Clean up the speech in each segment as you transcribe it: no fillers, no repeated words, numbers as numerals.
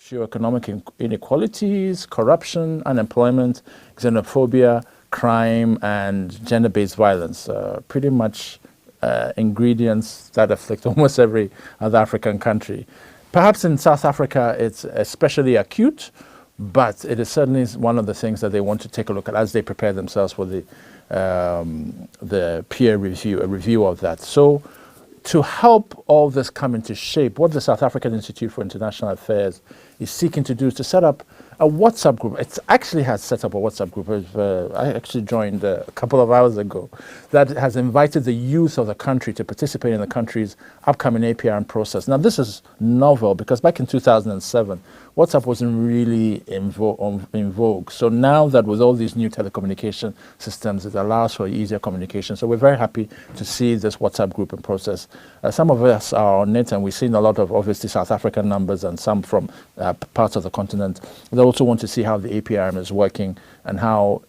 socioeconomic inequalities, corruption, unemployment, xenophobia, crime, and gender-based violence. Pretty much ingredients that afflict almost every other African country. Perhaps in South Africa it's especially acute, but it is certainly one of the things that they want to take a look at as they prepare themselves for the peer review, a review of that. So to help all this come into shape, what the South African Institute for International Affairs is seeking to do is to set up a WhatsApp group. It actually has set up a WhatsApp group. I actually joined a couple of hours ago that has invited the youth of the country to participate in the country's upcoming APRM process. Now, this is novel because back in 2007, WhatsApp wasn't really in vogue. So now that with all these new telecommunication systems, it allows for easier communication. So we're very happy to see this WhatsApp group in process. Some of us are on it, and we've seen a lot of obviously South African numbers and some from parts of the continent. They also want to see how the APRM is working and how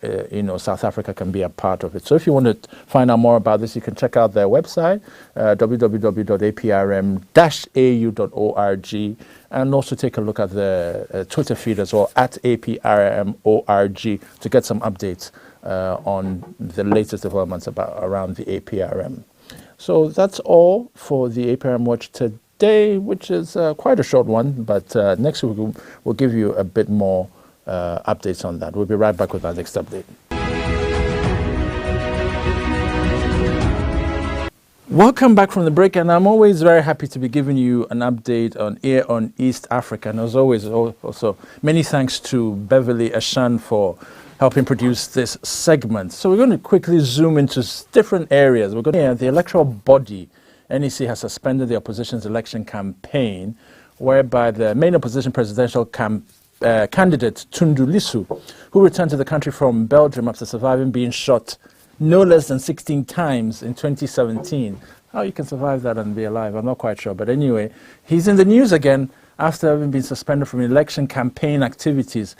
South Africa can be a part of it. So if you want to find out more about this, you can check out their website, www.aprm-au.org, and also take a look at the Twitter feed as well, at APRMORG, to get some updates on the latest developments around the APRM. So that's all for the APRM Watch today, which is quite a short one, but next week we'll give you a bit more updates on that. We'll be right back with our next update. Welcome back from the break, and I'm always very happy to be giving you an update on Ear on East Africa. And as always, also many thanks to Beverly Ashan for helping produce this segment. So we're going to quickly zoom into different areas. We're going to the electoral body, NEC, has suspended the opposition's election campaign, whereby the main opposition presidential candidate Tundu Lissu, who returned to the country from Belgium after surviving being shot no less than 16 times in 2017. How you can survive that and be alive, I'm not quite sure. But anyway, he's in the news again after having been suspended from election campaign activities.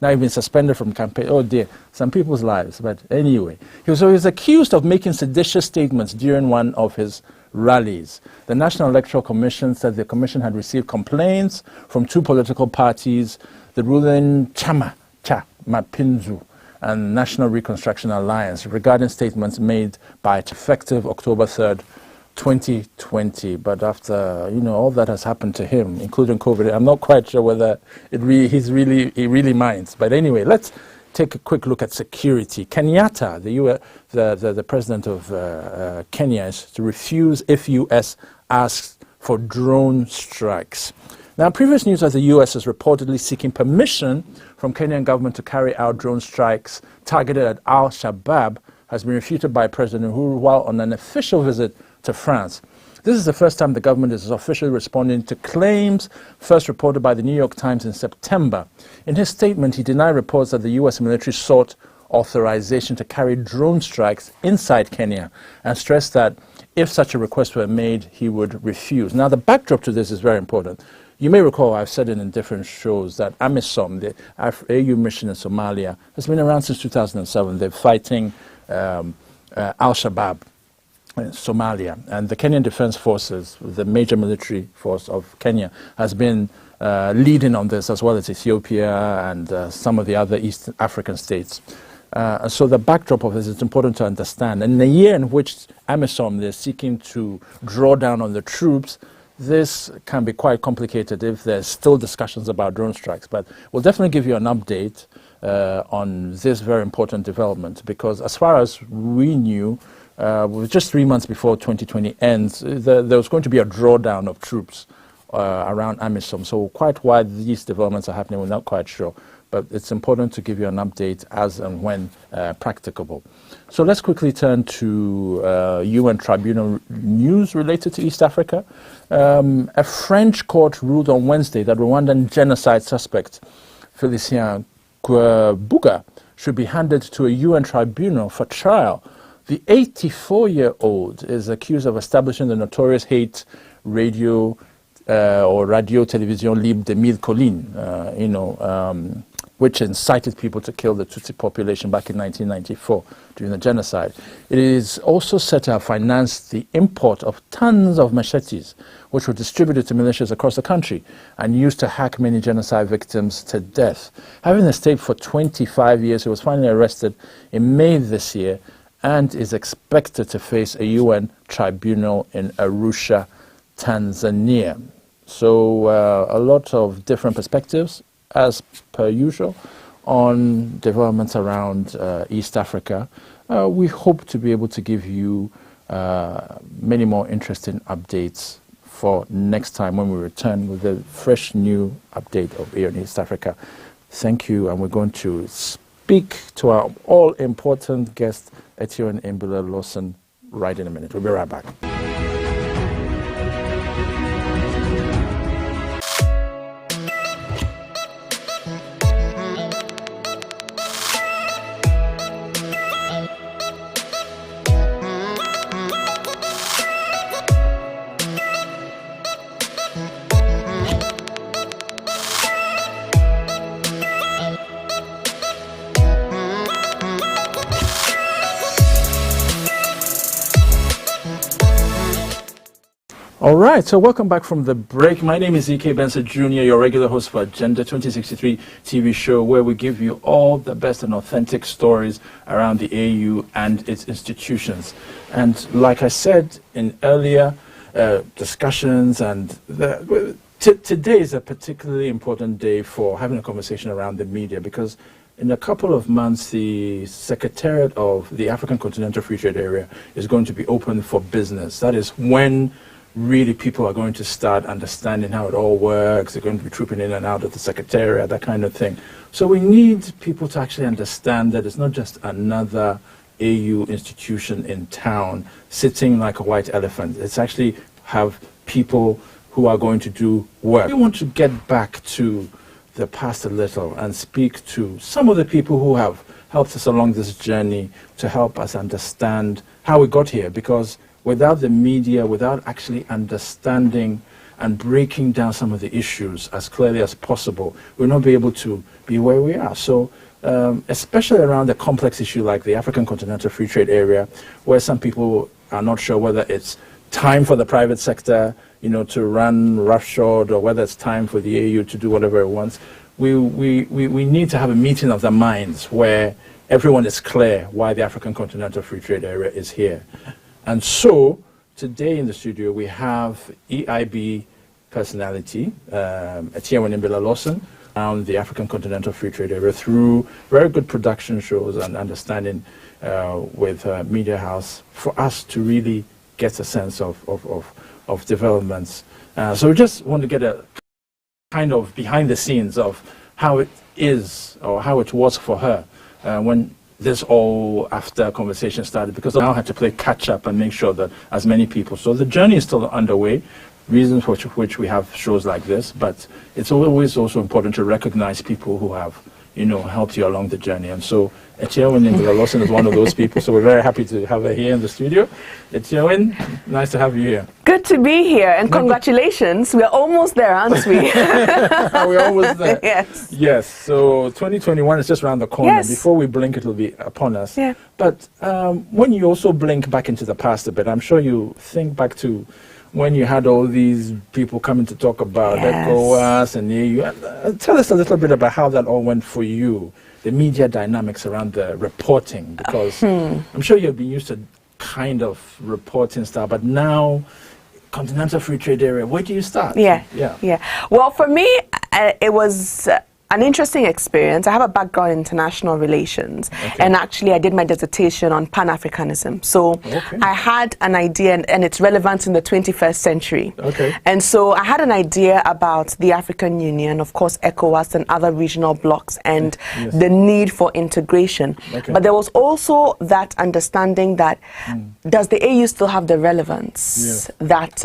Now he's been suspended from campaign. Oh dear, some people's lives. But anyway, he was accused of making seditious statements during one of his rallies. The National Electoral Commission said the commission had received complaints from two political parties, the ruling Chama Cha Mapinzu and National Reconstruction Alliance, regarding statements made by effective October 3rd, 2020. But after all that has happened to him, including COVID, I'm not quite sure whether he really minds. But anyway, let's take a quick look at security. Kenyatta, the president of Kenya, is to refuse if US asks for drone strikes. Now, previous news that the US is reportedly seeking permission from Kenyan government to carry out drone strikes targeted at Al-Shabaab has been refuted by President Uhuru while on an official visit to France. This is the first time the government is officially responding to claims first reported by the New York Times in September. In his statement, he denied reports that the US military sought authorization to carry drone strikes inside Kenya and stressed that if such a request were made, he would refuse. Now, the backdrop to this is very important. You may recall I've said it in different shows that AMISOM, the AU mission in Somalia, has been around since 2007. They're fighting Al-Shabaab in Somalia. And the Kenyan Defense Forces, the major military force of Kenya, has been leading on this, as well as Ethiopia and some of the other East African states. So the backdrop of this is important to understand. In the year in which AMISOM is seeking to draw down on the troops, this can be quite complicated if there's still discussions about drone strikes. But we'll definitely give you an update on this very important development, because as far as we knew, just 3 months before 2020 ends, there was going to be a drawdown of troops around AMISOM. So quite why these developments are happening, we're not quite sure. But it's important to give you an update as and when practicable. So let's quickly turn to UN Tribunal news related to East Africa. A French court ruled on Wednesday that Rwandan genocide suspect Félicien Koubuga should be handed to a UN tribunal for trial. The 84-year-old is accused of establishing the notorious hate radio or Radio Télévision Libre de Mille Collines, which incited people to kill the Tutsi population back in 1994 during the genocide. It is also said to have financed the import of tons of machetes, which were distributed to militias across the country and used to hack many genocide victims to death. Having escaped for 25 years, he was finally arrested in May this year and is expected to face a UN tribunal in Arusha, Tanzania. So a lot of different perspectives, as per usual, on developments around East Africa. We hope to be able to give you many more interesting updates for next time when we return with a fresh new update of AIR on East Africa. Thank you, and we're going to speak to our all-important guest, Etienne Imbula Lawson, right in a minute. We'll be right back. All right, so welcome back from the break. My name is E.K. Benson Jr., your regular host for Agenda 2063 TV show, where we give you all the best and authentic stories around the AU and its institutions. And like I said in earlier discussions, and today is a particularly important day for having a conversation around the media, because in a couple of months, the Secretariat of the African Continental Free Trade Area is going to be open for business. That is when really people are going to start understanding how it all works. They're going to be trooping in and out of the Secretariat, that kind of thing. So we need people to actually understand that it's not just another AU institution in town sitting like a white elephant. It's actually have people who are going to do work. We want to get back to the past a little and speak to some of the people who have helped us along this journey to help us understand how we got here, because without the media, without actually understanding and breaking down some of the issues as clearly as possible, we'll not be able to be where we are. So especially around a complex issue like the African Continental Free Trade Area, where some people are not sure whether it's time for the private sector, to run roughshod, or whether it's time for the AU to do whatever it wants. We need to have a meeting of the minds where everyone is clear why the African Continental Free Trade Area is here. And so, today in the studio, we have EIB personality, Etienne Imbula Lawson, around the African Continental Free Trade Area through very good production shows and understanding with Media House, for us to really get a sense of developments. So we just want to get a kind of behind the scenes of how it is, or how it was for her when this all after conversation started, because I now had to play catch up and make sure that as many people. So the journey is still underway, reasons for which we have shows like this, but it's always also important to recognize people who have, helped you along the journey. And so Etienne Imbula Lawson is one of those people, so we're very happy to have her here in the studio. Etienne, nice to have you here. Good to be here, and congratulations. We're almost there, aren't we? We're almost there. Yes. Yes, so 2021 is just around the corner. Yes. Before we blink, it'll be upon us. Yeah. But when you also blink back into the past a bit, I'm sure you think back to when you had all these people coming to talk about ECOWAS and AU. Tell us a little bit about how that all went for you, the media dynamics around the reporting, because I'm sure you've been used to kind of reporting style, but now Continental Free Trade Area, where do you start? Yeah. Well, for me, it was an interesting experience. I have a background in international relations, and actually I did my dissertation on Pan-Africanism. So I had an idea, and its relevance in the 21st century. And so I had an idea about the African Union, of course, ECOWAS and other regional blocs, and the need for integration. But there was also that understanding that does the AU still have the relevance that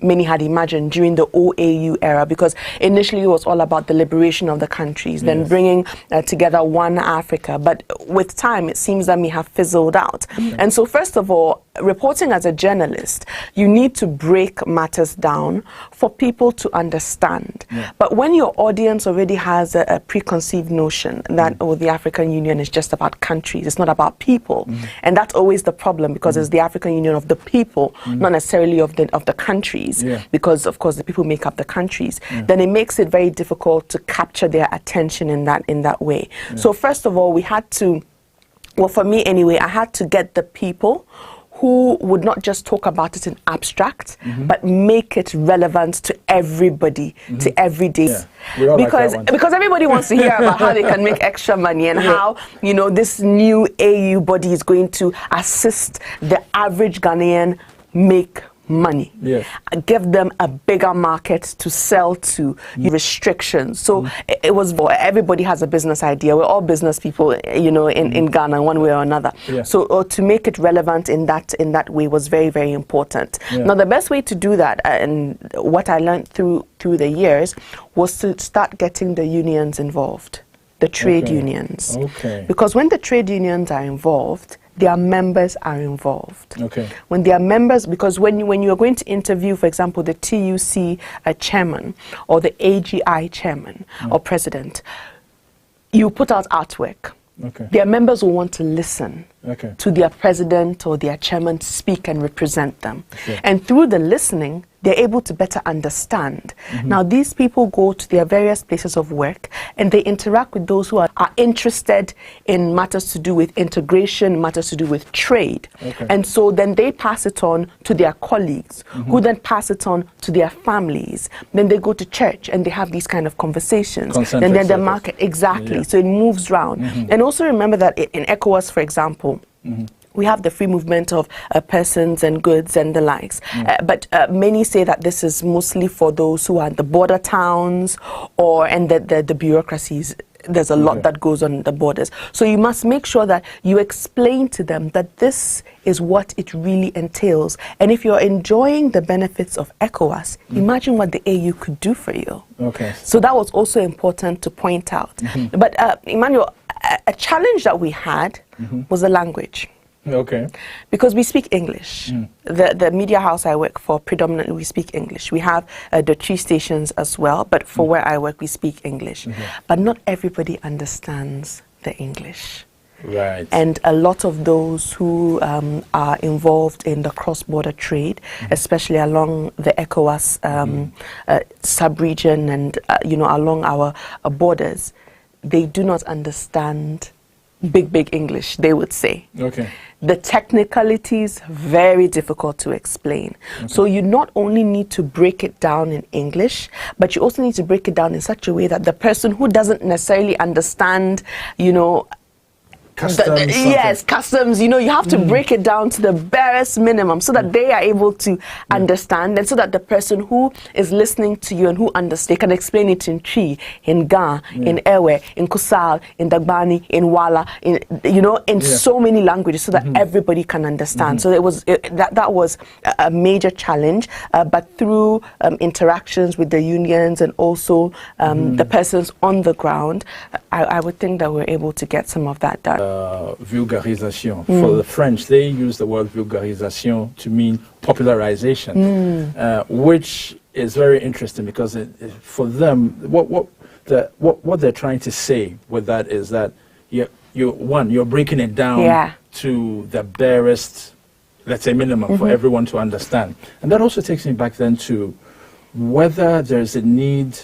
many had imagined during the OAU era? Because initially it was all about the liberation of the countries, then bringing together one Africa. But with time, it seems that we have fizzled out. And so first of all, reporting as a journalist, you need to break matters down for people to understand. Yeah. But when your audience already has a preconceived notion that, oh, the African Union is just about countries, it's not about people, and that's always the problem, because it's the African Union of the people, not necessarily of the countries, because of course the people make up the countries, then it makes it very difficult to capture their attention in that way. So first of all, we had to, well, for me anyway, I had to get the people who would not just talk about it in abstract, but make it relevant to everybody, to everyday. Yeah. Because everybody wants to hear about how they can make extra money and how, you know, this new AU body is going to assist the average Ghanaian make money. Yes. Give them a bigger market to sell to, restrictions. So it was, everybody has a business idea. We're all business people, you know, in Ghana, one way or another. Yeah. So to make it relevant in that way was very, very important. Yeah. Now, the best way to do that, and what I learned through the years, was to start getting the unions involved, the trade unions. Okay. Because when the trade unions are involved, their members are involved. Okay. When they are members, because when you are going to interview, for example, the TUC chairman or the AGI chairman or president, you put out artwork. Okay. Their members will want to listen Okay. to their president or their chairman speak and represent them. Sure. And through the listening, they're able to better understand. Now, these people go to their various places of work and they interact with those who are interested in matters to do with integration, matters to do with trade. Okay. And so then they pass it on to their colleagues, who then pass it on to their families. Then they go to church and they have these kind of conversations. Concentric And then the circles. market, exactly. Yeah. So it moves round. And also remember that in ECOWAS, for example, we have the free movement of persons and goods and the likes. But many say that this is mostly for those who are in the border towns and the bureaucracies. There's a lot that goes on the borders. So you must make sure that you explain to them that this is what it really entails. And if you're enjoying the benefits of ECOWAS, imagine what the AU could do for you. Okay. So that was also important to point out. But Emmanuel, a challenge that we had was the language. Okay. Because we speak English. The media house I work for, predominantly we speak English. We have the 3 stations as well, but for where I work, we speak English. But not everybody understands the English. Right. And a lot of those who are involved in the cross-border trade, especially along the ECOWAS sub-region and you know, along our borders, they do not understand big English, they would say. Okay. The technicalities, very difficult to explain. So you not only need to break it down in English, but you also need to break it down in such a way that the person who doesn't necessarily understand, you know, Customs. yes, customs, you know, you have to break it down to the barest minimum so that they are able to understand, and so that the person who is listening to you and who understands, they can explain it in Twi, in Ga, in Ewe, in Kusal, in Dagbani, in Wala, in, you know, in so many languages so that everybody can understand. So that was a major challenge, but through interactions with the unions and also the persons on the ground, I would think that we're able to get some of that done. Vulgarisation. For the French, they use the word vulgarisation to mean popularization, which is very interesting because for them, what they're trying to say with that is that you're breaking it down to the barest, let's say, minimum for everyone to understand. And that also takes me back then to whether there's a need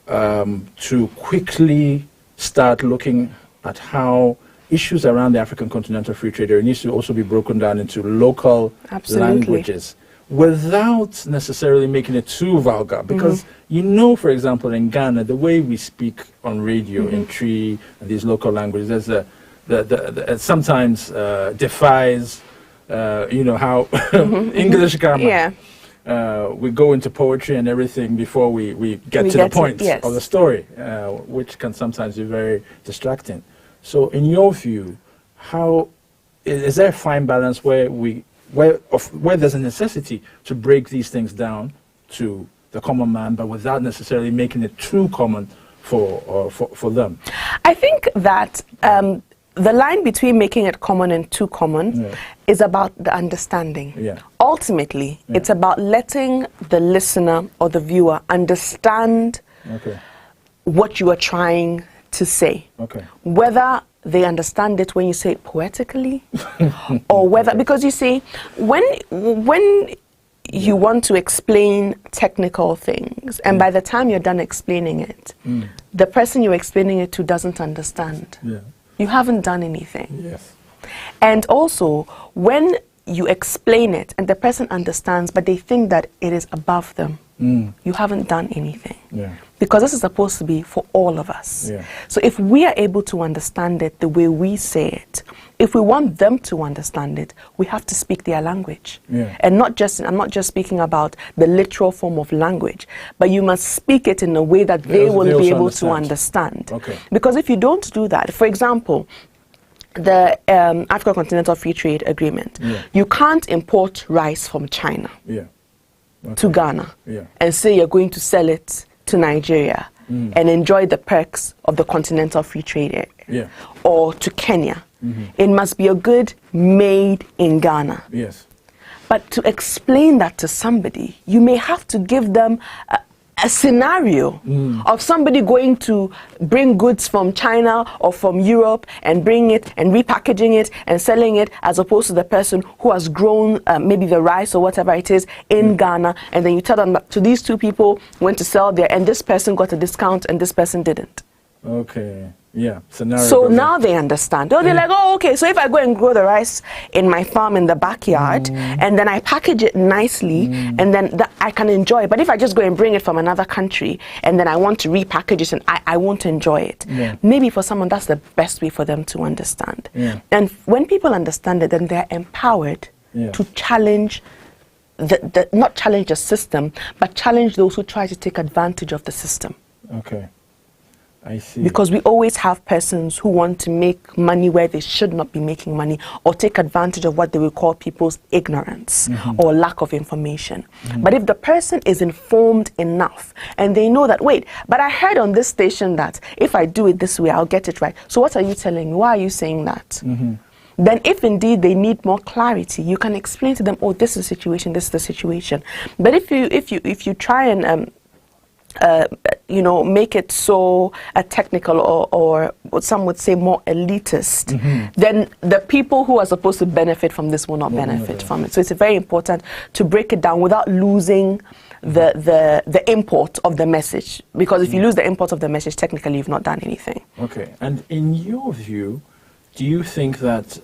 to quickly start looking at how issues around the African Continental Free Trade Area needs to also be broken down into local languages without necessarily making it too vulgar. Because you know, for example, in Ghana, the way we speak on radio in Twi and these local languages, there's it sometimes defies, you know, how English grammar. We go into poetry and everything before we get to the point of the story, which can sometimes be very distracting. So, in your view, how is there a fine balance where there's a necessity to break these things down to the common man, but without necessarily making it too common for them? I think that the line between making it common and too common is about the understanding. Yeah. Ultimately, it's about letting the listener or the viewer understand what you are trying to say. Whether they understand it when you say it poetically or whether, because you see, when you want to explain technical things, and by the time you're done explaining it, the person you're explaining it to doesn't understand. You haven't done anything. And also, when you explain it and the person understands, but they think that it is above them, you haven't done anything. Because this is supposed to be for all of us. So if we are able to understand it the way we say it, if we want them to understand it, we have to speak their language. And not just, I'm not just speaking about the literal form of language, but you must speak it in a way that they will be able to understand. Because if you don't do that, for example, the African Continental Free Trade Agreement, you can't import rice from China to Ghana and say you're going to sell it to Nigeria and enjoy the perks of the Continental Free Trade Area, or to Kenya. It must be a good made in Ghana. But to explain that to somebody, you may have to give them a scenario of somebody going to bring goods from China or from Europe and bring it and repackaging it and selling it, as opposed to the person who has grown maybe the rice or whatever it is in Ghana, and then you tell them that to these two people went to sell there and this person got a discount and this person didn't. Scenario. So now they understand. Oh, they're like, oh, okay, so if I go and grow the rice in my farm in the backyard and then I package it nicely and then I can enjoy it. But if I just go and bring it from another country and then I want to repackage it and I won't enjoy it. Maybe for someone that's the best way for them to understand. And when people understand it, then they're empowered to challenge not challenge the system, but challenge those who try to take advantage of the system. I see. Because we always have persons who want to make money where they should not be making money, or take advantage of what they will call people's ignorance or lack of information. But if the person is informed enough and they know that, wait, but I heard on this station that if I do it this way, I'll get it right. So what are you telling me? Why are you saying that? Then if indeed they need more clarity, you can explain to them, oh, this is the situation, this is the situation. But if you try and you know, make it so technical or what some would say more elitist, then the people who are supposed to benefit from this will not benefit from it. So it's very important to break it down without losing the import of the message. Because if you lose the import of the message, technically you've not done anything. And in your view, do you think that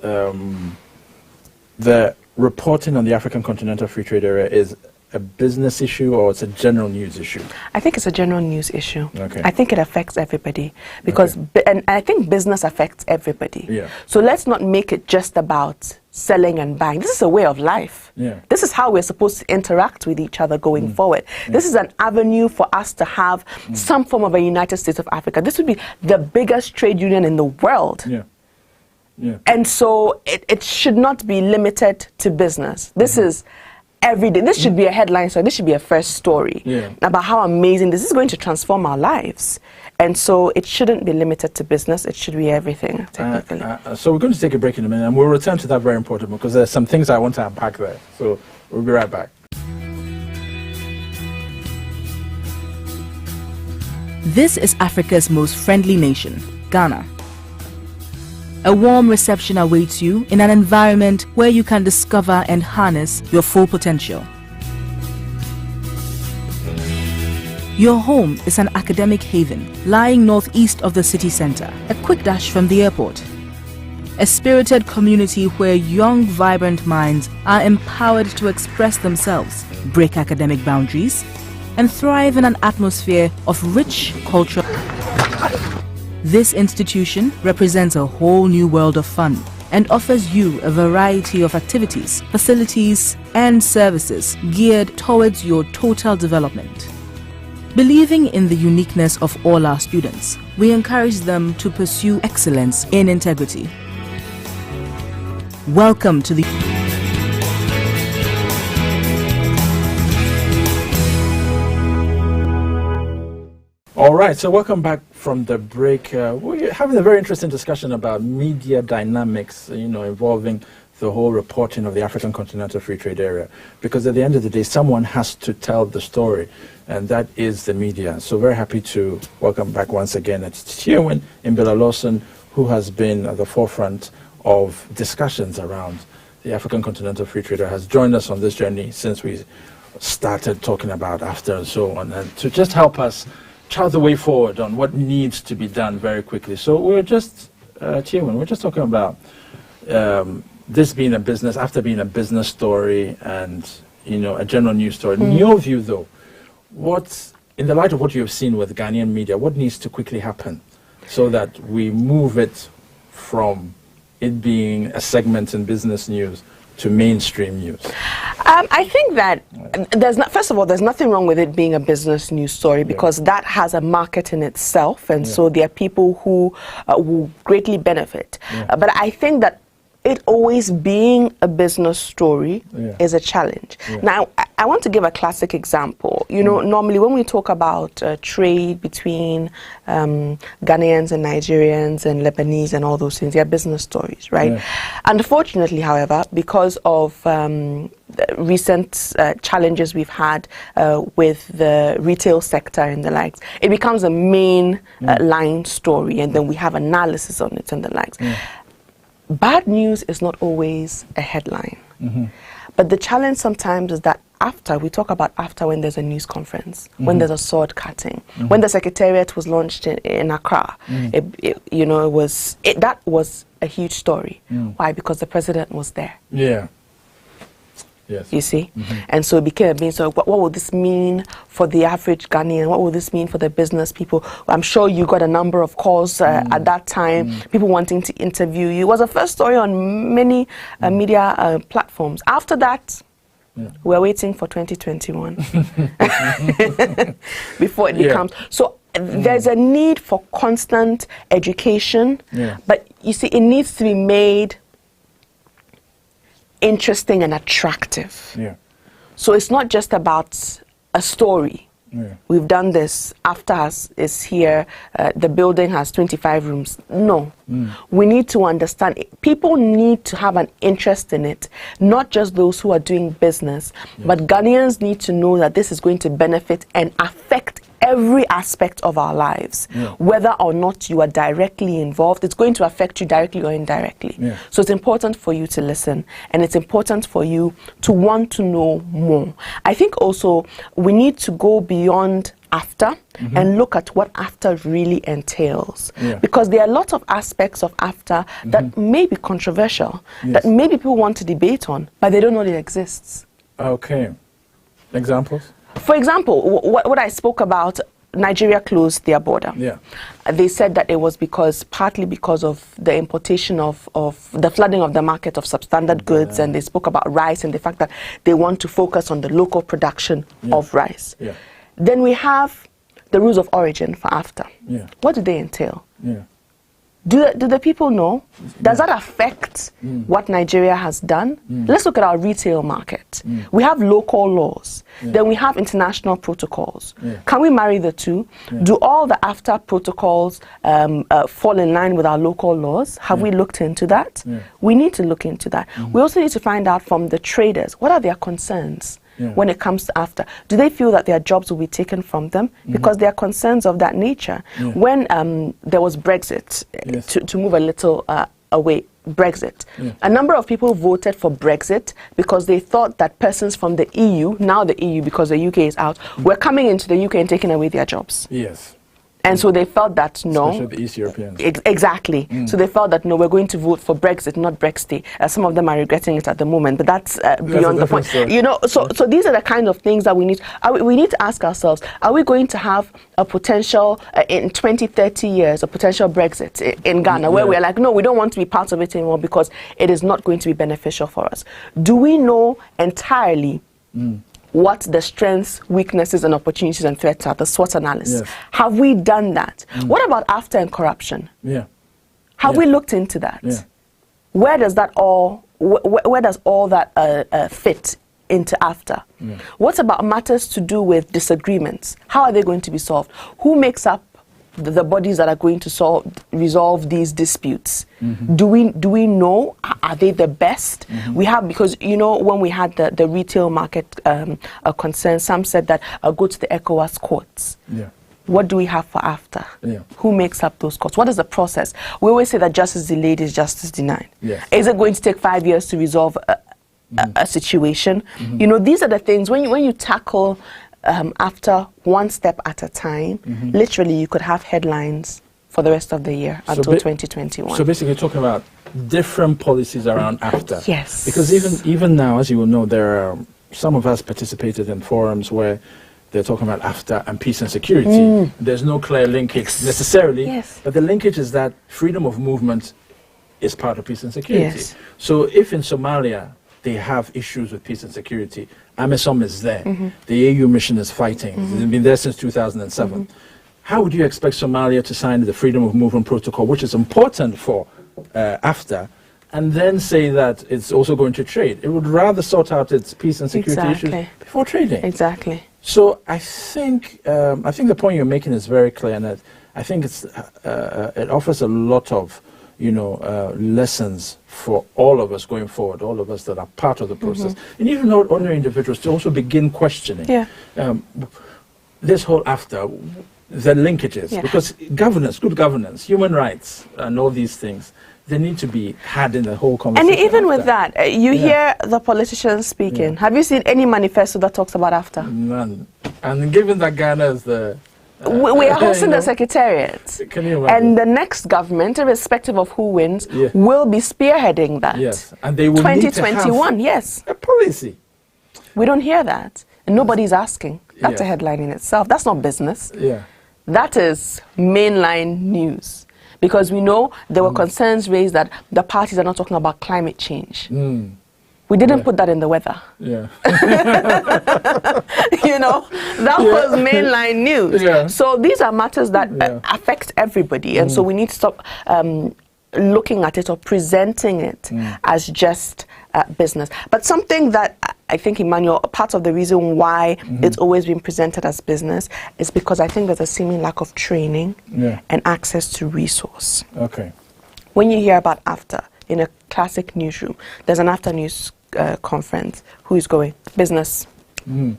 the reporting on the African Continental Free Trade Area is a business issue or it's a general news issue? I think it's a general news issue. I think it affects everybody because, and I think business affects everybody. So let's not make it just about selling and buying. This is a way of life. This is how we're supposed to interact with each other going forward. This is an avenue for us to have some form of a United States of Africa. This would be the biggest trade union in the world. And so it should not be limited to business. This is every day. This should be a headline story. This should be a first story about how amazing this is going to transform our lives. And so it shouldn't be limited to business. It should be everything, technically. So we're going to take a break in a minute, and we'll return to that very important because there's some things I want to unpack there. So we'll be right back. This is Africa's most friendly nation, Ghana. A warm reception awaits you in an environment where you can discover and harness your full potential. Your home is an academic haven lying northeast of the city center, a quick dash from the airport. A spirited community where young, vibrant minds are empowered to express themselves, break academic boundaries, and thrive in an atmosphere of rich culture. This institution represents a whole new world of fun and offers you a variety of activities, facilities, and services geared towards your total development. Believing in the uniqueness of all our students, we encourage them to pursue excellence in integrity. Welcome to the All right, so welcome back from the break. We're having a very interesting discussion about media dynamics, involving the whole reporting of the African Continental Free Trade Area. Because at the end of the day, someone has to tell the story, and that is the media. So very happy to welcome back once again. It's Tierwin Imbila-Lawson, who has been at the forefront of discussions around the African Continental Free Trade Area, has joined us on this journey since we started talking about AfTA and so on, and to just help us chart the way forward on what needs to be done very quickly. So we're just, Tierwin, we're just talking about this being a business, AfTA being a business story and, a general news story. In your view, though, in the light of what you've seen with Ghanaian media, what needs to quickly happen so that we move it from it being a segment in business news to mainstream news? I think that first of all, there's nothing wrong with it being a business news story, because that has a market in itself, and so there are people who will greatly benefit. But I think that it always being a business story is a challenge. Now, I want to give a classic example. Normally when we talk about trade between Ghanaians and Nigerians and Lebanese and all those things, they're business stories, right? Unfortunately, however, because of recent challenges we've had with the retail sector and the likes, it becomes a main line story, and then we have analysis on it and the likes. Bad news is not always a headline. But the challenge sometimes is that we talk about AfTA when there's a news conference, when there's a sword cutting, when the secretariat was launched in Accra. That was a huge story. Why? Because the president was there. Yes. You see? And so it became a so what will this mean for the average Ghanaian? What will this mean for the business people? I'm sure you got a number of calls at that time, people wanting to interview you. It was a first story on many media platforms. After that, we're waiting for 2021 before it becomes. So there's a need for constant education, but you see, it needs to be made interesting and attractive. So it's not just about a story. We've done this, AfTA is here, the building has 25 rooms. No. We need to understand, people need to have an interest in it, not just those who are doing business, but Ghanaians need to know that this is going to benefit and affect every aspect of our lives. Whether or not you are directly involved, it's going to affect you directly or indirectly. So it's important for you to listen, and it's important for you to want to know more. I think also we need to go beyond AfTA and look at what AfTA really entails. Because there are a lot of aspects of AfTA that may be controversial, that maybe people want to debate on, but they don't know it exists. Okay. Examples? For example, what I spoke about, Nigeria closed their border. They said that it was partly because of the importation of the flooding of the market of substandard goods, and they spoke about rice and the fact that they want to focus on the local production of rice. Then we have the rules of origin for AfTA. What do they entail? Do the people know? Does that affect what Nigeria has done? Let's look at our retail market. We have local laws. Then we have international protocols. Can we marry the two? Do all the AfTA protocols fall in line with our local laws? Have we looked into that? We need to look into that. We also need to find out from the traders, what are their concerns? When it comes to AfTA, do they feel that their jobs will be taken from them? Because there are concerns of that nature. When there was Brexit, to move a little away, Brexit, a number of people voted for Brexit because they thought that persons from the EU, now the EU because the UK is out, were coming into the UK and taking away their jobs. And so they felt that no. Especially the East Europeans. Exactly. So they felt that no, we're going to vote for Brexit, not Brexit. Some of them are regretting it at the moment, but that's beyond the point. Story. So these are the kind of things that we need. We need to ask ourselves: are we going to have a potential in 20, 30 years, a potential Brexit in Ghana, where we're like, no, we don't want to be part of it anymore because it is not going to be beneficial for us? Do we know entirely what the strengths, weaknesses, and opportunities and threats are, the SWOT analysis? Have we done that? What about AfTA and corruption? Have we looked into that? Where does that all, where does all that fit into AFTA. What about matters to do with disagreements? How are they going to be solved? Who makes up the bodies that are going to resolve these disputes? Do we know? Are they the best? We have, because when we had the retail market concern, some said that go to the ECOWAS courts. What do we have for AFTA? Who makes up those courts? What is the process? We always say that justice delayed is justice denied. Is it going to take 5 years to resolve a situation? These are the things when you tackle after one step at a time, literally you could have headlines for the rest of the year until 2021. So basically talking about different policies around AFTA. Yes. Because even now, as you will know, there are some of us participated in forums where they're talking about AFTA and peace and security. There's no clear linkage necessarily, but the linkage is that freedom of movement is part of peace and security. So if in Somalia they have issues with peace and security, AMISOM is there. The AU mission is fighting. It's been there since 2007. How would you expect Somalia to sign the Freedom of Movement Protocol, which is important for AFTA, and then say that it's also going to trade? It would rather sort out its peace and security issues before trading. Exactly. So I think the point you're making is very clear, and I think it offers a lot of lessons for all of us going forward, all of us that are part of the process, and even ordinary individuals to also begin questioning this whole AFTA, the linkages, because governance, good governance, human rights, and all these things, they need to be had in the whole conversation. And even with that, you hear the politicians speaking. Have you seen any manifesto that talks about AFTA? None. And given that Ghana is the we are hosting the Secretariat. Can you imagine? And the next government, irrespective of who wins, will be spearheading that. Yes, and they will 2021, need to have a policy. We don't hear that. And nobody's asking. That's a headline in itself. That's not business. That is mainline news. Because we know there were concerns raised that the parties are not talking about climate change. We didn't put that in the weather. That was mainline news. So these are matters that affect everybody. And so we need to stop looking at it or presenting it as just business. But something that I think, Emmanuel, part of the reason why it's always been presented as business is because I think there's a seeming lack of training and access to resource. When you hear about AFTA in a classic newsroom, there's an AFTA news conference. Who is going? Business. We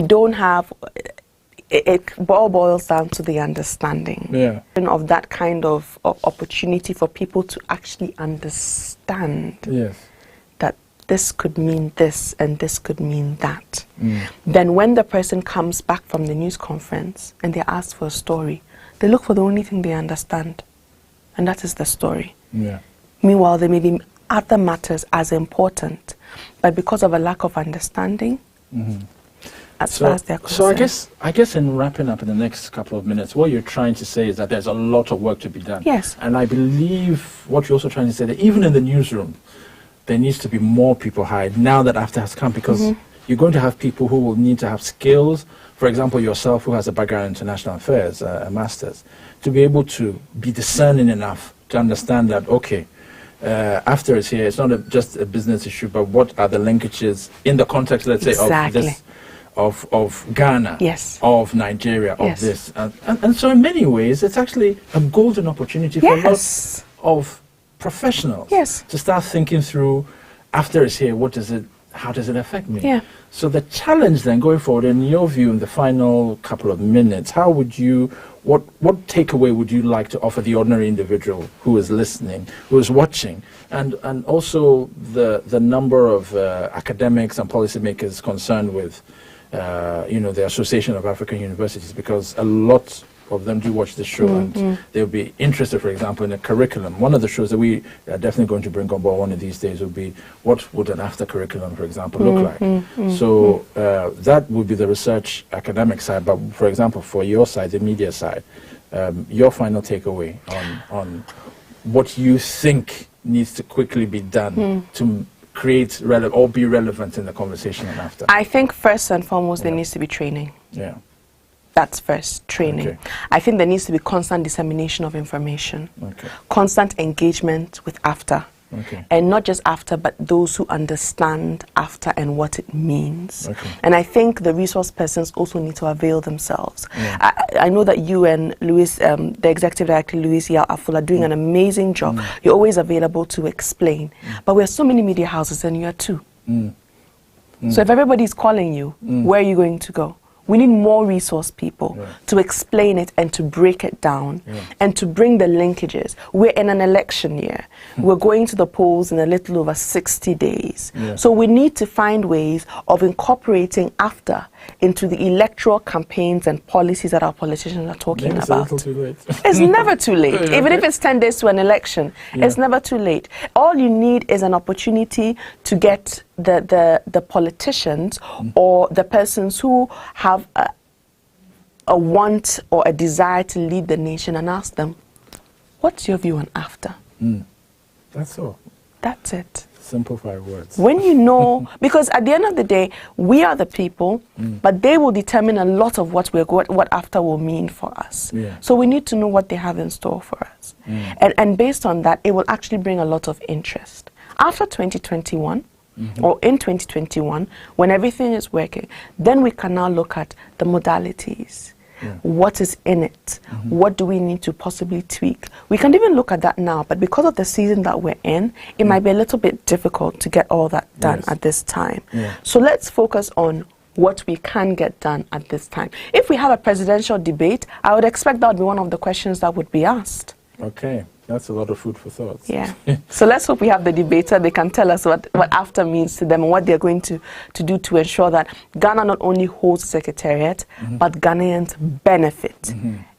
don't have... It all boils down to the understanding of that kind of opportunity for people to actually understand that this could mean this and this could mean that. Then when the person comes back from the news conference and they're asked for a story, they look for the only thing they understand, and that is the story. Meanwhile, there may be other matters as important, but because of a lack of understanding, as far as they're concerned. So I guess in wrapping up in the next couple of minutes, what you're trying to say is that there's a lot of work to be done. And I believe what you're also trying to say, that even in the newsroom, there needs to be more people hired now that AFTA has come, because you're going to have people who will need to have skills. For example, yourself, who has a background in international affairs, a master's, to be able to be discerning enough to understand that, okay, AFTA is here. It's not just a business issue, but what are the linkages in the context, let's say, of this, of Ghana, of Nigeria, of this. And so in many ways, it's actually a golden opportunity for lots of professionals to start thinking through, AFTA is here, how does it affect me? So the challenge then going forward, in your view, in the final couple of minutes, how would you, what takeaway would you like to offer the ordinary individual who is listening, who is watching, and also the number of academics and policymakers concerned with the Association of African Universities, because a lot of them do watch this show, and they'll be interested, for example, in a curriculum. One of the shows that we are definitely going to bring on board one of these days will be, what would an AFTA curriculum, for example, look like? So that would be the research academic side, but for example, for your side, the media side, your final takeaway on what you think needs to quickly be done to create or be relevant in the conversation on AFTA? I think first and foremost there needs to be training. That's first, training. I think there needs to be constant dissemination of information, constant engagement with AFTA And not just after, but those who understand after and what it means. And I think the resource persons also need to avail themselves. I know that you and Louis, the executive director, Louis Yao Aful, are doing an amazing job. You're always available to explain. But we have so many media houses and you are too. So if everybody's calling you, where are you going to go? We need more resource people to explain it and to break it down and to bring the linkages. We're in an election year. We're going to the polls in a little over 60 days. So we need to find ways of incorporating after into the electoral campaigns and policies that our politicians are talking about. It's a little too late. It's never too late. Even if it's 10 days to an election, it's never too late. All you need is an opportunity to get the politicians or the persons who have a want or a desire to lead the nation and ask them, what's your view on after? That's all. That's it. Simple 5 words. When you know, because at the end of the day, we are the people, but they will determine a lot of what after will mean for us. So we need to know what they have in store for us. And based on that, it will actually bring a lot of interest. After 2021, or in 2021, when everything is working, then we can now look at the modalities. What is in it? What do we need to possibly tweak? We can even look at that now, but because of the season that we're in, it might be a little bit difficult to get all that done at this time. So let's focus on what we can get done at this time. If we have a presidential debate, I would expect that would be one of the questions that would be asked. Okay. That's a lot of food for thought. So let's hope we have the debater. They can tell us what after means to them and what they're going to do to ensure that Ghana not only holds the secretariat, but Ghanaians benefit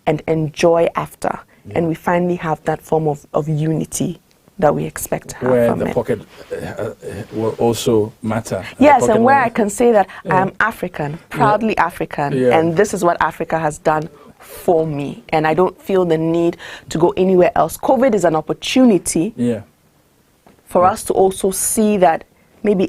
and enjoy after. And we finally have that form of unity that we expect to have where from the it. pocket will also matter. Yes, and where I can say that I'm African, proudly African, and this is what Africa has done for me, and I don't feel the need to go anywhere else. COVID is an opportunity for us to also see that maybe...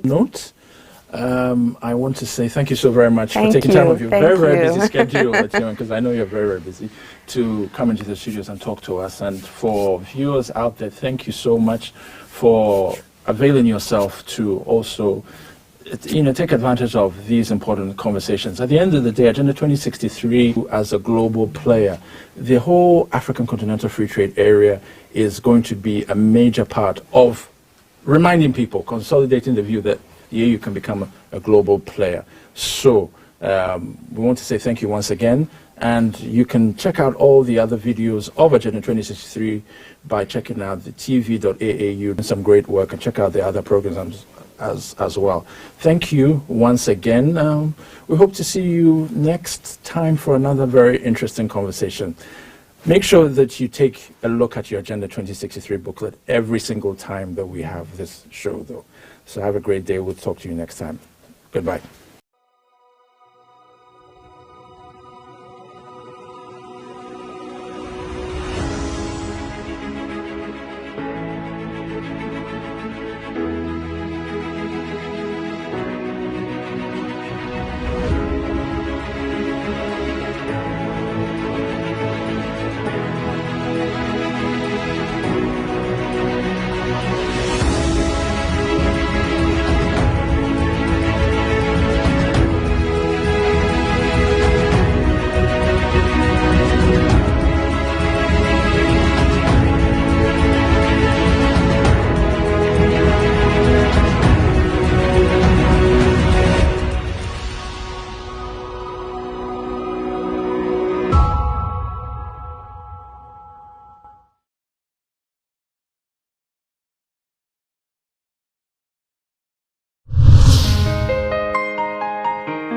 I want to say thank you so very much for taking time out of your very busy schedule, because I know you're very, very busy, to come into the studios and talk to us. And for viewers out there, thank you so much for availing yourself to also take advantage of these important conversations. At the end of the day, Agenda 2063, as a global player, the whole African Continental Free Trade Area is going to be a major part of reminding people, consolidating the view that the AU can become a global player. So we want to say thank you once again, and you can check out all the other videos of Agenda 2063 by checking out the tv.aau, and some great work, and check out the other programs as well. Thank you once again. We hope to see you next time for another very interesting conversation. Make sure that you take a look at your Agenda 2063 booklet every single time that we have this show, though. So have a great day. We'll talk to you next time. Goodbye.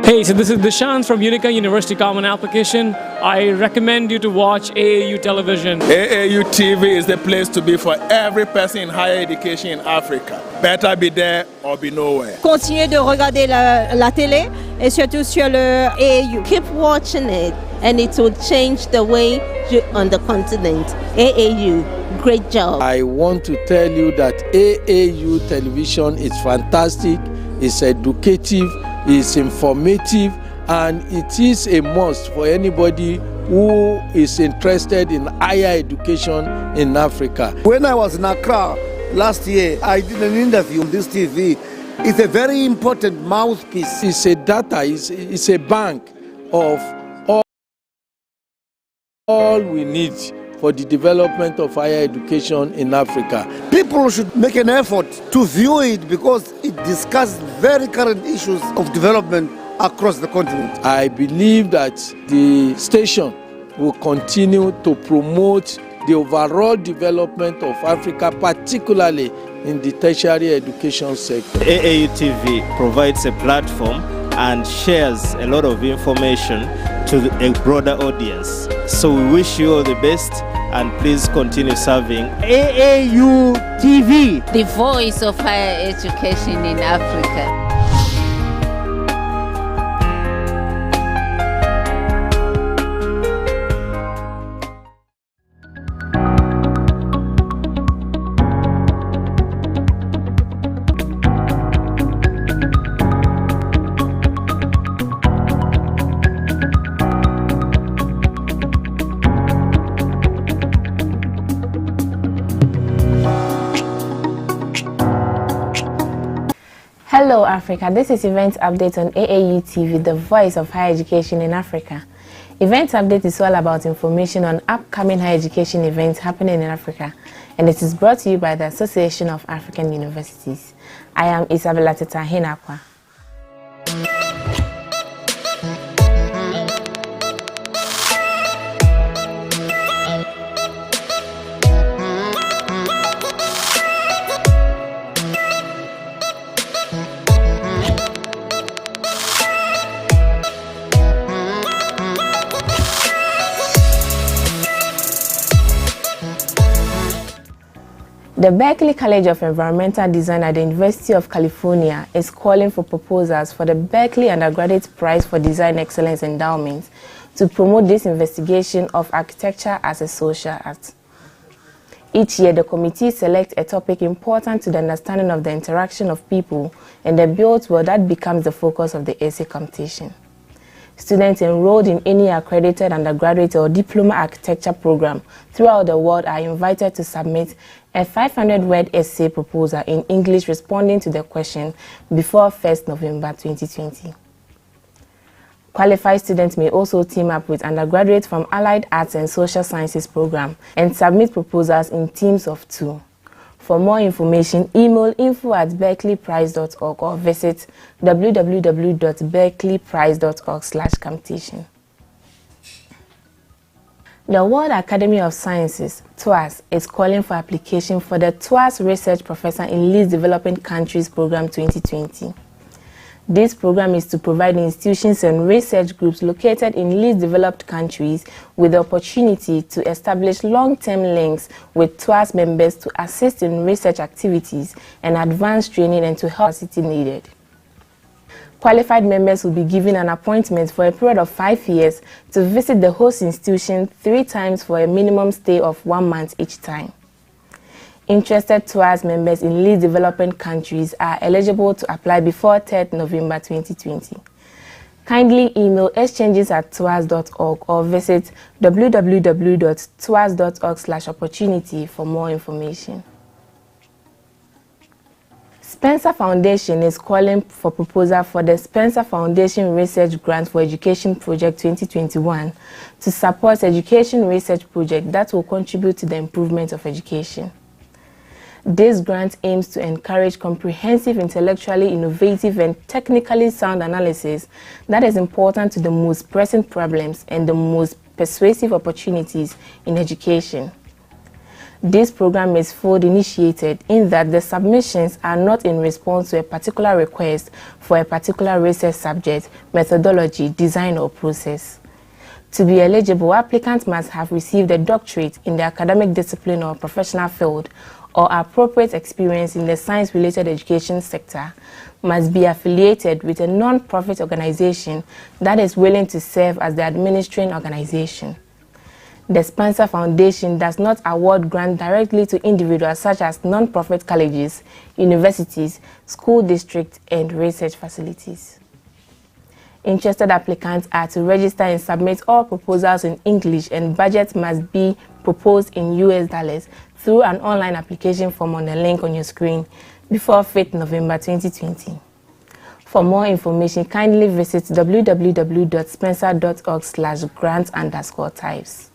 Hey, so this is Dishant from Unica University Common Application. I recommend you to watch AAU Television. AAU TV is the place to be for every person in higher education in Africa. Better be there or be nowhere. Continuez de regarder la télé et surtout sur le AAU. Keep watching it and it will change the way on the continent. AAU, great job. I want to tell you that AAU television is fantastic, it's educative, it's informative, and it is a must for anybody who is interested in higher education in Africa. When I was in Accra, last year. I did an interview on this TV. It's a very important mouthpiece. It's a data, it's a bank of all we need for the development of higher education in Africa. People should make an effort to view it because it discusses very current issues of development across the continent. I believe that the station will continue to promote the overall development of Africa, particularly in the tertiary education sector. AAU TV provides a platform and shares a lot of information to a broader audience. So we wish you all the best and please continue serving AAU TV, the voice of higher education in Africa. Hello Africa, this is Event Update on AAU TV, the voice of higher education in Africa. Event Update is all about information on upcoming higher education events happening in Africa, and it is brought to you by the Association of African Universities. I am Isabella Teta Hinakwa. The Berkeley College of Environmental Design at the University of California is calling for proposals for the Berkeley Undergraduate Prize for Design Excellence Endowment to promote this investigation of architecture as a social art. Each year, the committee selects a topic important to the understanding of the interaction of people and the built world that becomes the focus of the essay competition. Students enrolled in any accredited undergraduate or diploma architecture program throughout the world are invited to submit a 500-word essay proposal in English responding to the question before 1st November 2020. Qualified students may also team up with undergraduates from Allied Arts and Social Sciences program and submit proposals in teams of 2. For more information, email info@berkeleyprize.org or visit www.berkeleyprize.org/competition. The World Academy of Sciences, TWAS, is calling for application for the TWAS Research Professor in Least Developing Countries Program 2020. This program is to provide institutions and research groups located in least developed countries with the opportunity to establish long-term links with TWAS members to assist in research activities and advanced training and to help capacity needed. Qualified members will be given an appointment for a period of 5 years to visit the host institution 3 times for a minimum stay of 1 month each time. Interested TWAS members in least developing countries are eligible to apply before 3rd November 2020. Kindly email exchanges@twas.org or visit www.twas.org/opportunity for more information. Spencer Foundation is calling for proposal for the Spencer Foundation Research Grant for Education Project 2021 to support education research project that will contribute to the improvement of education. This grant aims to encourage comprehensive, intellectually innovative and technically sound analysis that is important to the most pressing problems and the most persuasive opportunities in education. This program is field-initiated in that the submissions are not in response to a particular request for a particular research subject, methodology, design or process. To be eligible, applicants must have received a doctorate in the academic discipline or professional field or appropriate experience in the science-related education sector, must be affiliated with a non-profit organization that is willing to serve as the administering organization. The Spencer Foundation does not award grants directly to individuals such as non-profit colleges, universities, school districts, and research facilities. Interested applicants are to register and submit all proposals in English, and budgets must be proposed in US dollars, through an online application form on the link on your screen before 5th November 2020. For more information, kindly visit www.spencer.org/grants_types.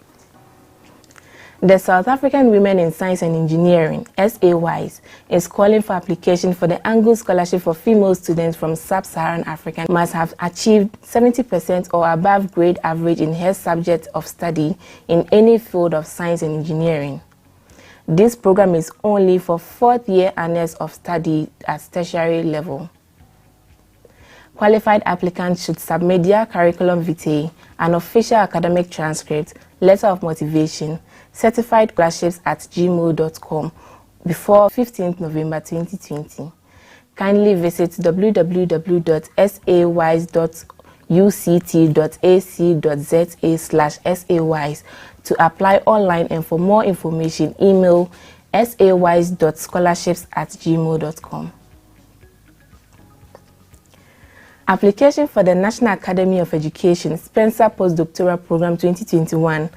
The South African Women in Science and Engineering, SAWISE, is calling for application for the Angus Scholarship for female students from Sub-Saharan Africa must have achieved 70% or above grade average in her subject of study in any field of science and engineering. This program is only for 4th year honors of study at tertiary level. Qualified applicants should submit their curriculum vitae, an official academic transcript, letter of motivation, certified scholarships at gmail.com before 15th November 2020. Kindly visit www.saywise.uct.ac.za/saywise to apply online, and for more information, email saywise.scholarships@gmail.com. Application for the National Academy of Education Spencer Postdoctoral Program 2021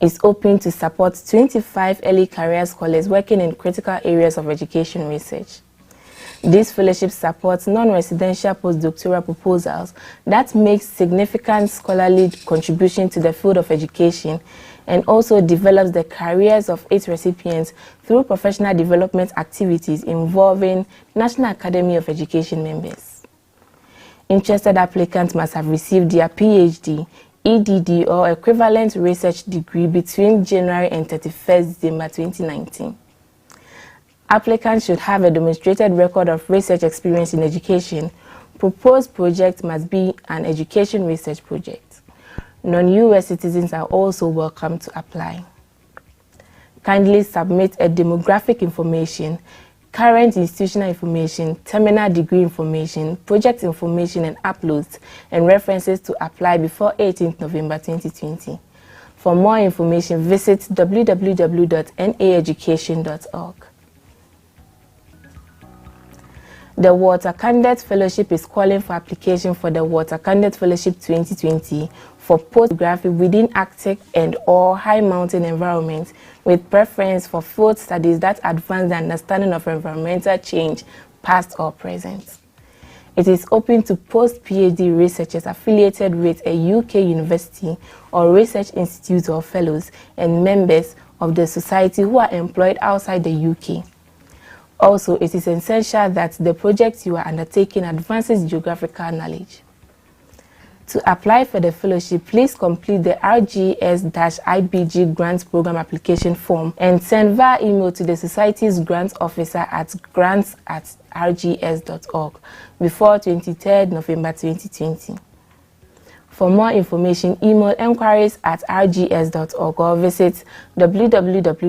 is open to support 25 early career scholars working in critical areas of education research. This fellowship supports non-residential postdoctoral proposals that make significant scholarly contribution to the field of education, and also develops the careers of its recipients through professional development activities involving National Academy of Education members. Interested applicants must have received their PhD, EDD, or equivalent research degree between January and 31st December 2019. Applicants should have a demonstrated record of research experience in education. Proposed project must be an education research project. Non-US citizens are also welcome to apply. Kindly submit a demographic information, current institutional information, terminal degree information, project information, and uploads and references to apply before 18th November 2020. For more information, visit www.naeducation.org. The Water Candidate Fellowship is calling for application for the Water Candidate Fellowship 2020 for postgraphy within Arctic and or high mountain environments, with preference for field studies that advance the understanding of environmental change, past or present. It is open to post-PhD researchers affiliated with a UK university or research institute or fellows and members of the society who are employed outside the UK. Also, it is essential that the project you are undertaking advances geographical knowledge. To apply for the fellowship, please complete the RGS-IBG Grants Program application form and send via email to the Society's Grants Officer at grants@rgs.org before 23rd November 2020. For more information, email enquiries@rgs.org or visit www.rgs.org.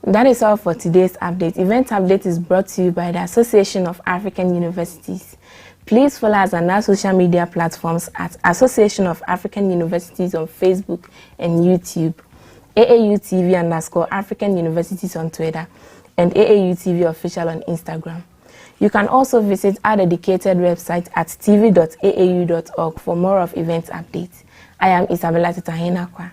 That is all for today's update. Event Update is brought to you by the Association of African Universities. Please follow us on our social media platforms at Association of African Universities on Facebook and YouTube, AAUTV_African Universities on Twitter, and AAUTV Official on Instagram. You can also visit our dedicated website at tv.aau.org for more of event updates. I am Isabella Tutahinakwa.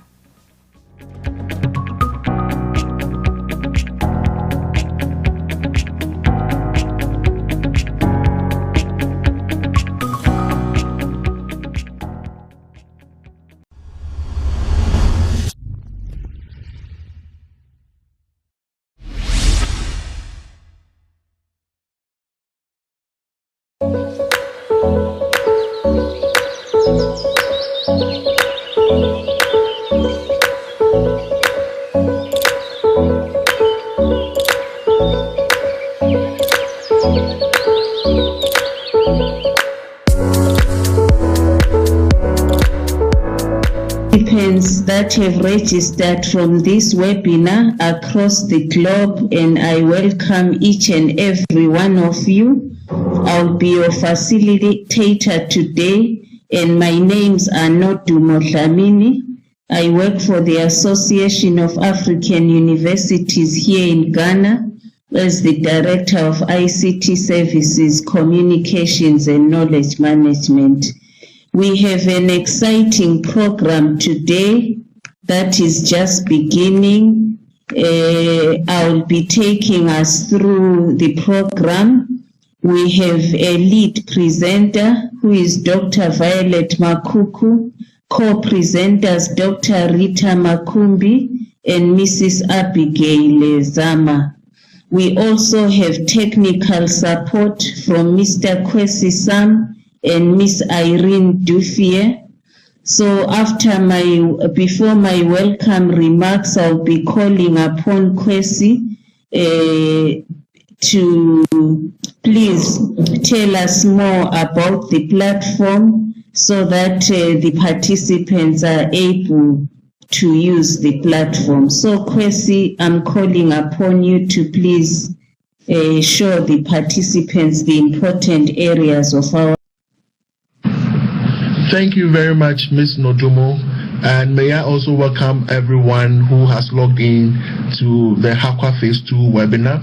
Participants that have registered from this webinar across the globe, and I welcome each and every one of you. I'll be your facilitator today, and my names are Nodumo Dlamini. I work for the Association of African Universities here in Ghana as the Director of ICT Services, Communications and Knowledge Management. We have an exciting program today that is just beginning. I'll be taking us through the program. We have a lead presenter who is Dr. Violet Makuku, co-presenters Dr. Rita Makumbi and Mrs. Abigail Zama. We also have technical support from Mr. Kwesi Sam and Miss Irene Duffier. So before my welcome remarks, I'll be calling upon Kwesi to please tell us more about the platform so that the participants are able to use the platform. So Kwesi, I'm calling upon you to please show the participants the important areas of our. Thank you very much, Ms. Nodumo, and may I also welcome everyone who has logged in to the HAQUA Phase 2 webinar.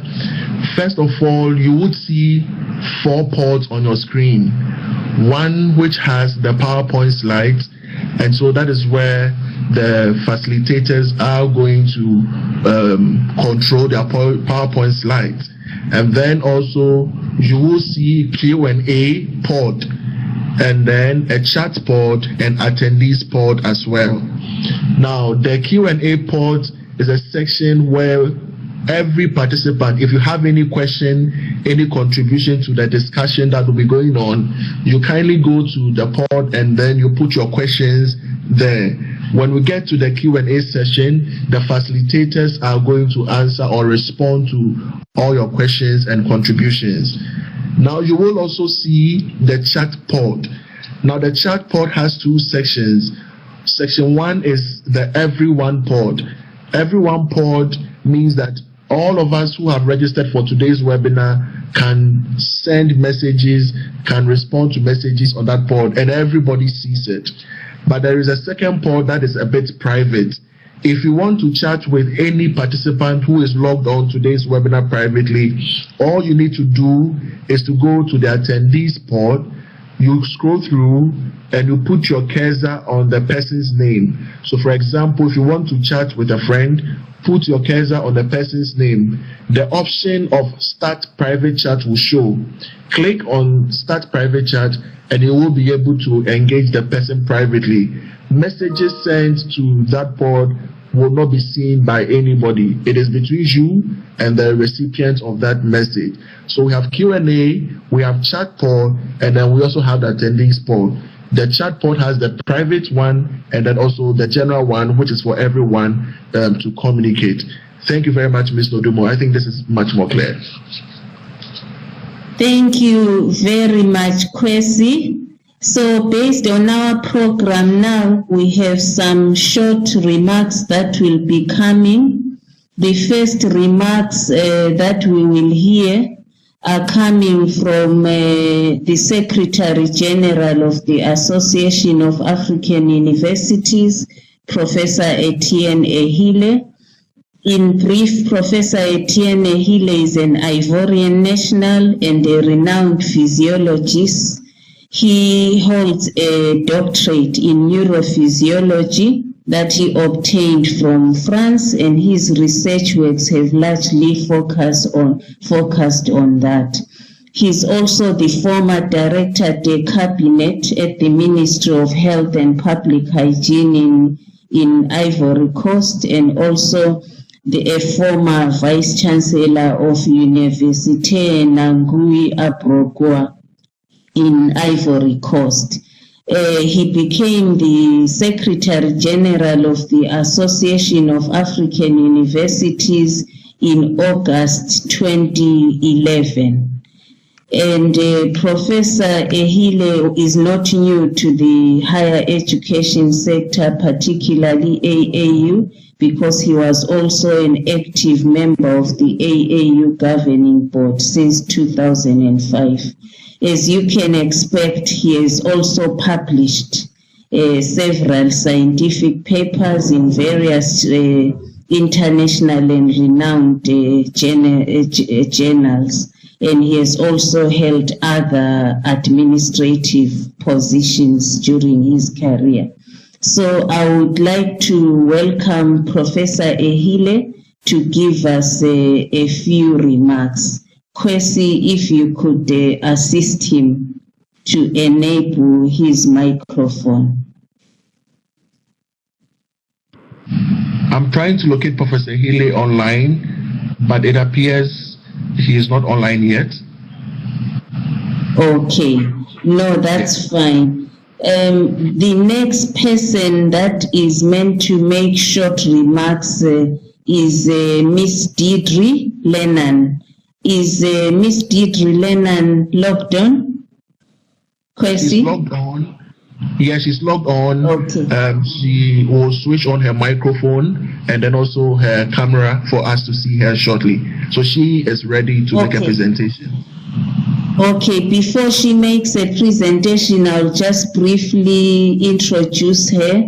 First of all, you would see 4 ports on your screen. One which has the PowerPoint slides, and so that is where the facilitators are going to control their PowerPoint slides. And then also you will see Q&A port, and then a chat port and attendees port as well. Now, the Q&A port is a section where every participant, if you have any question, any contribution to the discussion that will be going on, you kindly go to the port and then you put your questions there. When we get to the Q&A session, the facilitators are going to answer or respond to all your questions and contributions. Now you will also see the chat port. Now the chat port has 2 sections. Section 1 is the everyone port. Everyone port means that all of us who have registered for today's webinar can send messages, can respond to messages on that port, and everybody sees it. But there is a second port that is a bit private. If you want to chat with any participant who is logged on today's webinar privately, all you need to do is to go to the attendees port, you scroll through, and you put your cursor on the person's name. So for example, if you want to chat with a friend, put your cursor on the person's name. The option of Start Private Chat will show. Click on Start Private Chat and you will be able to engage the person privately. Messages sent to that port will not be seen by anybody. It is between you and the recipient of that message. So we have Q&A, we have chat port, and then we also have the attendees port. The chat port has the private one and then also the general one, which is for everyone to communicate. Thank you very much, Ms. Nodumo. I think this is much more clear. Thank you very much, Kwesi. So based on our program now, we have some short remarks that will be coming. The first remarks that we will hear are coming from the Secretary General of the Association of African Universities, Professor Etienne Ehile. In brief, Professor Etienne Ehile is an Ivorian national and a renowned physiologist. He holds a doctorate in neurophysiology that he obtained from France, and his research works have largely focused on that. He's also the former Director de Cabinet at the Ministry of Health and Public Hygiene in Ivory Coast, and also a former Vice Chancellor of Université Nangui Abrogwa in Ivory Coast. He became the Secretary General of the Association of African Universities in August 2011. And Professor Ehile is not new to the higher education sector, particularly AAU, because he was also an active member of the AAU governing board since 2005. As you can expect, he has also published several scientific papers in various international and renowned journals, and he has also held other administrative positions during his career. So I would like to welcome Professor Ehile to give us a few remarks. Kwesi, if you could assist him to enable his microphone. I'm trying to locate Professor Ehile online, but it appears he is not online yet. Okay, no, that's fine. The next person that is meant to make short remarks is Miss Deidre Lennon. Is Miss Deidre Lennon logged on? Kwesi? She's logged on. Yeah, she's logged on. Okay. She will switch on her microphone and then also her camera for us to see her shortly. So she is ready to make a presentation. Okay, before she makes a presentation, I'll just briefly introduce her.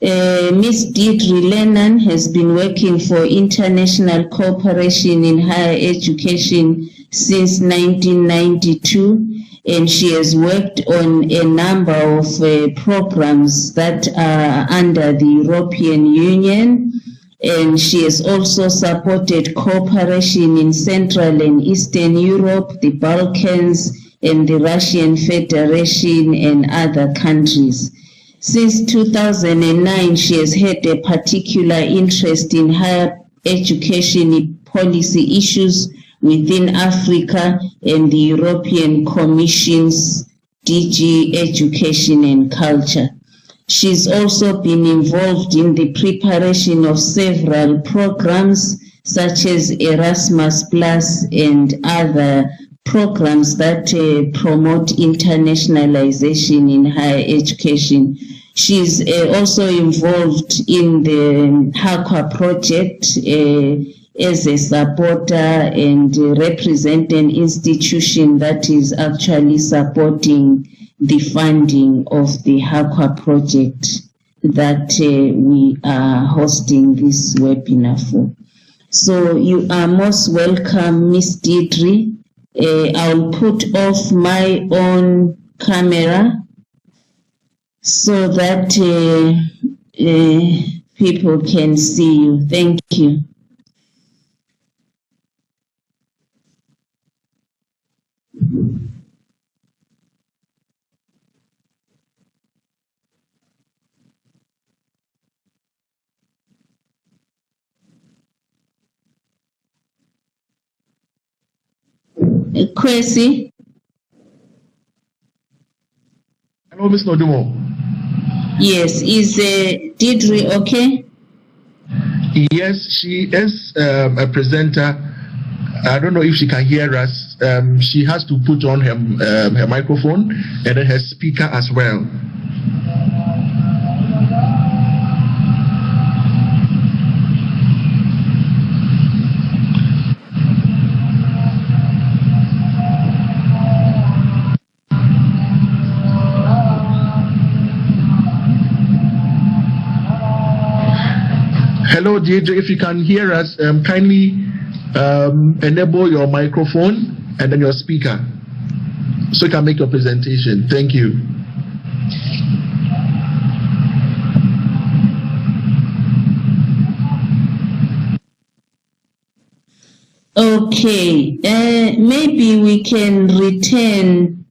Miss Deidre Lennon has been working for international cooperation in higher education since 1992, and she has worked on a number of programs that are under the European Union, and she has also supported cooperation in Central and Eastern Europe, the Balkans, and the Russian Federation and other countries. Since 2009, she has had a particular interest in higher education policy issues within Africa and the European Commission's DG Education and Culture. She's also been involved in the preparation of several programs such as Erasmus Plus and other programs that promote internationalization in higher education. She's also involved in the HAQUA project as a supporter and represent an institution that is actually supporting the funding of the HAQUA project that we are hosting this webinar for. So you are most welcome, Miss Deidre. I'll put off my own camera so that people can see you. Thank you. Kwesi? Hello, Ms. Nodumo. Yes, is Deidre okay? Yes, she is a presenter. I don't know if she can hear us. She has to put on her microphone and then her speaker as well. Hello, Deidre, if you can hear us, kindly enable your microphone and then your speaker so you can make your presentation. Thank you. Okay, maybe we can return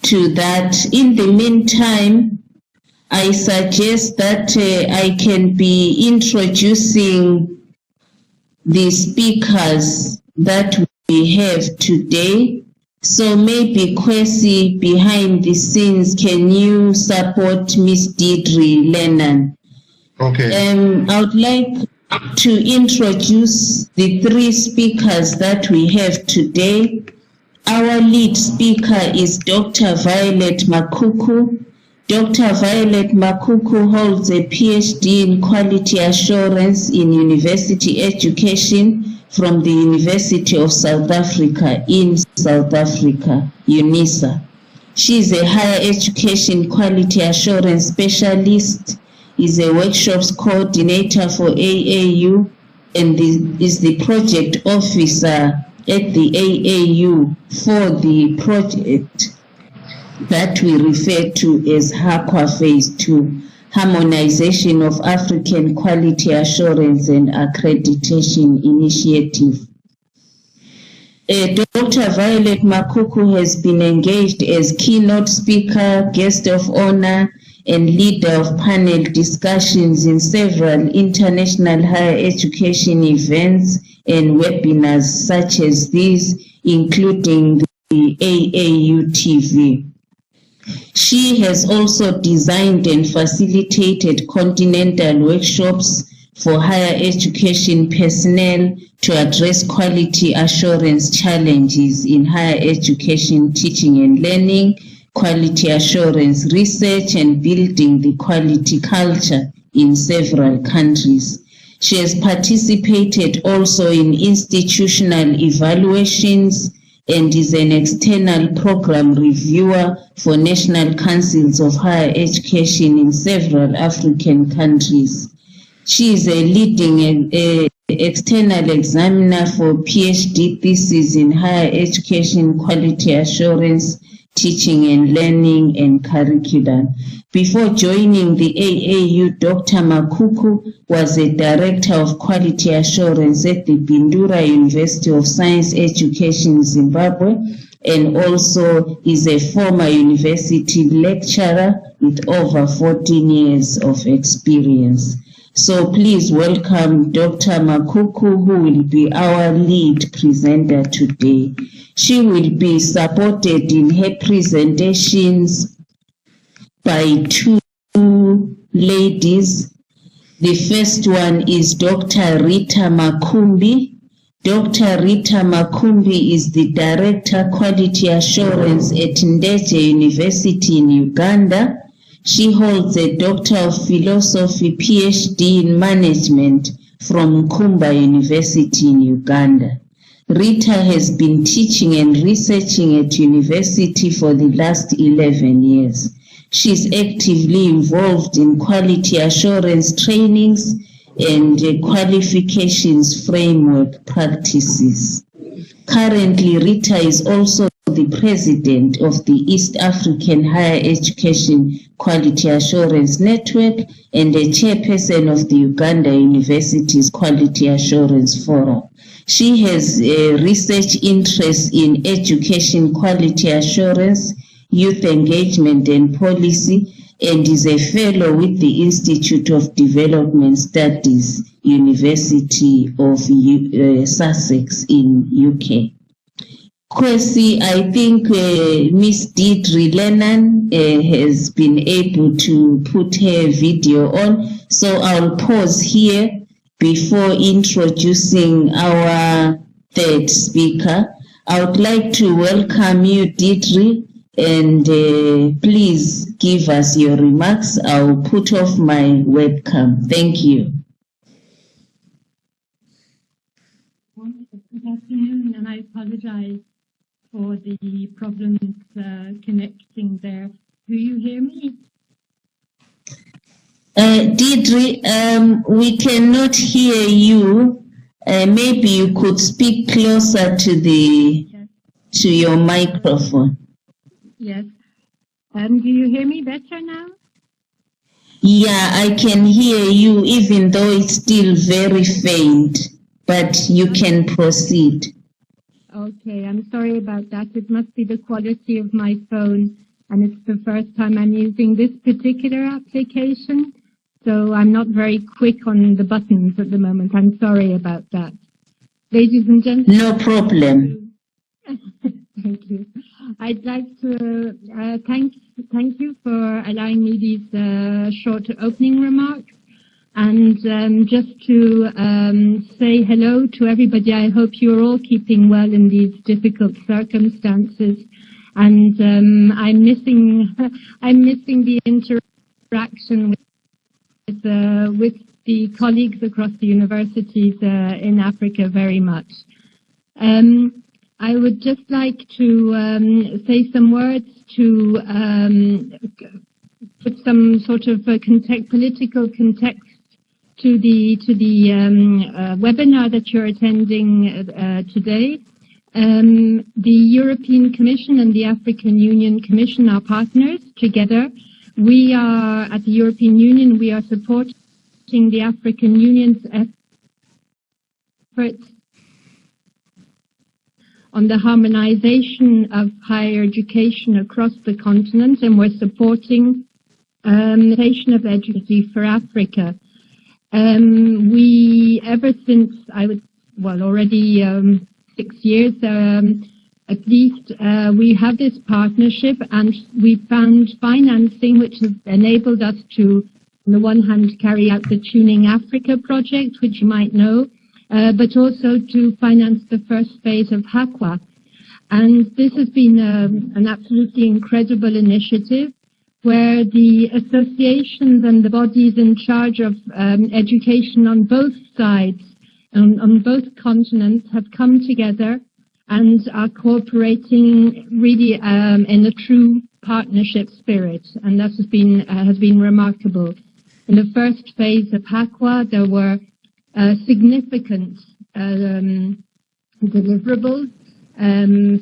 to that. In the meantime, I suggest that I can be introducing the speakers that we have today. So maybe Kwesi, behind the scenes, can you support Miss Deidre Lennon? Okay. I would like to introduce the three speakers that we have today. Our lead speaker is Dr. Violet Makuku. Dr. Violet Makuku holds a PhD in Quality Assurance in University Education from the University of South Africa in South Africa, UNISA. She is a higher education quality assurance specialist, is a workshops coordinator for AAU, and is the project officer at the AAU for the project that we refer to as HAQUA Phase 2. Harmonization of African Quality Assurance and Accreditation Initiative. Dr. Violet Makuku has been engaged as keynote speaker, guest of honor, and leader of panel discussions in several international higher education events and webinars such as these, including the AAU TV. She has also designed and facilitated continental workshops for higher education personnel to address quality assurance challenges in higher education teaching and learning, quality assurance research, and building the quality culture in several countries. She has participated also in institutional evaluations and is an external program reviewer for national councils of higher education in several African countries. She is a leading external examiner for PhD thesis in higher education quality assurance, teaching and learning, and curriculum. Before joining the AAU, Dr. Makuku was a director of quality assurance at the Bindura University of Science Education, Zimbabwe, and also is a former university lecturer with over 14 years of experience. So please welcome Dr. Makuku, who will be our lead presenter today. She will be supported in her presentations by two ladies. The first one is Dr. Rita Makumbi. Dr. Rita Makumbi is the Director Quality Assurance at Ndege University in Uganda. She holds a Doctor of Philosophy PhD in Management from Kumba University in Uganda. Rita has been teaching and researching at university for the last 11 years. She is actively involved in quality assurance trainings and qualifications framework practices. Currently, Rita is also the president of the East African Higher Education Quality Assurance Network and a chairperson of the Uganda University's Quality Assurance Forum. She has a research interest in education quality assurance, youth engagement and policy, and is a fellow with the Institute of Development Studies, University of Sussex in UK. Kwesi, I think Miss Deidre Lennon has been able to put her video on, so I'll pause here before introducing our third speaker. I would like to welcome you, Deidre, and please give us your remarks. I'll put off my webcam. Thank you. Good afternoon, and I apologize for the problems connecting there. Do you hear me? Deidre, we cannot hear you. Maybe you could speak closer to your microphone. Yes. Do you hear me better now? Yeah, I can hear you, even though it's still very faint, but you can proceed. Okay, I'm sorry about that. It must be the quality of my phone, and it's the first time I'm using this particular application, so I'm not very quick on the buttons at the moment. I'm sorry about that. Ladies and gentlemen. No problem. Thank you. I'd like to thank you for allowing me these short opening remarks. And just to say hello to everybody. I hope you're all keeping well in these difficult circumstances. And I'm missing the interaction with the colleagues across the universities in Africa very much. I would just like to say some words to put some sort of political context to the webinar that you're attending today. The European Commission and the African Union Commission are partners. Together We are, at the European Union, we are supporting the African Union's efforts on the harmonization of higher education across the continent, and we're supporting the of education for Africa. Ever since already 6 years at least, we have this partnership, and we found financing which has enabled us to, on the one hand, carry out the Tuning Africa project, which you might know, but also to finance the first phase of HAQUA. And this has been an absolutely incredible initiative, where the associations and the bodies in charge of education on both sides, on both continents, have come together and are cooperating really in a true partnership spirit, and that has been remarkable. In the first phase of HAQUA, there were significant deliverables,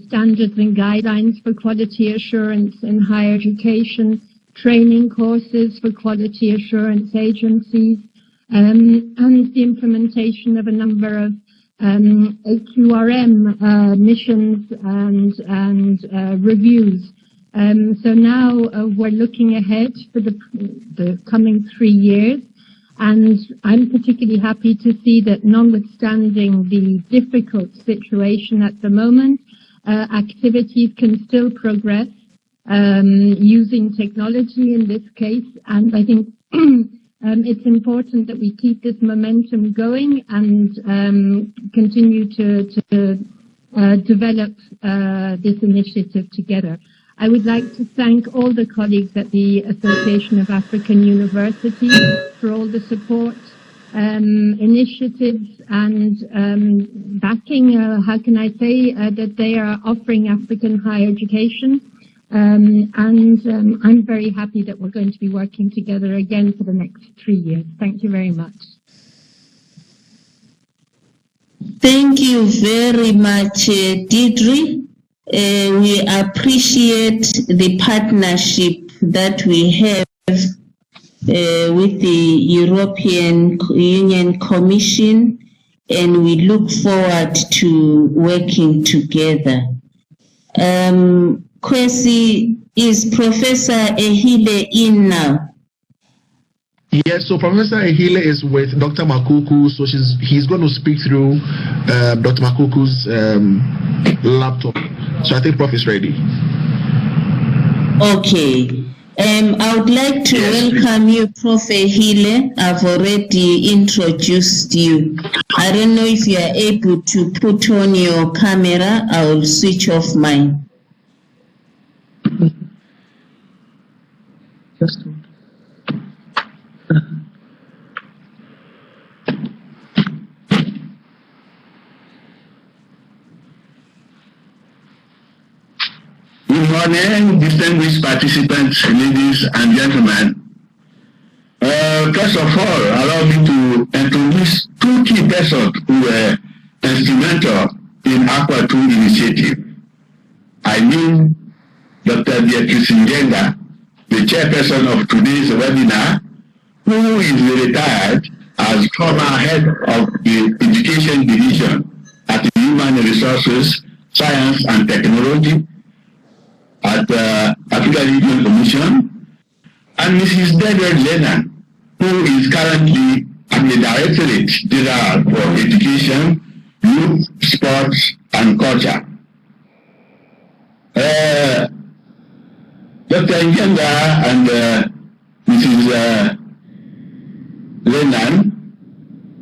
standards and guidelines for quality assurance in higher education, training courses for quality assurance agencies, and the implementation of a number of AQRM missions and reviews. So now we're looking ahead for the coming 3 years, and I'm particularly happy to see that, notwithstanding the difficult situation at the moment, activities can still progress using technology in this case, and I think it's important that we keep this momentum going and continue to develop this initiative together. I would like to thank all the colleagues at the Association of African Universities for all the support, initiatives and backing, that they are offering African higher education. I'm very happy that we're going to be working together again for the next 3 years. Thank you very much. Thank you very much, Deirdre. We appreciate the partnership that we have with the European Union Commission, and we look forward to working together. Kwesi, is Professor Ehile in now? Yes, so Professor Ehile is with Dr. Makuku, so he's going to speak through Dr. Makuku's laptop. So I think Prof is ready. Okay. I would like to welcome you, Prof. Ehile. I've already introduced you. I don't know if you are able to put on your camera. I will switch off mine. Just Good morning, distinguished participants, ladies and gentlemen. First of all, allow me to introduce 2 key persons who were instrumental in HAQUA 2 initiative. I mean Dr. Beatrice Njenga, the chairperson of today's webinar, who is retired as former head of the Education Division at the Human Resources, Science and Technology at the African Union Commission, and Mrs. Deborah Lennon, who is currently at the Directorate General for Education, Youth, Sports and Culture. Dr. Njenga and Mrs. Lennon,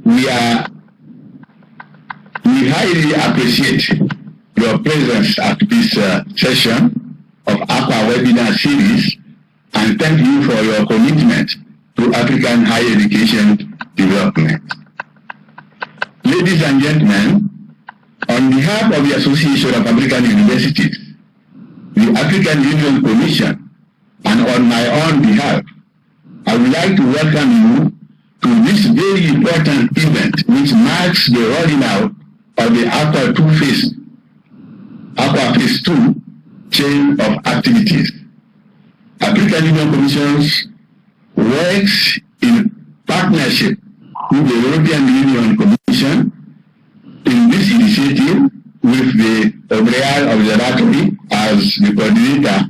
we highly appreciate your presence at this session of HAQUA webinar series, and thank you for your commitment to African higher education development. Ladies and gentlemen, on behalf of the Association of African Universities, the African Union Commission, and on my own behalf, I would like to welcome you to this very important event, which marks the rolling out of the HAQUA Phase 2 chain of activities. African African Union Commission works in partnership with the European Union Commission in this initiative with the O'Brien Observatory as the coordinator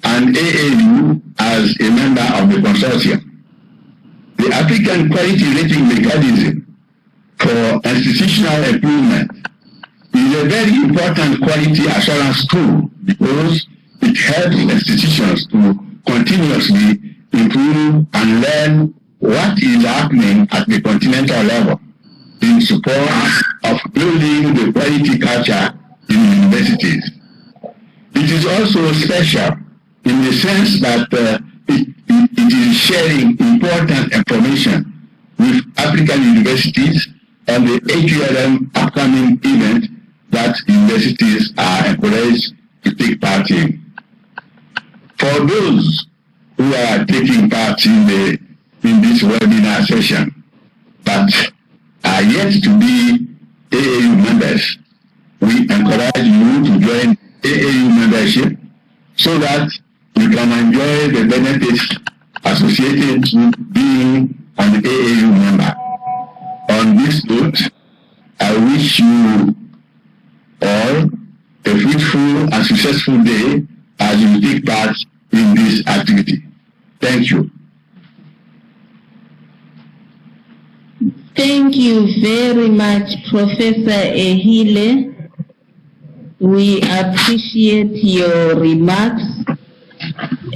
and AAU as a member of the consortium. The African Quality Rating Mechanism for Institutional Improvement is a very important quality assurance tool because it helps institutions to continuously improve and learn what is happening at the continental level in support of building the quality culture in universities. It is also special in the sense that it is sharing important information with African universities on the AQLM upcoming event that universities are encouraged to take part in. For those who are taking part in this webinar session but are yet to be AAU members, we encourage you to join AAU membership so that you can enjoy the benefits associated with being an AAU member. On this note, I wish you all a fruitful and successful day as you take part in this activity. Thank you. Thank you very much, Professor Ehile. We appreciate your remarks.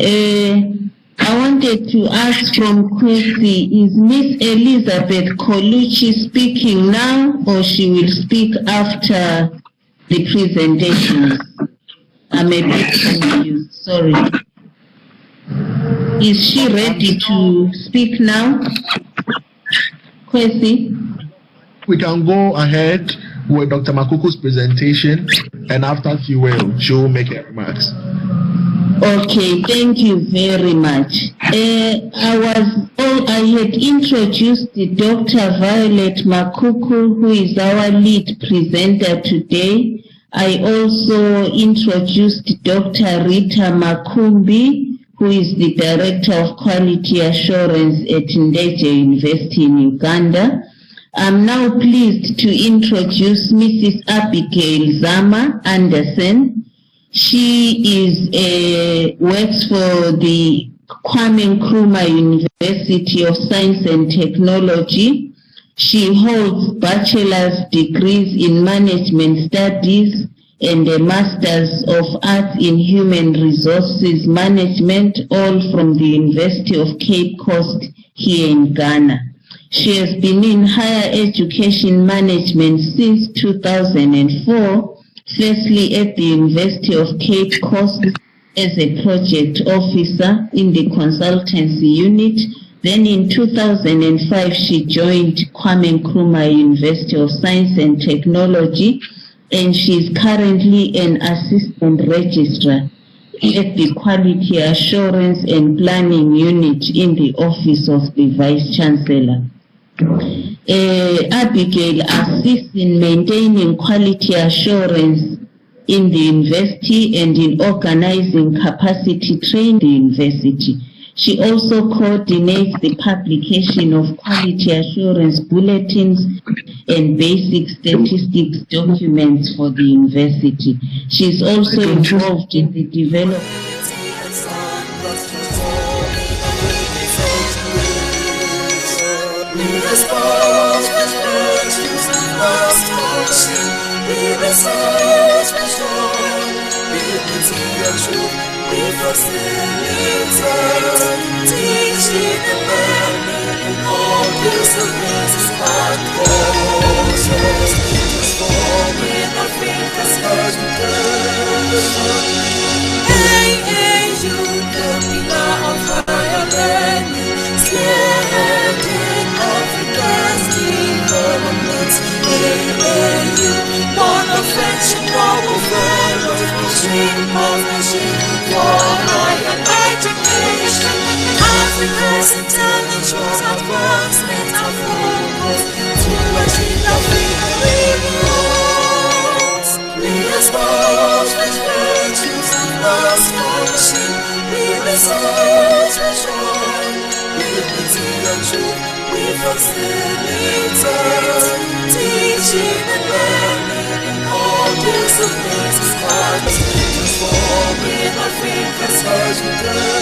I wanted to ask from Kwesi, is Miss Elizabeth Colucci speaking now or she will speak after the presentations? I'm a bit confused, sorry. Is she ready to speak now? Kwesi? We can go ahead with Dr. Makuku's presentation, and after she will make her remarks. Okay, thank you very much. I had introduced Dr. Violet Makuku, who is our lead presenter today. I also introduced Dr. Rita Makumbi, who is the Director of Quality Assurance at Ndejje University in Uganda. I'm now pleased to introduce Mrs. Abigail Zama Anderson. She works for the Kwame Nkrumah University of Science and Technology. She holds bachelor's degrees in management studies and a master's of arts in human resources management, all from the University of Cape Coast here in Ghana. She has been in higher education management since 2004, firstly at the University of Cape Coast as a project officer in the consultancy unit. Then in 2005, she joined Kwame Nkrumah University of Science and Technology, and she is currently an assistant registrar at the Quality Assurance and Planning Unit in the Office of the Vice Chancellor. Abigail assists in maintaining quality assurance in the university and in organizing capacity training in the university. She also coordinates the publication of quality assurance bulletins and basic statistics documents for the university. She is also involved in the development. We facilitate teaching and learning all disciplines and courses, transforming Africa's education. AAU, the pillar of higher learning, spearheading Africa's development. AAU, one of friendship, noble fellowship, partnership for higher education. Africa's intellectual advancement and focus to achieve the freedom goals. We espouse with virtues and love scholarship. We resolve facilitate teaching and learning in all disciplines, and transforming Africa's education.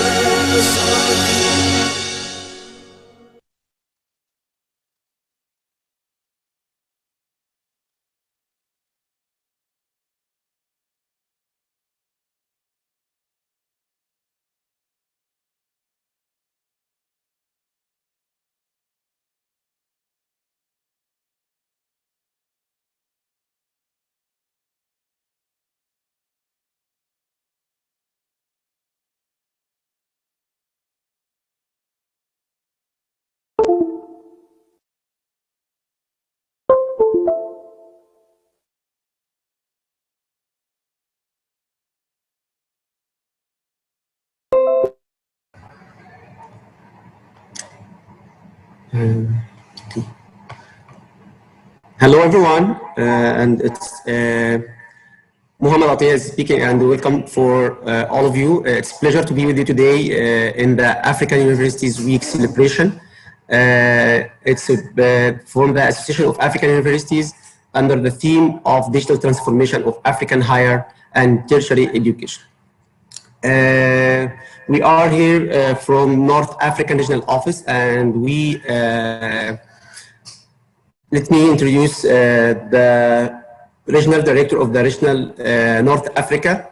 Hello everyone, and it's Muhammad Atiyah speaking, and welcome for all of you. It's a pleasure to be with you today in the African Universities Week celebration. It's from the Association of African Universities under the theme of digital transformation of African higher and tertiary education. We are here from North African Regional Office, and we let me introduce the Regional Director of the Regional North Africa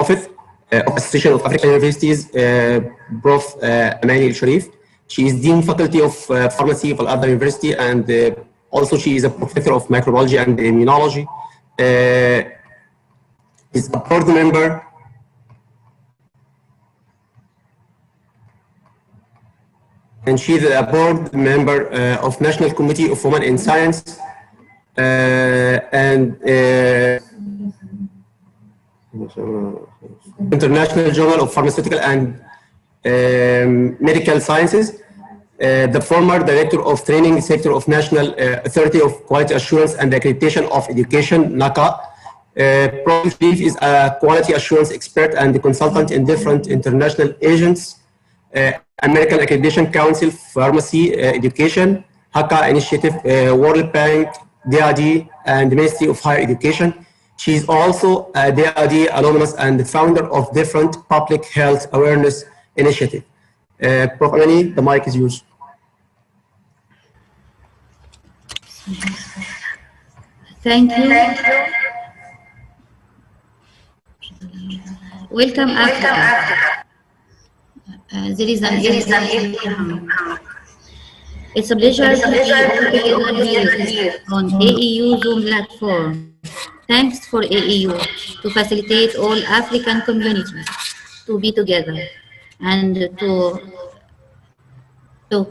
Office of Association of African Universities, Prof. Amani El-Sharif. She is Dean Faculty of Pharmacy of Al-Azhar University, and also she is a Professor of Microbiology and Immunology. Is a board member and she is a board member of National Committee of Women in Science and International Journal of Pharmaceutical and Medical Sciences, the former Director of Training Sector of National Authority of Quality Assurance and Accreditation of Education, NACA. Prof. Sharif is a quality assurance expert and consultant in different international agents, American Accreditation Council, Pharmacy Education, HACA Initiative, World Bank, DID, and the Ministry of Higher Education. She is also a DID alumnus and the founder of different public health awareness initiatives. Prof. Amani, the mic is yours. Thank you. Welcome, Africa. There is an It's a pleasure to be here on AEU Zoom platform. Thanks for AEU to facilitate all African communities to be together and to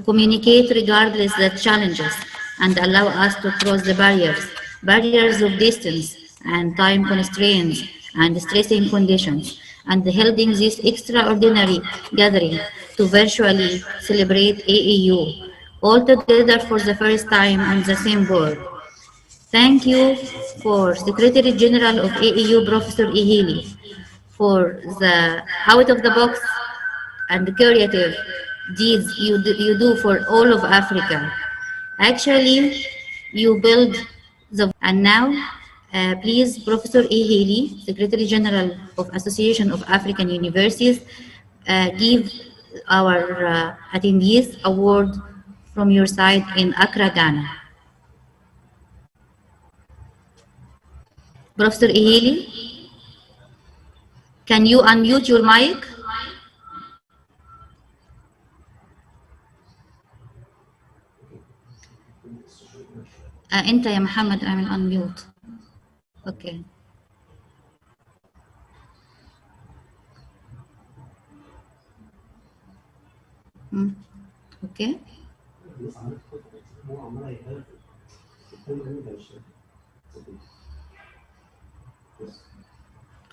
communicate regardless of the challenges and allow us to cross the barriers of distance and time constraints and stressing conditions, and holding this extraordinary gathering to virtually celebrate AEU, all together for the first time on the same board. Thank you for Secretary General of AEU, Professor Eheli, for the out-of-the-box and creative deeds you do for all of Africa. Actually, you build the... And now, please, Professor Eheli, Secretary General of Association of African Universities, give our attendees award from your side in Accra, Ghana. Professor Eheli, can you unmute your mic? أنت يا محمد اعمل unmute. Okay. Okay.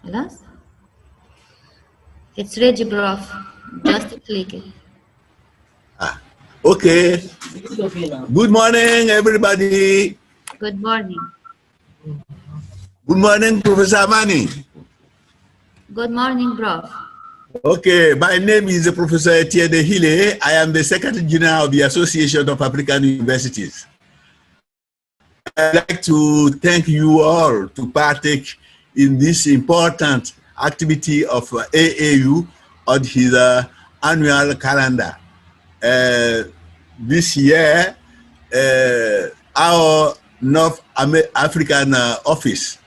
خلاص. It's ready, Prof. Just click it. Okay. Good morning, everybody. Good morning. Good morning, Professor Amani. Good morning, Prof. Okay, my name is Professor Etienne Hile. I am the Secretary General of the Association of African Universities. I'd like to thank you all to partake in this important activity of AAU on his annual calendar. This year, our North African office,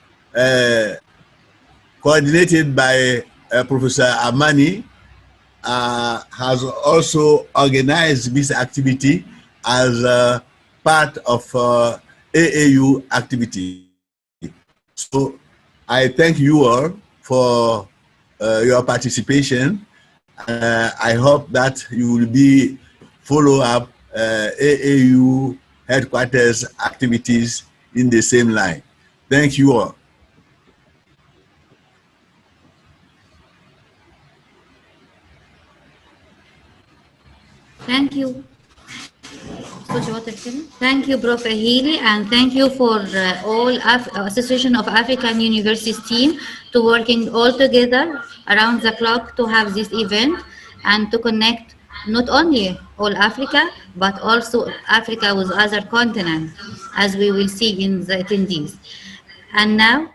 coordinated by Professor Amani, has also organized this activity as part of AAU activity. So I thank you all for your participation. I hope that you will be follow up AAU headquarters activities in the same line. Thank you all. Thank you. Thank you, Prof. Healy, and thank you for all Association of African Universities team to working all together around the clock to have this event and to connect not only all Africa, but also Africa with other continents, as we will see in the attendees. And now,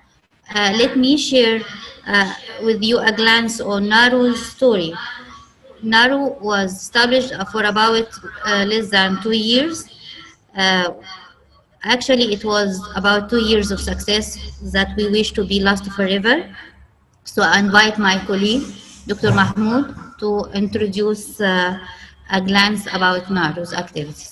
let me share with you a glance on NARU's story. NARU was established for about less than 2 years. Actually, it was about 2 years of success that we wish to be lost forever. So I invite my colleague, Dr. Mahmoud, to introduce a glance about NARU's activities.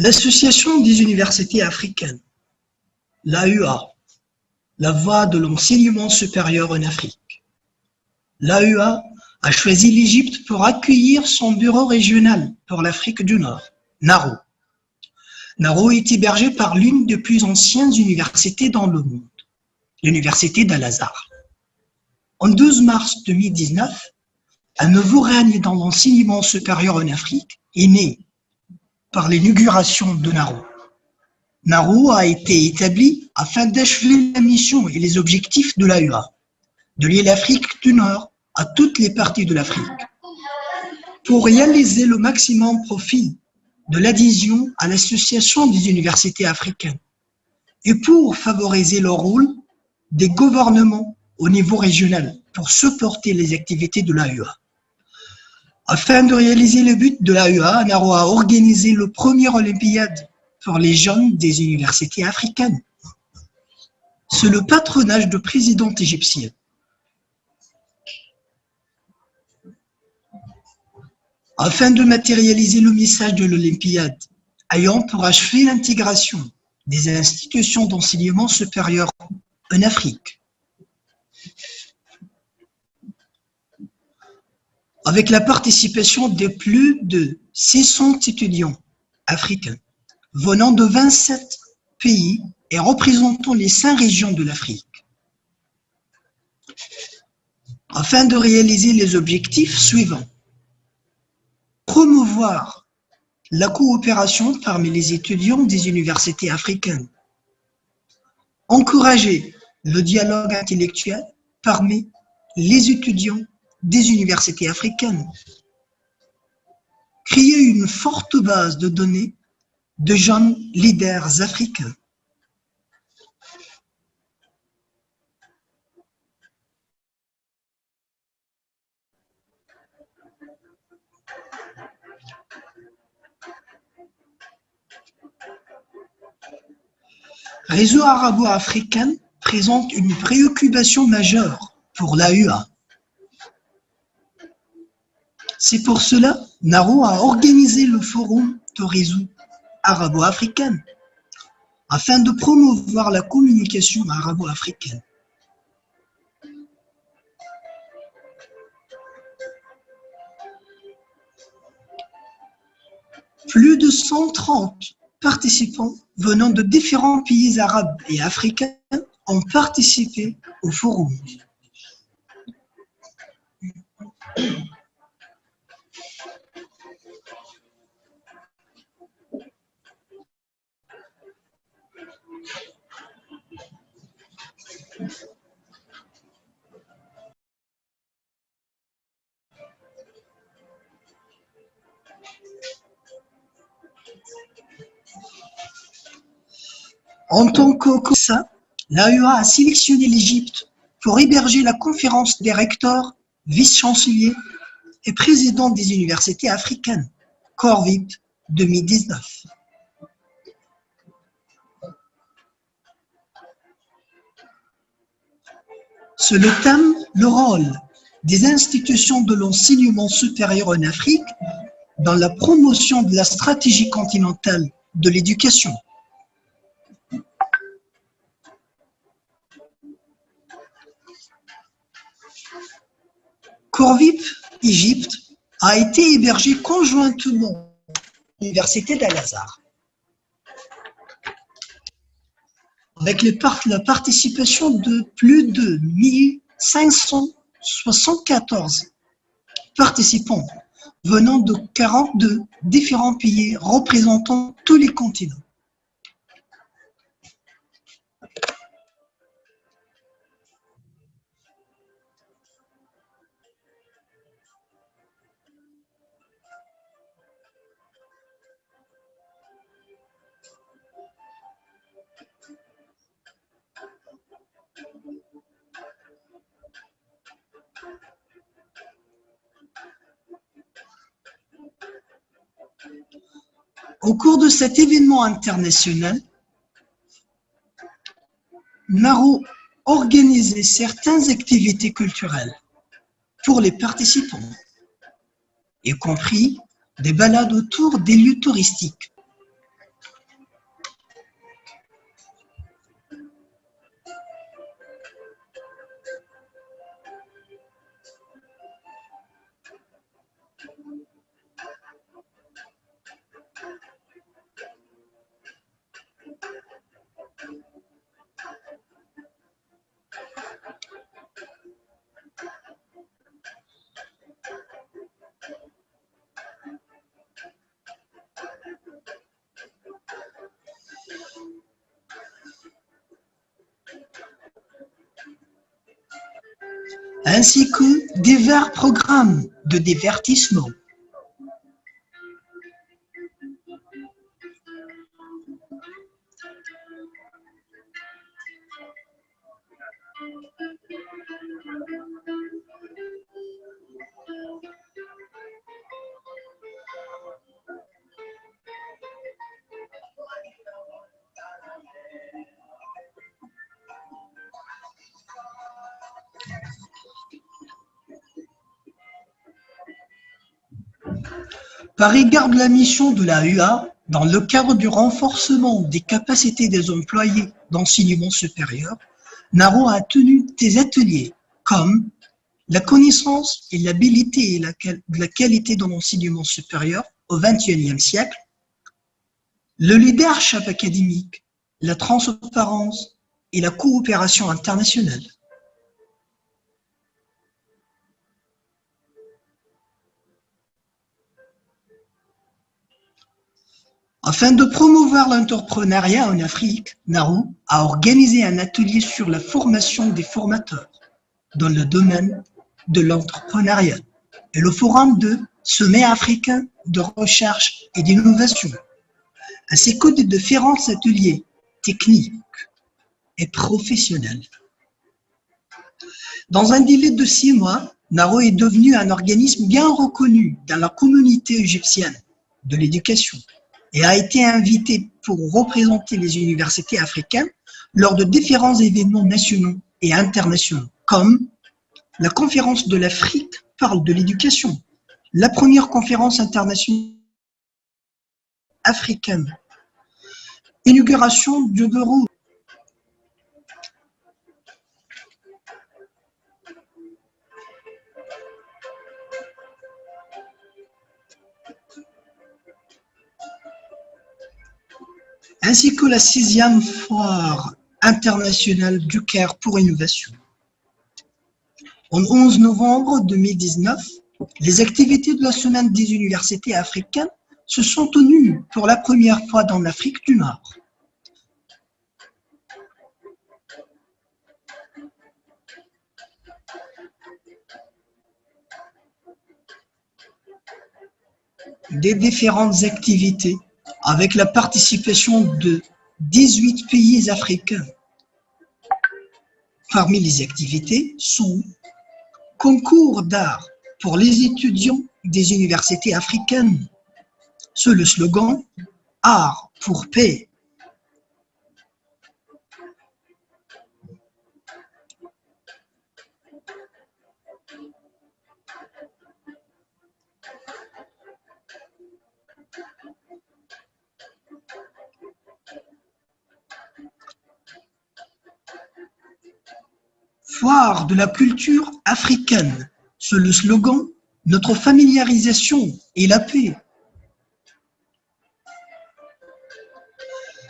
L'Association des universités africaines, l'AUA, la voie de l'enseignement supérieur en Afrique. L'AUA a choisi l'Égypte pour accueillir son bureau régional pour l'Afrique du Nord, NARU. NARU est hébergé par l'une des plus anciennes universités dans le monde, l'Université d'Al-Azhar. En 12 mars 2019, un nouveau règne dans l'enseignement supérieur en Afrique est né par l'inauguration de NARU. NARU a été établi afin d'achever la mission et les objectifs de l'AUA, de lier l'Afrique du Nord à toutes les parties de l'Afrique, pour réaliser le maximum profit de l'adhésion à l'Association des universités africaines et pour favoriser le rôle des gouvernements au niveau régional pour supporter les activités de l'AUA. Afin de réaliser le but de l'AUA, NARU a organisé le premier Olympiade pour les jeunes des universités africaines. Sous le patronage de présidente égyptienne. Afin de matérialiser le message de l'Olympiade, ayant pour achever l'intégration des institutions d'enseignement supérieur en Afrique. Avec la participation de plus de 600 étudiants africains venant de 27 pays et représentant les 5 régions de l'Afrique. Afin de réaliser les objectifs suivants. Promouvoir la coopération parmi les étudiants des universités africaines. Encourager le dialogue intellectuel parmi les étudiants des universités africaines. Créer une forte base de données de jeunes leaders africains. Réseau arabo-africain présente une préoccupation majeure pour l'AUA. C'est pour cela, Naro a organisé le forum Torizu arabo-africaine afin de promouvoir la communication arabo-africaine. Plus de 130 participants venant de différents pays arabes et africains ont participé au forum. En tant que ça, l'AEA a sélectionné l'Égypte pour héberger la conférence des recteurs, vice-chanceliers et présidents des universités africaines, Corvip 2019. Sur le thème « Le rôle des institutions de l'enseignement supérieur en Afrique dans la promotion de la stratégie continentale de l'éducation ». Corvip Égypte a été hébergé conjointement à l'Université d'Al-Azhar, avec la participation de plus de 1574 participants venant de 42 différents pays représentant tous les continents. Au cours de cet événement international, Naro organisait certaines activités culturelles pour les participants, y compris des balades autour des lieux touristiques. Ainsi que divers programmes de divertissement. Par égard de la mission de l'AEA, dans le cadre du renforcement des capacités des employés d'enseignement supérieur, Naro a tenu des ateliers comme la connaissance et l'habilité et la qualité dans l'enseignement supérieur au XXIe siècle, le leadership académique, la transparence et la coopération internationale. Afin de promouvoir l'entrepreneuriat en Afrique, Naro a organisé un atelier sur la formation des formateurs dans le domaine de l'entrepreneuriat et le forum de Sommet africain de recherche et d'innovation, ainsi que de différents ateliers techniques et professionnels. Dans un délai de 6 mois, Naro est devenu un organisme bien reconnu dans la communauté égyptienne de l'éducation et a été invité pour représenter les universités africaines lors de différents événements nationaux et internationaux, comme la conférence de l'Afrique parle de l'éducation, la première conférence internationale africaine. Inauguration du bureau. Ainsi que la 6e foire internationale du Caire pour l'innovation. En 11 novembre 2019, les activités de la Semaine des universités africaines se sont tenues pour la première fois dans l'Afrique du Nord. Des différentes activités avec la participation de 18 pays africains. Parmi les activités sont concours d'art pour les étudiants des universités africaines, sous le slogan « Art pour paix ». Foire de la culture africaine, sous le slogan « Notre familiarisation et la paix ».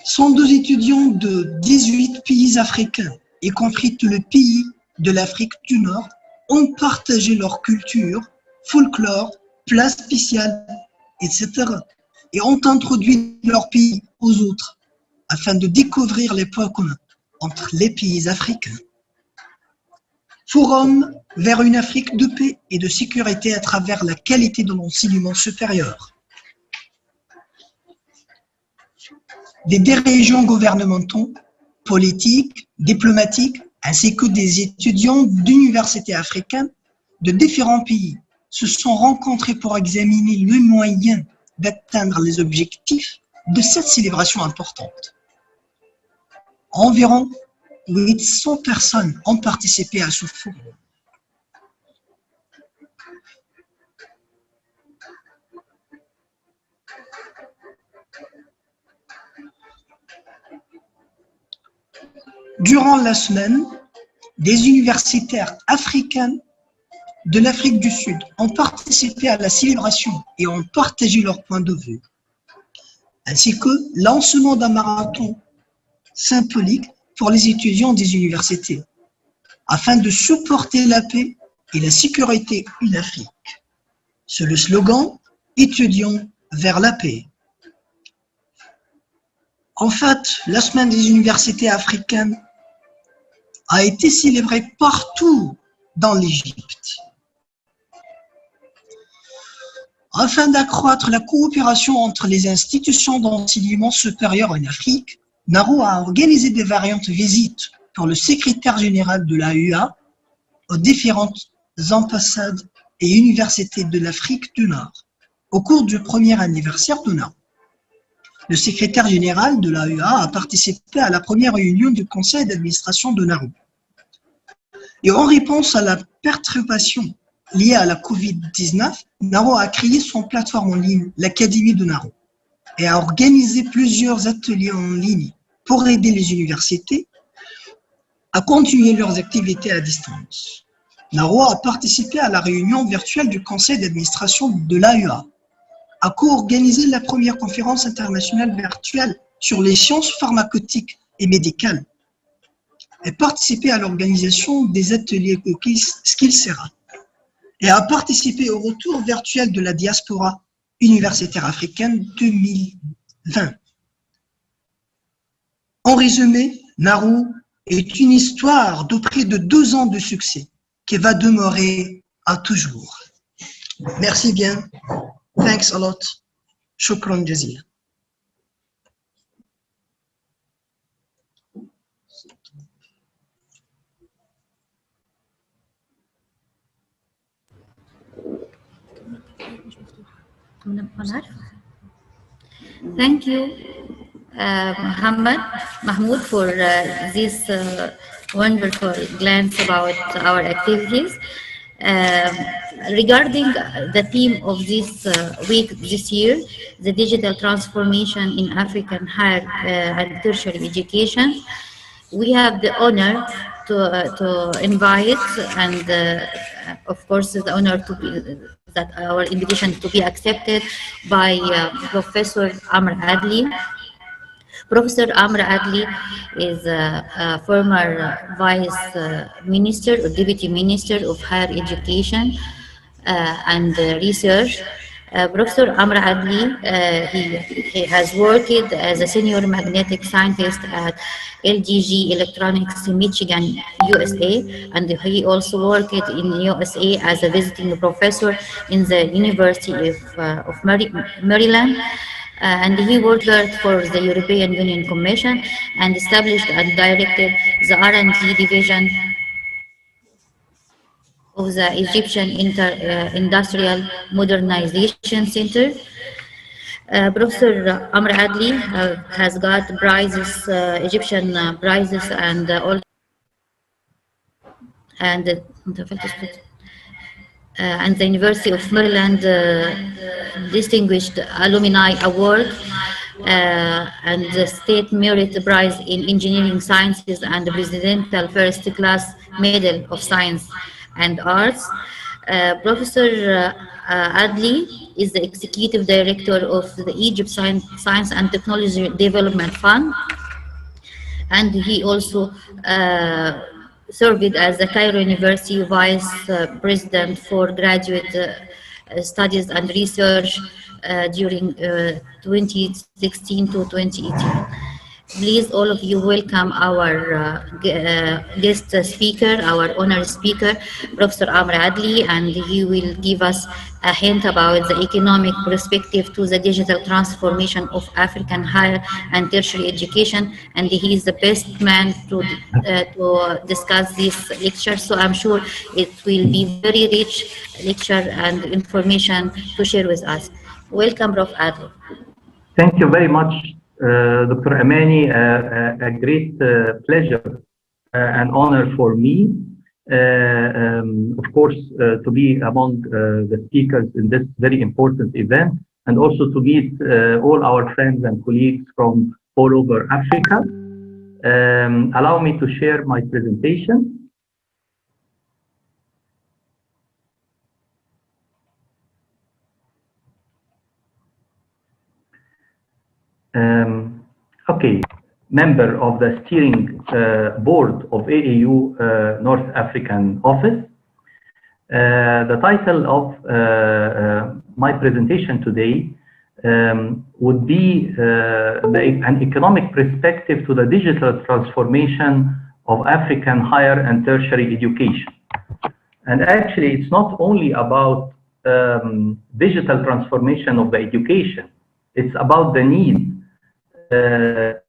102 étudiants de 18 pays africains, y compris tous les pays de l'Afrique du Nord, ont partagé leur culture, folklore, plats spéciaux, etc. et ont introduit leur pays aux autres afin de découvrir les points communs entre les pays africains. Forum vers une Afrique de paix et de sécurité à travers la qualité de l'enseignement supérieur. Des dirigeants gouvernementaux, politiques, diplomatiques, ainsi que des étudiants d'universités africaines de différents pays se sont rencontrés pour examiner les moyens d'atteindre les objectifs de cette célébration importante. Environ 800 personnes ont participé à ce forum. Durant la semaine, des universitaires africains de l'Afrique du Sud ont participé à la célébration et ont partagé leurs points de vue, ainsi que lancement d'un marathon symbolique pour les étudiants des universités, afin de supporter la paix et la sécurité en Afrique. C'est le slogan « Étudions vers la paix ». En fait, la semaine des universités africaines a été célébrée partout dans l'Égypte. Afin d'accroître la coopération entre les institutions d'enseignement supérieur en Afrique, NARO a organisé des variantes visites pour le secrétaire général de l'AUA aux différentes ambassades et universités de l'Afrique du Nord au cours du premier anniversaire de NARO. Le secrétaire général de l'AUA a participé à la première réunion du conseil d'administration de NARO. Et en réponse à la perturbation liée à la COVID-19, NARO a créé son plateforme en ligne, l'Académie de NARO, et a organisé plusieurs ateliers en ligne pour aider les universités à continuer leurs activités à distance. NARO a participé à la réunion virtuelle du conseil d'administration de l'AUA, a co-organisé la première conférence internationale virtuelle sur les sciences pharmaceutiques et médicales, et participé à l'organisation des ateliers Skillsera, et a participé au retour virtuel de la diaspora universitaire africaine 2020. En résumé, NARO est une histoire de près de 2 ans de succès qui va demeurer à toujours. Merci bien. Thanks a lot. Shukran jazila. Thank you, Mahmoud, for this wonderful glance about our activities. Regarding the theme of this week this year, the digital transformation in African higher and tertiary education, we have the honor to invite, and of course the honor to be, that our invitation to be accepted by Professor Amr Adli. Professor Amr Adli is a former Vice Minister or Deputy Minister of Higher Education and Research. Professor Amr Adli, he has worked as a senior magnetic scientist at LGG Electronics in Michigan, USA, and he also worked in USA as a visiting professor in the University of Maryland. And he worked for the European Union Commission and established and directed the R&D division of the Egyptian Industrial Modernization Center. Professor Amr Adli has got prizes, Egyptian prizes, and all, and the University of Maryland Distinguished Alumni Award and the State Merit Prize in Engineering Sciences and the Presidential First Class Medal of Science and Arts. Professor Adli is the Executive Director of the Egypt Science and Technology Development Fund, and he also served as the Cairo University Vice President for Graduate Studies and Research during 2016 to 2018. Please, all of you, welcome our guest speaker, our honored speaker, Professor Amr Adli, and he will give us a hint about the economic perspective to the digital transformation of African higher and tertiary education, and he is the best man to discuss this lecture. So I'm sure it will be very rich lecture and information to share with us. Welcome, Prof. Adli. Thank you very much, Dr. Amani. A great pleasure and honor for me, of course, to be among the speakers in this very important event, and also to meet all our friends and colleagues from all over Africa. Allow me to share my presentation. Okay, member of the steering board of AAU North African office. The title of my presentation today would be an economic perspective to the digital transformation of African higher and tertiary education. And actually, it's not only about digital transformation of the education, it's about the need to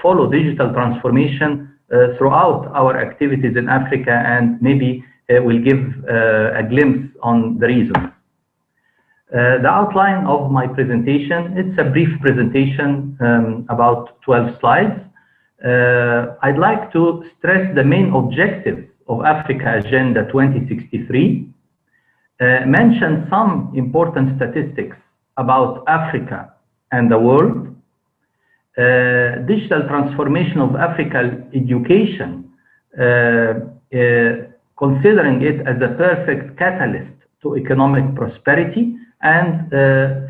follow digital transformation throughout our activities in Africa, and maybe we'll give a glimpse on the reasons. The outline of my presentation, it's a brief presentation, about 12 slides. I'd like to stress the main objectives of Africa Agenda 2063, mention some important statistics about Africa and the world, digital transformation of African education, considering it as a perfect catalyst to economic prosperity, and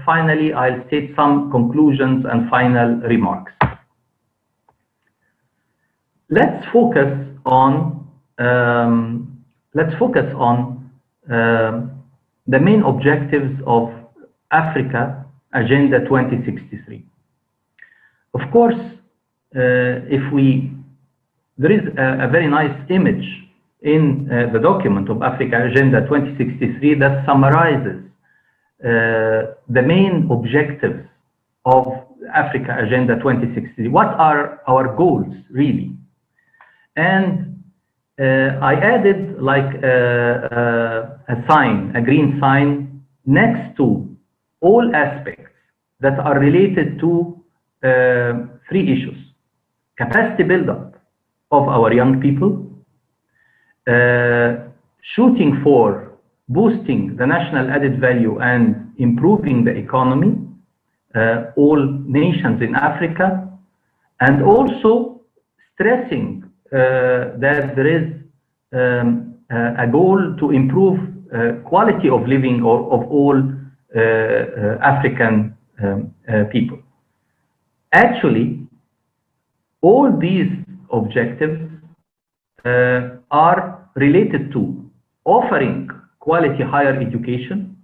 finally I'll state some conclusions and final remarks. Let's focus on the main objectives of Africa Agenda 2063. Of course, there is a very nice image in the document of Africa Agenda 2063 that summarizes the main objectives of Africa Agenda 2063. What are our goals, really? And I added like a sign, a green sign, next to all aspects that are related to three issues: capacity buildup of our young people, shooting for boosting the national added value and improving the economy, all nations in Africa, and also stressing that there is a goal to improve quality of living of all African people. Actually, all these objectives are related to offering quality higher education,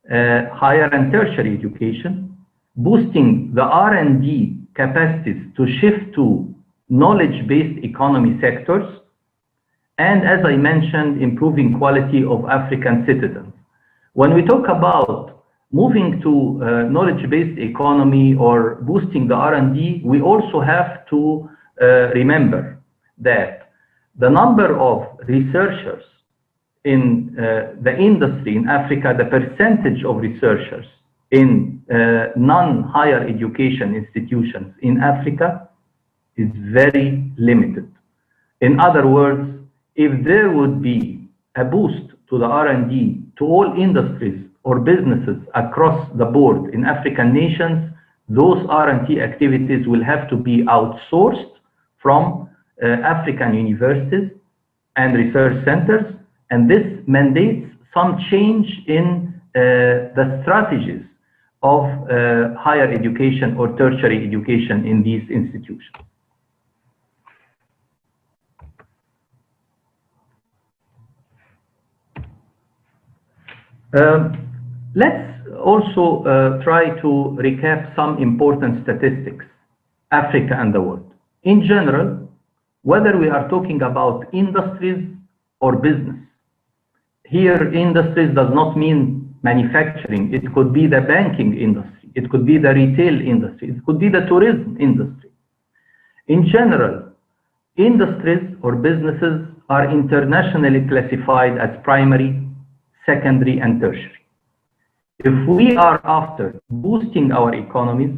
higher and tertiary education, boosting the R&D capacities to shift to knowledge-based economy sectors, and as I mentioned, improving quality of African citizens. When we talk about moving to knowledge-based economy or boosting the R&D, we also have to remember that the number of researchers in the industry in Africa, the percentage of researchers in non-higher education institutions in Africa is very limited. In other words, if there would be a boost to the R&D to all industries or businesses across the board in African nations, those R&D activities will have to be outsourced from African universities and research centers, and this mandates some change in the strategies of higher education or tertiary education in these institutions. Let's also try to recap some important statistics, Africa and the world. In general, whether we are talking about industries or business, here industries does not mean manufacturing. It could be the banking industry, it could be the retail industry, it could be the tourism industry. In general, industries or businesses are internationally classified as primary, secondary, and tertiary. If we are after boosting our economies,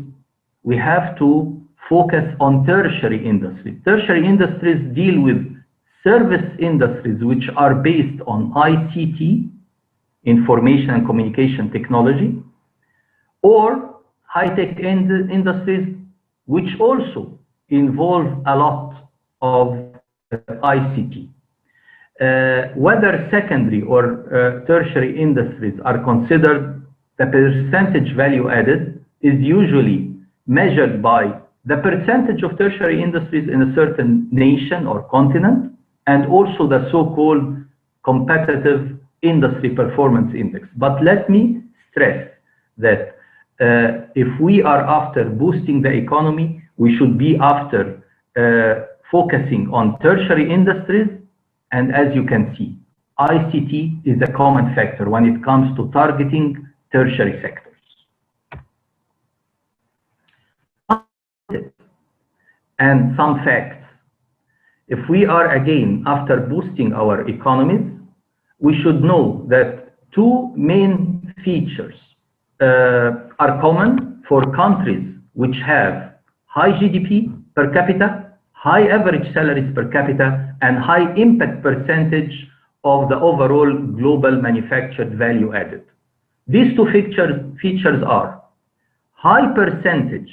we have to focus on tertiary industries. Tertiary industries deal with service industries which are based on ICT, information and communication technology, or high-tech industries which also involve a lot of ICT. Whether secondary or tertiary industries are considered, the percentage value added is usually measured by the percentage of tertiary industries in a certain nation or continent, and also the so-called competitive industry performance index. But let me stress that if we are after boosting the economy, we should be after focusing on tertiary industries. And as you can see, ICT is a common factor when it comes to targeting tertiary sectors. And some facts. If we are again after boosting our economies, we should know that two main features are common for countries which have high GDP per capita, high average salaries per capita, and high impact percentage of the overall global manufactured value added. These two features are high percentage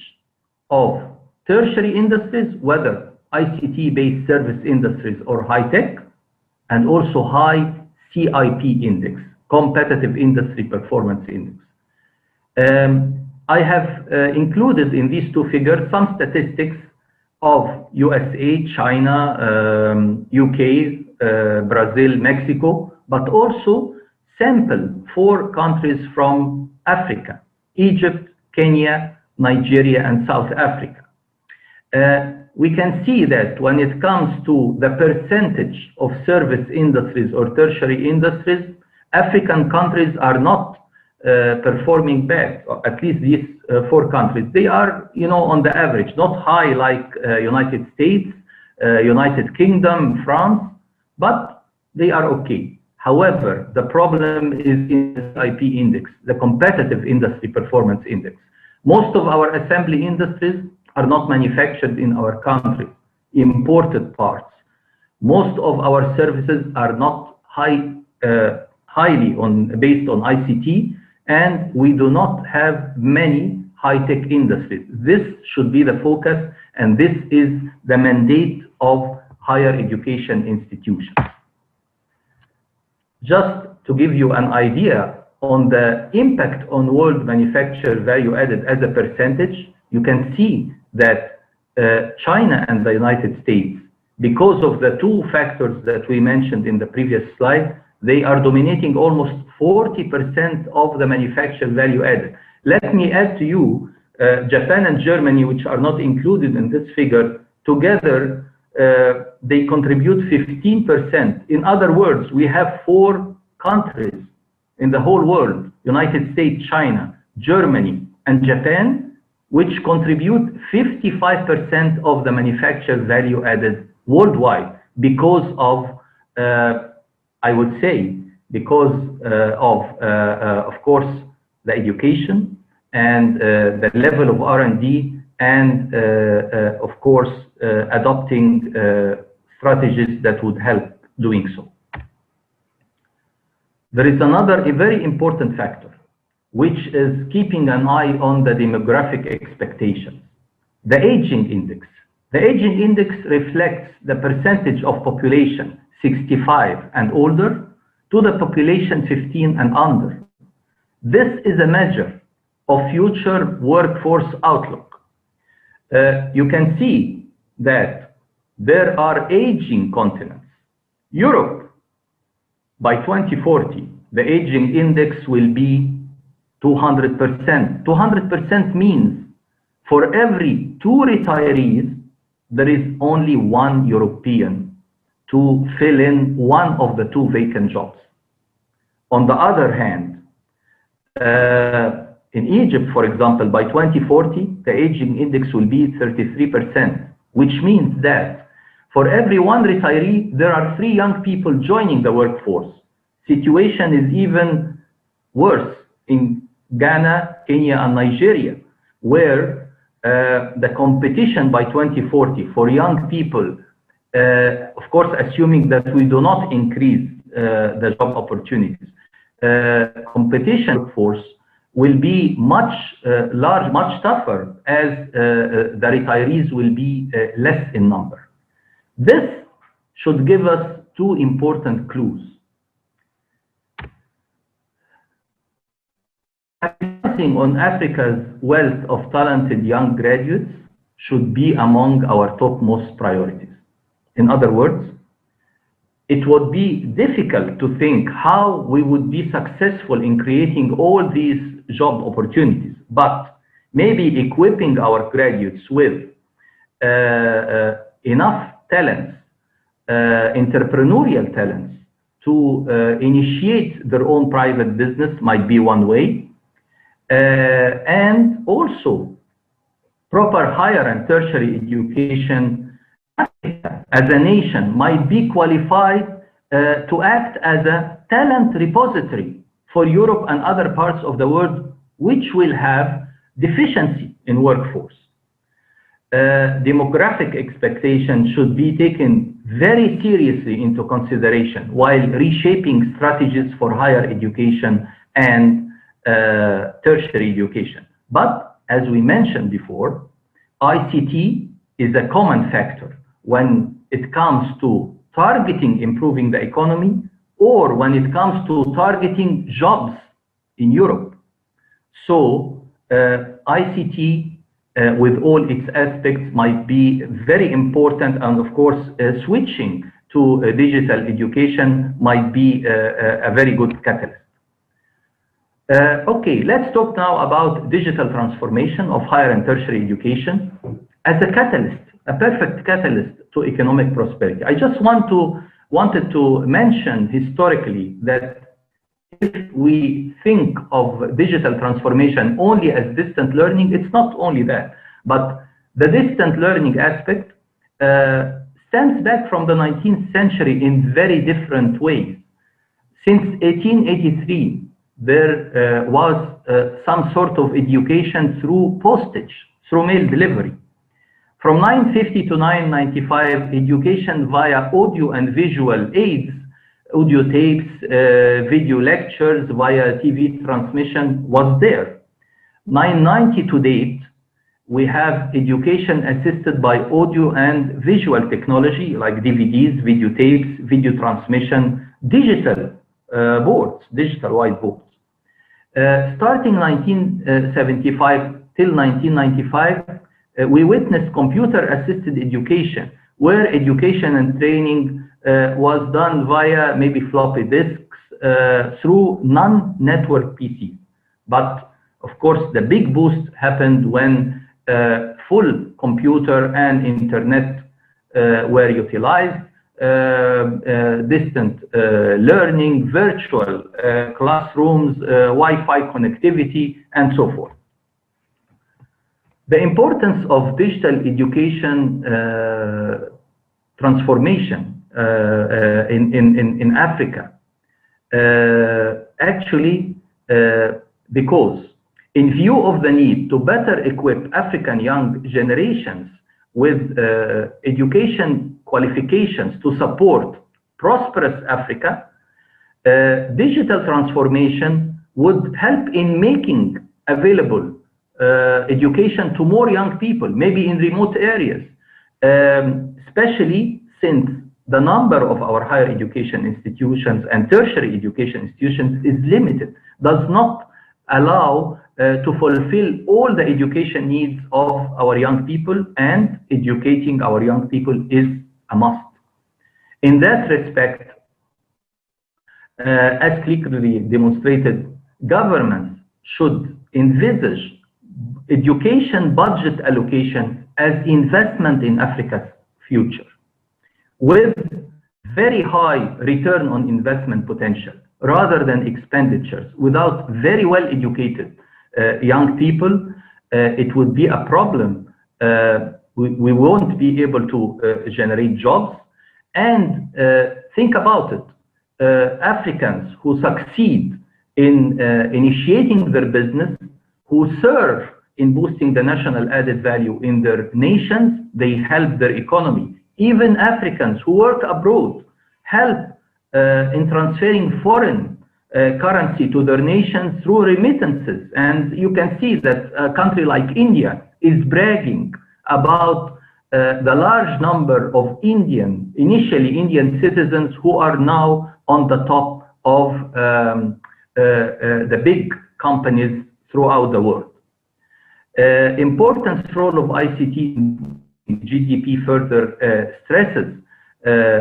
of tertiary industries, whether ICT-based service industries or high-tech, and also high CIP index, competitive industry performance index. I have included in these two figures some statistics of USA, China, UK, Brazil, Mexico, but also sample 4 countries from Africa: Egypt, Kenya, Nigeria, and South Africa. We can see that when it comes to the percentage of service industries or tertiary industries, African countries are not performing bad, at least these 4 countries. They are, on the average, not high like United States, United Kingdom, France, but they are okay. However, the problem is in the CIP index, the competitive industry performance index. Most of our assembly industries are not manufactured in our country, imported parts. Most of our services are not high highly based on ICT, and we do not have many high-tech industries. This should be the focus, and this is the mandate of higher education institutions. Just to give you an idea on the impact on world manufacturer value added as a percentage, you can see that China and the United States, because of the two factors that we mentioned in the previous slide, they are dominating almost 40% of the manufacturer value added. Let me add to you, Japan and Germany, which are not included in this figure, together they contribute 15%. In other words, we have 4 countries in the whole world, United States, China, Germany, and Japan, which contribute 55% of the manufacturer value added worldwide because of, I would say, because of course, the education and the level of R&D and, of course, adopting strategies that would help doing so. There is another very important factor, which is keeping an eye on the demographic expectations. The aging index. The aging index reflects the percentage of population 65 and older to the population 15 and under. This is a measure of future workforce outlook. You can see that there are aging continents. Europe, by 2040, the aging index will be 200%. 200% means for every 2 retirees, there is only 1 European to fill in one of the 2 vacant jobs. On the other hand, in Egypt, for example, by 2040, the aging index will be 33%, which means that for every 1 retiree, there are 3 young people joining the workforce. Situation is even worse in Ghana, Kenya, and Nigeria, where the competition by 2040 for young people, of course, assuming that we do not increase the job opportunities, competition force will be much much tougher as the retirees will be less in number. This should give us 2 important clues. Capitalizing on Africa's wealth of talented young graduates should be among our topmost priorities. In other words, it would be difficult to think how we would be successful in creating all these job opportunities, but maybe equipping our graduates with enough talents, entrepreneurial talents, to initiate their own private business might be one way. And also proper higher and tertiary education as a nation might be qualified to act as a talent repository for Europe and other parts of the world which will have deficiency in workforce. Demographic expectations should be taken very seriously into consideration while reshaping strategies for higher education and tertiary education. But as we mentioned before, ICT is a common factor when it comes to targeting improving the economy or when it comes to targeting jobs in Europe. So ICT with all its aspects might be very important, and of course switching to digital education might be a very good catalyst. Okay, let's talk now about digital transformation of higher and tertiary education as a catalyst, a perfect catalyst to economic prosperity. I just wanted to mention historically that if we think of digital transformation only as distant learning, it's not only that, but the distant learning aspect stems back from the 19th century in very different ways. Since 1883, there was some sort of education through postage, through mail delivery. From 950 to 995, education via audio and visual aids audio tapes, video lectures via TV transmission was there. 990 to date, we have education assisted by audio and visual technology like DVDs, video tapes, video transmission, digital boards, digital whiteboards. Starting 1975 till 1995, we witnessed computer-assisted education, where education and training was done via maybe floppy disks through non-network PCs. But of course, the big boost happened when full computer and internet were utilized, distant learning, virtual classrooms, Wi-Fi connectivity, and so forth. The importance of digital education transformation in Africa, actually, because in view of the need to better equip African young generations with education qualifications to support prosperous Africa, digital transformation would help in making available education to more young people, maybe in remote areas, especially since the number of our higher education institutions and tertiary education institutions is limited, does not allow to fulfill all the education needs of our young people, and educating our young people is a must. In that respect, as clearly demonstrated, governments should envisage education budget allocation as investment in Africa's future, with very high return on investment potential, rather than expenditures. Without very well educated young people, it would be a problem. We won't be able to generate jobs. And think about it, Africans who succeed in initiating their business, who serve in boosting the national added value in their nations, they help their economy. Even Africans who work abroad help in transferring foreign currency to their nations through remittances. And you can see that a country like India is bragging about the large number of initially Indian citizens who are now on the top of the big companies throughout the world. Importance role of ICT in GDP further stresses,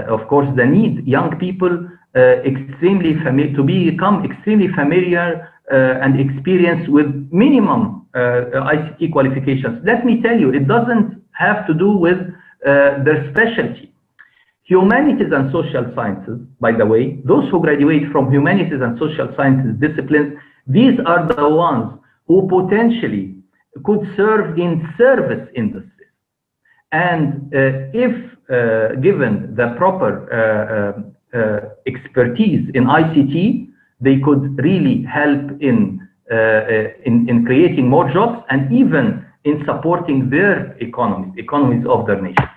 of course, the need young people to become extremely familiar and experienced with minimum ICT qualifications. Let me tell you, it doesn't have to do with their specialty. Humanities and social sciences, by the way, those who graduate from humanities and social sciences disciplines, these are the ones who potentially could serve in service industries. And if given the proper expertise in ICT, they could really help in creating more jobs and even in supporting their economies of their nation.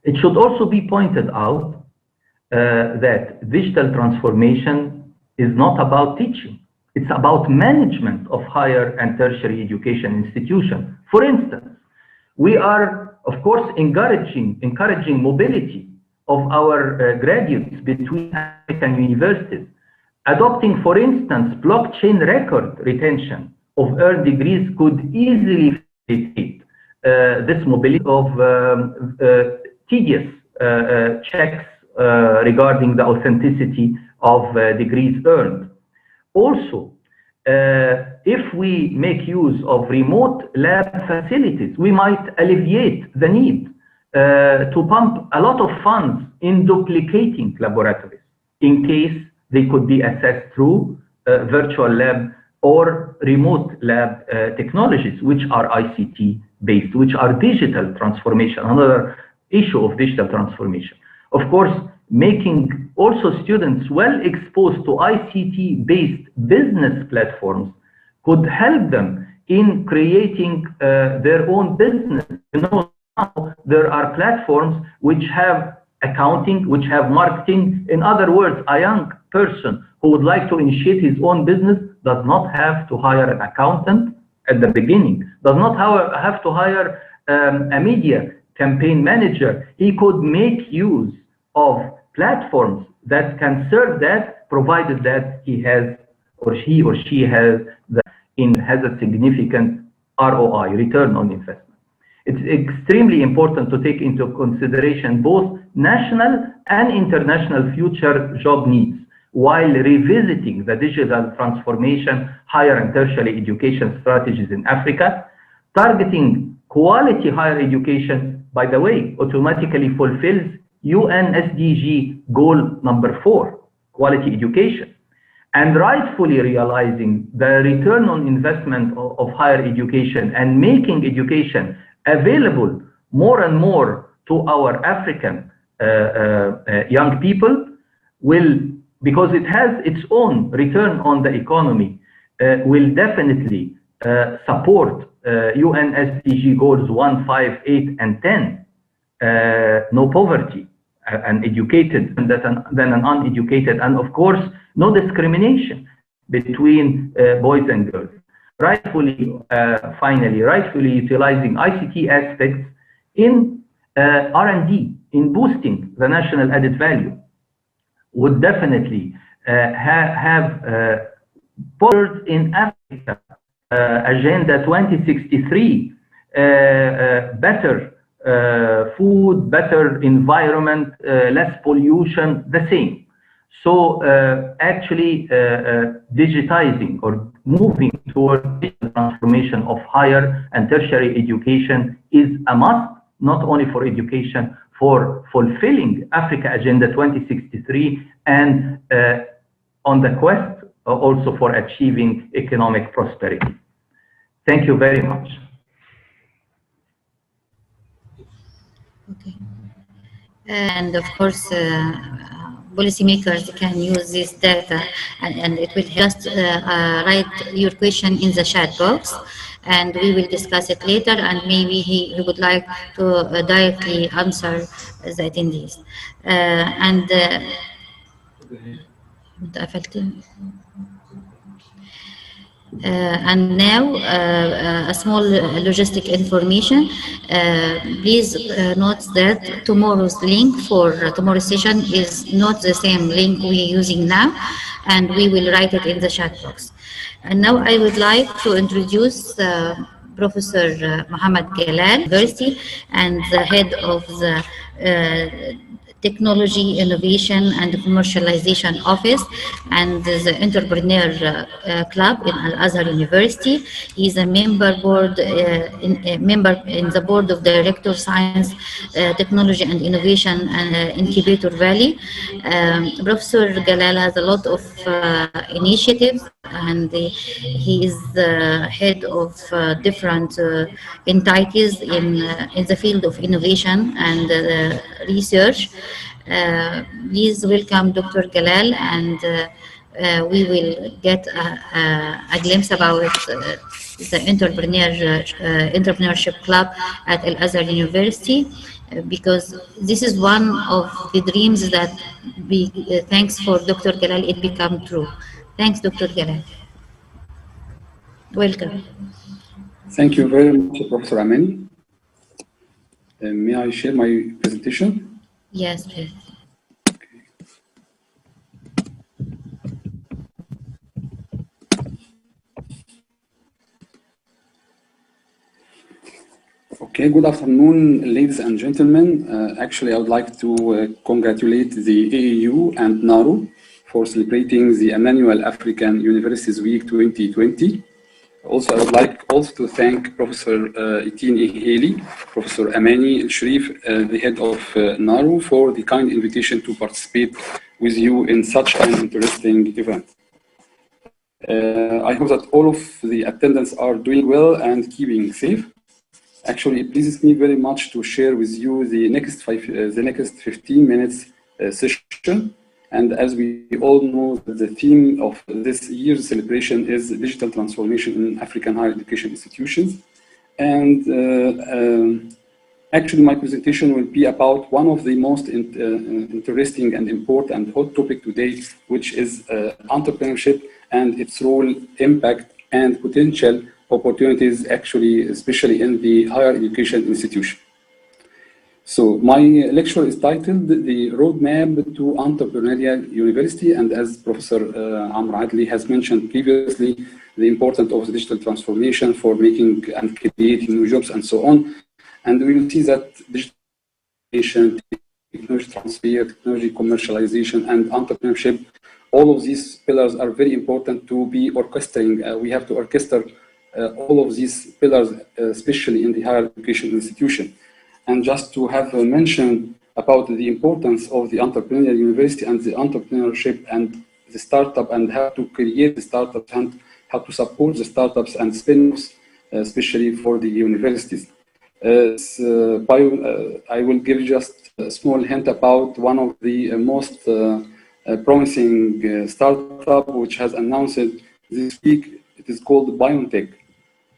It should also be pointed out that digital transformation is not about teaching. It's about management of higher and tertiary education institutions. For instance, we are, of course, encouraging mobility of our graduates between African universities, adopting, for instance, blockchain record retention of earned degrees could easily facilitate this mobility of tedious checks regarding the authenticity of degrees earned. Also, if we make use of remote lab facilities, we might alleviate the need to pump a lot of funds in duplicating laboratories in case they could be assessed through virtual lab or remote lab technologies, which are ICT based, which are digital transformation, another issue of digital transformation. Of course, making also students well exposed to ICT based business platforms could help them in creating their own business. You know, now there are platforms which have accounting, which have marketing. In other words, a young person who would like to initiate his own business does not have to hire an accountant at the beginning, does not have to hire a media campaign manager. He could make use of platforms that can serve that, provided that he has or she has a significant ROI, return on investment. It's extremely important to take into consideration both national and international future job needs while revisiting the digital transformation, higher and tertiary education strategies in Africa. Targeting quality higher education, by the way, automatically fulfills UN SDG goal number 4, quality education, and rightfully realizing the return on investment of higher education and making education available more and more to our African young people will, because it has its own return on the economy, will definitely support UN SDG goals 1, 5, 8, and 10. No poverty, an educated and then an uneducated, and of course, no discrimination between boys and girls. Finally, rightfully utilizing ICT aspects in R&D, in boosting the national added value, would definitely have put in Africa Agenda 2063, better food, better environment, less pollution, the same. So actually digitizing or moving towards digital transformation of higher and tertiary education is a must, not only for education, for fulfilling Africa Agenda 2063 and on the quest also for achieving economic prosperity. Thank you very much. Okay. And of course, policymakers can use this data, and it will just write your question in the chat box, and we will discuss it later, and maybe he would like to directly answer the attendees. And now a small logistic information. Please note that tomorrow's link for tomorrow's session is not the same link we're using now, and we will write it in the chat box. And now I would like to introduce Professor Mohammed Galal, University, and the head of the Technology, Innovation and Commercialization Office and the Entrepreneur Club in Al-Azhar University. He's a member in the board of Director Science, Technology and Innovation and Incubator Valley. Professor Galal has a lot of initiatives, and he is the head of different entities in the field of innovation and research. Please welcome Dr. Galal, and we will get a glimpse about the entrepreneurship club at Al-Azhar University, because this is one of the dreams that thanks for Dr. Galal, it become true. Thanks, Dr. Galal. Welcome. Thank you very much, Professor Amani. May I share my presentation? Yes, please. Okay, good afternoon, ladies and gentlemen. Actually, I would like to congratulate the AAU and NARU for celebrating the Emmanuel African Universities Week 2020. Also, I would like also to thank Professor Etienne Haley, Professor Amani El-Sharif, the head of NARU, for the kind invitation to participate with you in such an interesting event. I hope that all of the attendants are doing well and keeping safe. Actually, it pleases me very much to share with you the next 15 minutes session. And as we all know, the theme of this year's celebration is digital transformation in African higher education institutions. And Actually, my presentation will be about one of the most interesting and important hot topic today, which is entrepreneurship and its role, impact, and potential opportunities, actually, especially in the higher education institution. So my lecture is titled The Roadmap to Entrepreneurial University, and as Professor Amr Adli has mentioned previously, the importance of the digital transformation for making and creating new jobs and so on. And we will see that digitalization, technology transfer, technology commercialization, and entrepreneurship, all of these pillars are very important to be orchestrating. We have to orchestrate all of these pillars, especially in the higher education institution. And just to have mentioned about the importance of the entrepreneurial university and the entrepreneurship and the startup and how to create the startups and how to support the startups and spin-offs, especially for the universities. I will give just a small hint about one of the most promising startup which has announced this week. It is called BioNTech.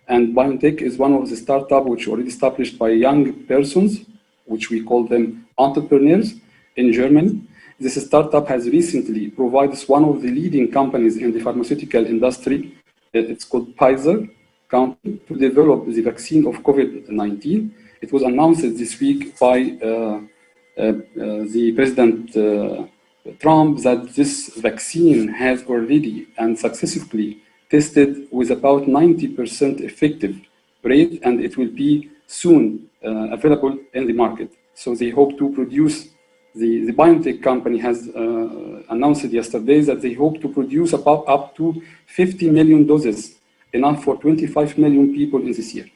And BioNTech is one of the startups which already established by young persons, which we call them entrepreneurs in Germany. This startup has recently provided one of the leading companies in the pharmaceutical industry. It's called Pfizer company to develop the vaccine of COVID-19. It was announced this week by the President Trump that this vaccine has already and successfully tested with about 90% effective rate, and it will be soon available in the market. So they hope to produce, the BioNTech company has announced yesterday that they hope to produce about up to 50 million doses, enough for 25 million people in this year.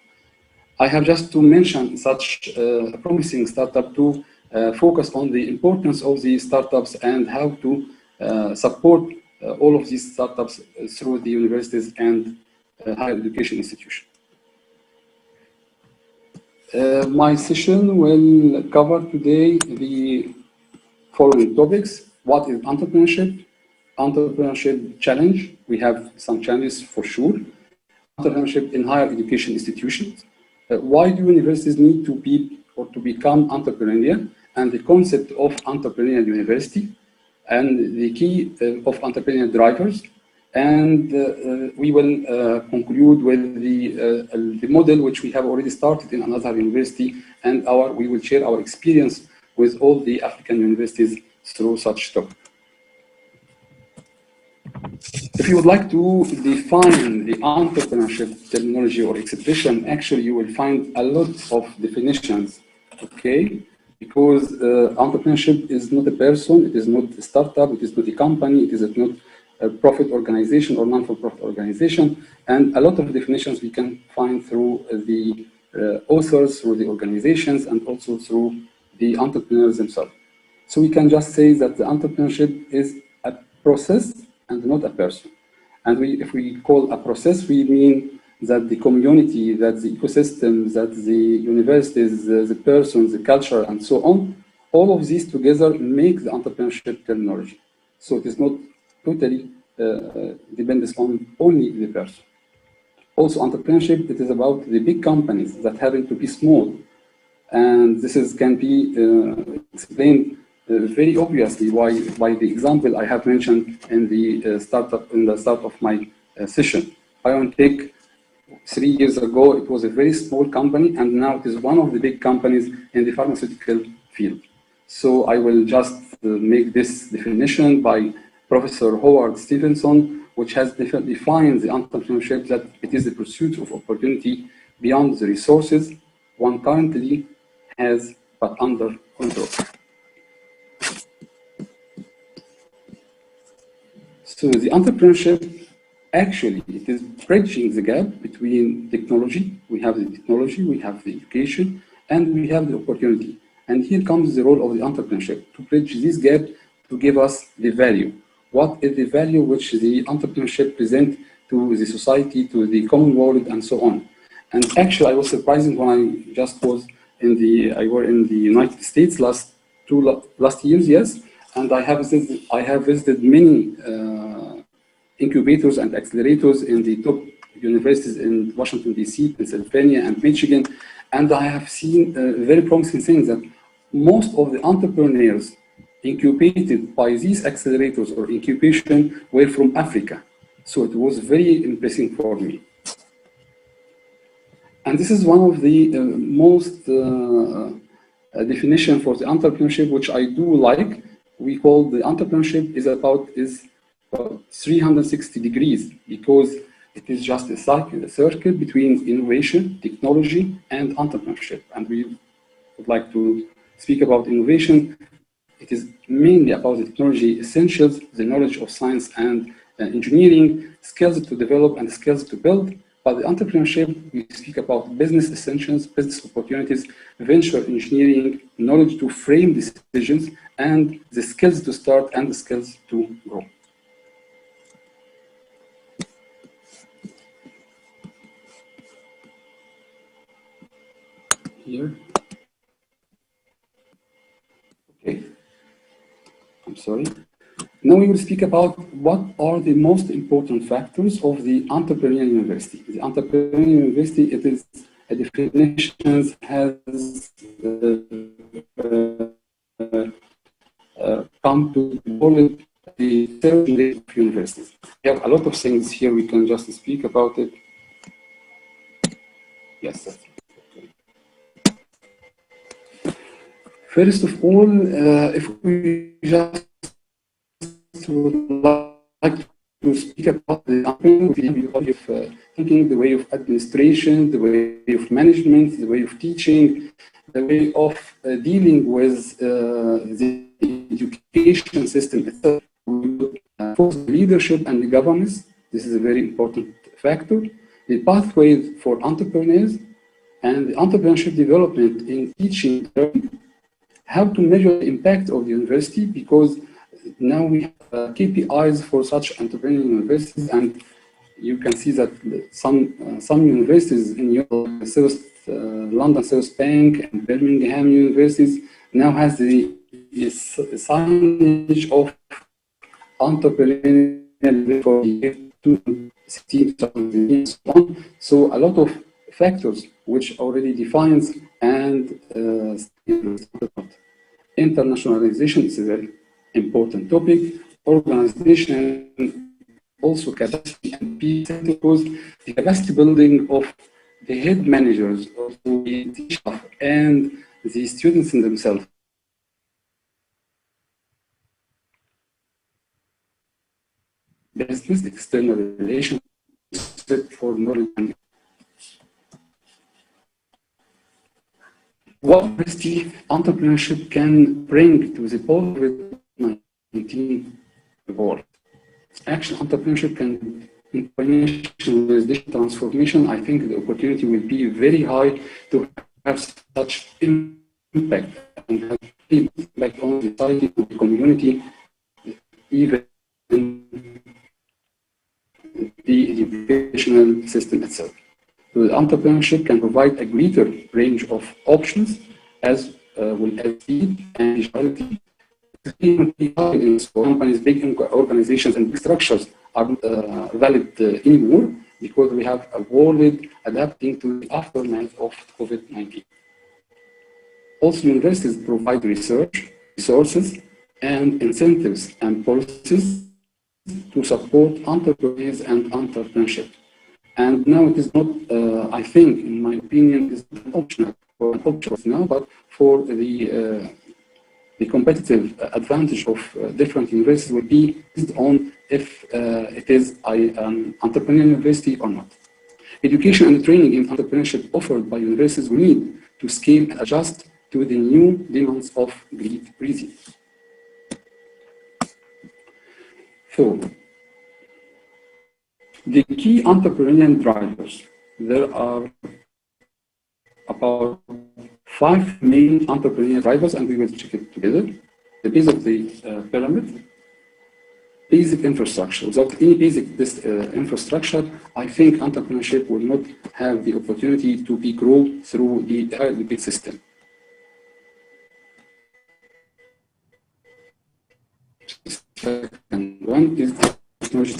I have just to mention such a promising startup to focus on the importance of the startups and how to support all of these startups through the universities and higher education institutions. My session will cover today the following topics. What is entrepreneurship? Entrepreneurship challenge. We have some challenges for sure. Entrepreneurship in higher education institutions. Why do universities need to be or to become entrepreneurial? And the concept of entrepreneurial university. And the key of entrepreneurial drivers, and we will conclude with the model which we have already started in another university, and we will share our experience with all the African universities through such topic. If you would like to define the entrepreneurship terminology or expression, actually you will find a lot of definitions, okay? Because entrepreneurship is not a person, it is not a startup, it is not a company, it is not a profit organization or non-for-profit organization. And a lot of definitions we can find through the authors, through the organizations, and also through the entrepreneurs themselves. So we can just say that the entrepreneurship is a process and not a person. And if we call a process, we mean that the community, that the ecosystem, that the universities, the persons, the culture, and so on, all of these together make the entrepreneurship terminology. So it is not totally dependent on only the person. Also, entrepreneurship, it is about the big companies that happen to be small. And this can be explained very obviously by the example I have mentioned in the start of my session. BioNTech, 3 years ago, it was a very small company, and now it is one of the big companies in the pharmaceutical field. So I will just make this definition by Professor Howard Stevenson, which has defined the entrepreneurship that it is the pursuit of opportunity beyond the resources one currently has, but under control. So the entrepreneurship, actually, it is bridging the gap between technology. We have the technology, we have the education, and we have the opportunity. And here comes the role of the entrepreneurship, to bridge this gap, to give us the value. What is the value which the entrepreneurship presents to the society, to the common world, and so on. And actually, I was surprised when I just was in the United States last years, yes, and I have visited many incubators and accelerators in the top universities in Washington, D.C., Pennsylvania, and Michigan. And I have seen very promising things that most of the entrepreneurs incubated by these accelerators or incubation were from Africa. So it was very impressive for me. And this is one of the most definition for the entrepreneurship, which I do like. We call the entrepreneurship is about 360 degrees, because it is just a circle between innovation, technology, and entrepreneurship. And we would like to speak about innovation. It is mainly about the technology essentials, the knowledge of science and engineering, skills to develop and skills to build. But the entrepreneurship, we speak about business essentials, business opportunities, venture engineering, knowledge to frame decisions, and the skills to start and the skills to grow. Here. Okay. I'm sorry. Now we will speak about what are the most important factors of the entrepreneurial university. The entrepreneurial university, it is a definition has come to call it the third grade of universities. We have a lot of things here. We can just speak about it. Yes, that's right. First of all, if we just would like to speak about the way of thinking, the way of administration, the way of management, the way of teaching, the way of dealing with the education system itself, for leadership and the governance. This is a very important factor. The pathways for entrepreneurs and the entrepreneurship development in teaching, how to measure the impact of the university, because now we have KPIs for such entrepreneurial universities, and you can see that some universities in Europe, London South Bank and Birmingham universities, now has the signage of entrepreneurial for the year 2016, 2017, so on. So a lot of factors which already defines and internationalization is a very important topic. Organization, also capacity and people, because the capacity building of the head managers, also the staff and the students in themselves. Business, external relations for knowledge and what university entrepreneurship can bring to the COVID-19 world. Actually, entrepreneurship can, in combination with digital transformation, I think the opportunity will be very high to have such impact and have impact on society, on the community, even the educational system itself. So the entrepreneurship can provide a greater range of options as well as speed and agility. Companies, big organizations, and big structures aren't valid anymore, because we have a world adapting to the aftermath of COVID-19. Also, universities provide research, resources, and incentives and policies to support entrepreneurs and entrepreneurship. And now it is not, I think, in my opinion, is optional for options now, but for the competitive advantage of different universities will be based on if it is an entrepreneurial university or not. Education and training in entrepreneurship offered by universities will need to scale and adjust to the new demands of Great Reset. So, the key entrepreneurial drivers, there are about 5 main entrepreneurial drivers, and we will check it together. The base of the pyramid, basic infrastructure. Without any basic infrastructure, I think entrepreneurship will not have the opportunity to be grown through the big system. Second one is technology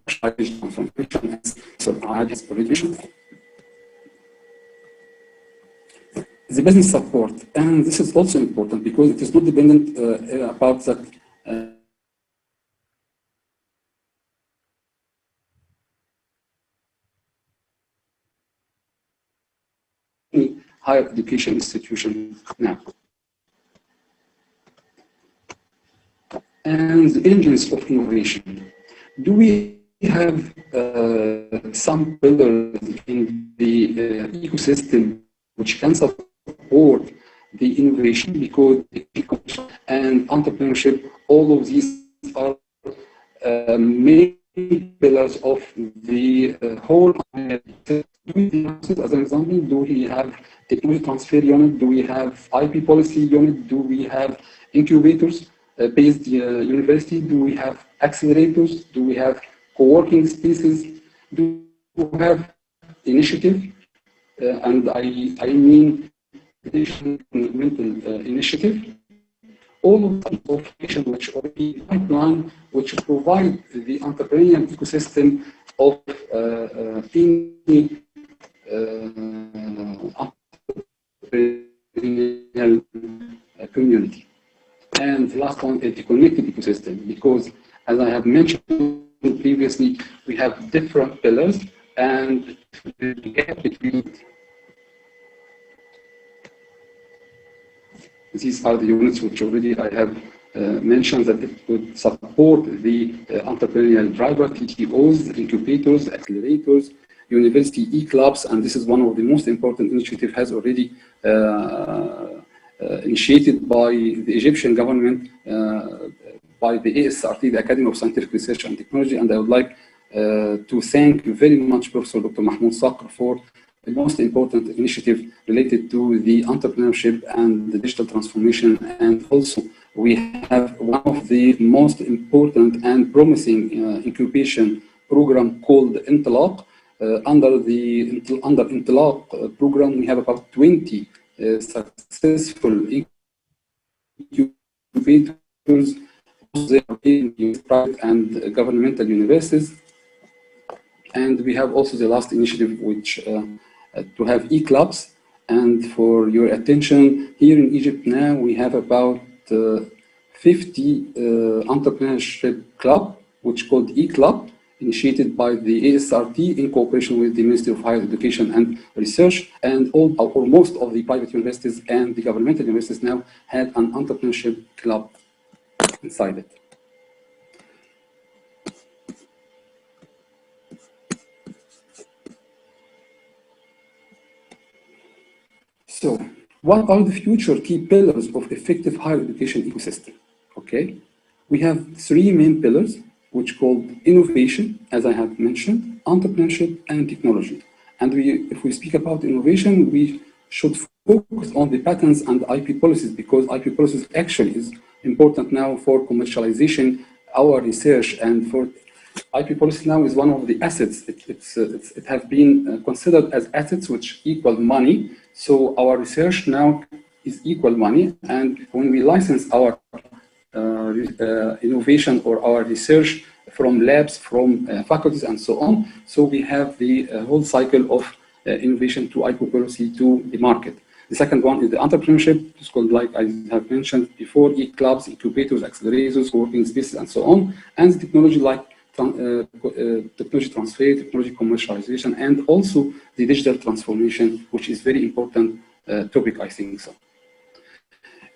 transformation, so I has already mentioned. The business support, and this is also important because it is not dependent about that higher education institution now. And the engines of innovation. Do we have some pillars in the ecosystem which can support the innovation, because and entrepreneurship, all of these are main pillars of the whole. As an example, do we have technology transfer unit? Do we have IP policy unit? Do we have incubators based university? Do we have accelerators? Do we have co-working spaces? Do we have initiative? And I mean mental initiative, all of the information which already pipeline, which provide the entrepreneurial ecosystem of any entrepreneurial community. And the last one is the connected ecosystem, because as I have mentioned previously, we have different pillars, and the gap between these are the units which already I have mentioned that it would support the entrepreneurial driver, TTOs, incubators, accelerators, university e-clubs, and this is one of the most important initiatives has already initiated by the Egyptian government, by the ASRT, the Academy of Scientific Research and Technology, and I would like to thank very much Professor Dr. Mahmoud Saqr for the most important initiative related to the entrepreneurship and the digital transformation. And also we have one of the most important and promising incubation program called Intilaq. Under Intilaq program, we have about 20 successful incubators in private and governmental universities. And we have also the last initiative, which to have e-clubs. And for your attention, here in Egypt now, we have about 50 entrepreneurship club, which called e-club, initiated by the ASRT in cooperation with the Ministry of Higher Education and Research. And all or most of the private universities and the governmental universities now had an entrepreneurship club inside it. So, what are the future key pillars of effective higher education ecosystem? Okay, we have three main pillars, which called innovation, as I have mentioned, entrepreneurship, and technology. And if we speak about innovation, we should focus on the patents and IP policies, because IP policies actually is important now for commercialization, our research, and for IP policy now is one of the assets. It has been considered as assets which equal money. So our research now is equal money. And when we license our innovation or our research from labs, from faculties, and so on, so we have the whole cycle of innovation to IP policy to the market. The second one is the entrepreneurship. It's called, like I have mentioned before, e-clubs, incubators, accelerators, working spaces, and so on. And the technology like technology transfer, technology commercialization, and also the digital transformation, which is very important topic, I think so.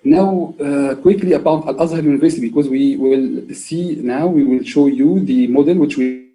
Now, quickly about Al-Azhar University, because we will see now, we will show you the model which we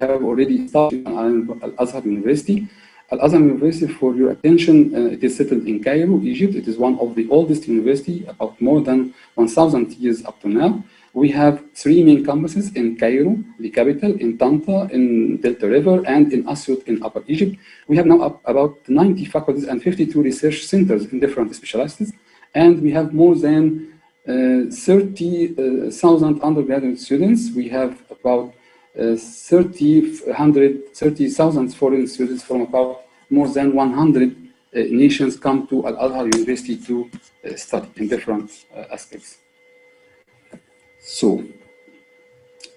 have already started on Al-Azhar University. Al-Azhar University, for your attention, it is settled in Cairo, Egypt. It is one of the oldest universities, about more than 1,000 years up to now. We have three main campuses in Cairo, the capital, in Tanta, in Delta River, and in Asyut in Upper Egypt. We have now about 90 faculties and 52 research centers in different specialties. And we have more than 30,000 undergraduate students. We have about 30,000 foreign students from about more than 100 nations come to Al-Azhar University to study in different aspects. So,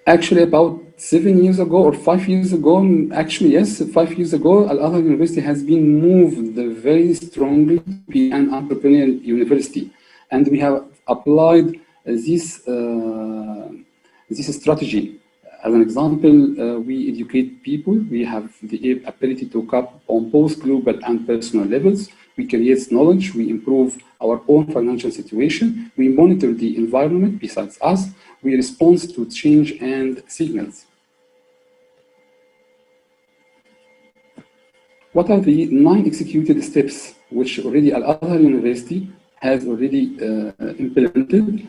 Actually, about 7 years ago or 5 years ago, actually, yes, 5 years ago, Al-Azhar University has been moved very strongly to be an entrepreneurial university. And we have applied this strategy. As an example, we educate people. We have the ability to cope on both global and personal levels. We create knowledge. We improve our own financial situation. We monitor the environment besides us. We respond to change and signals. What are the 9 executed steps which already Al-Azhar University has already implemented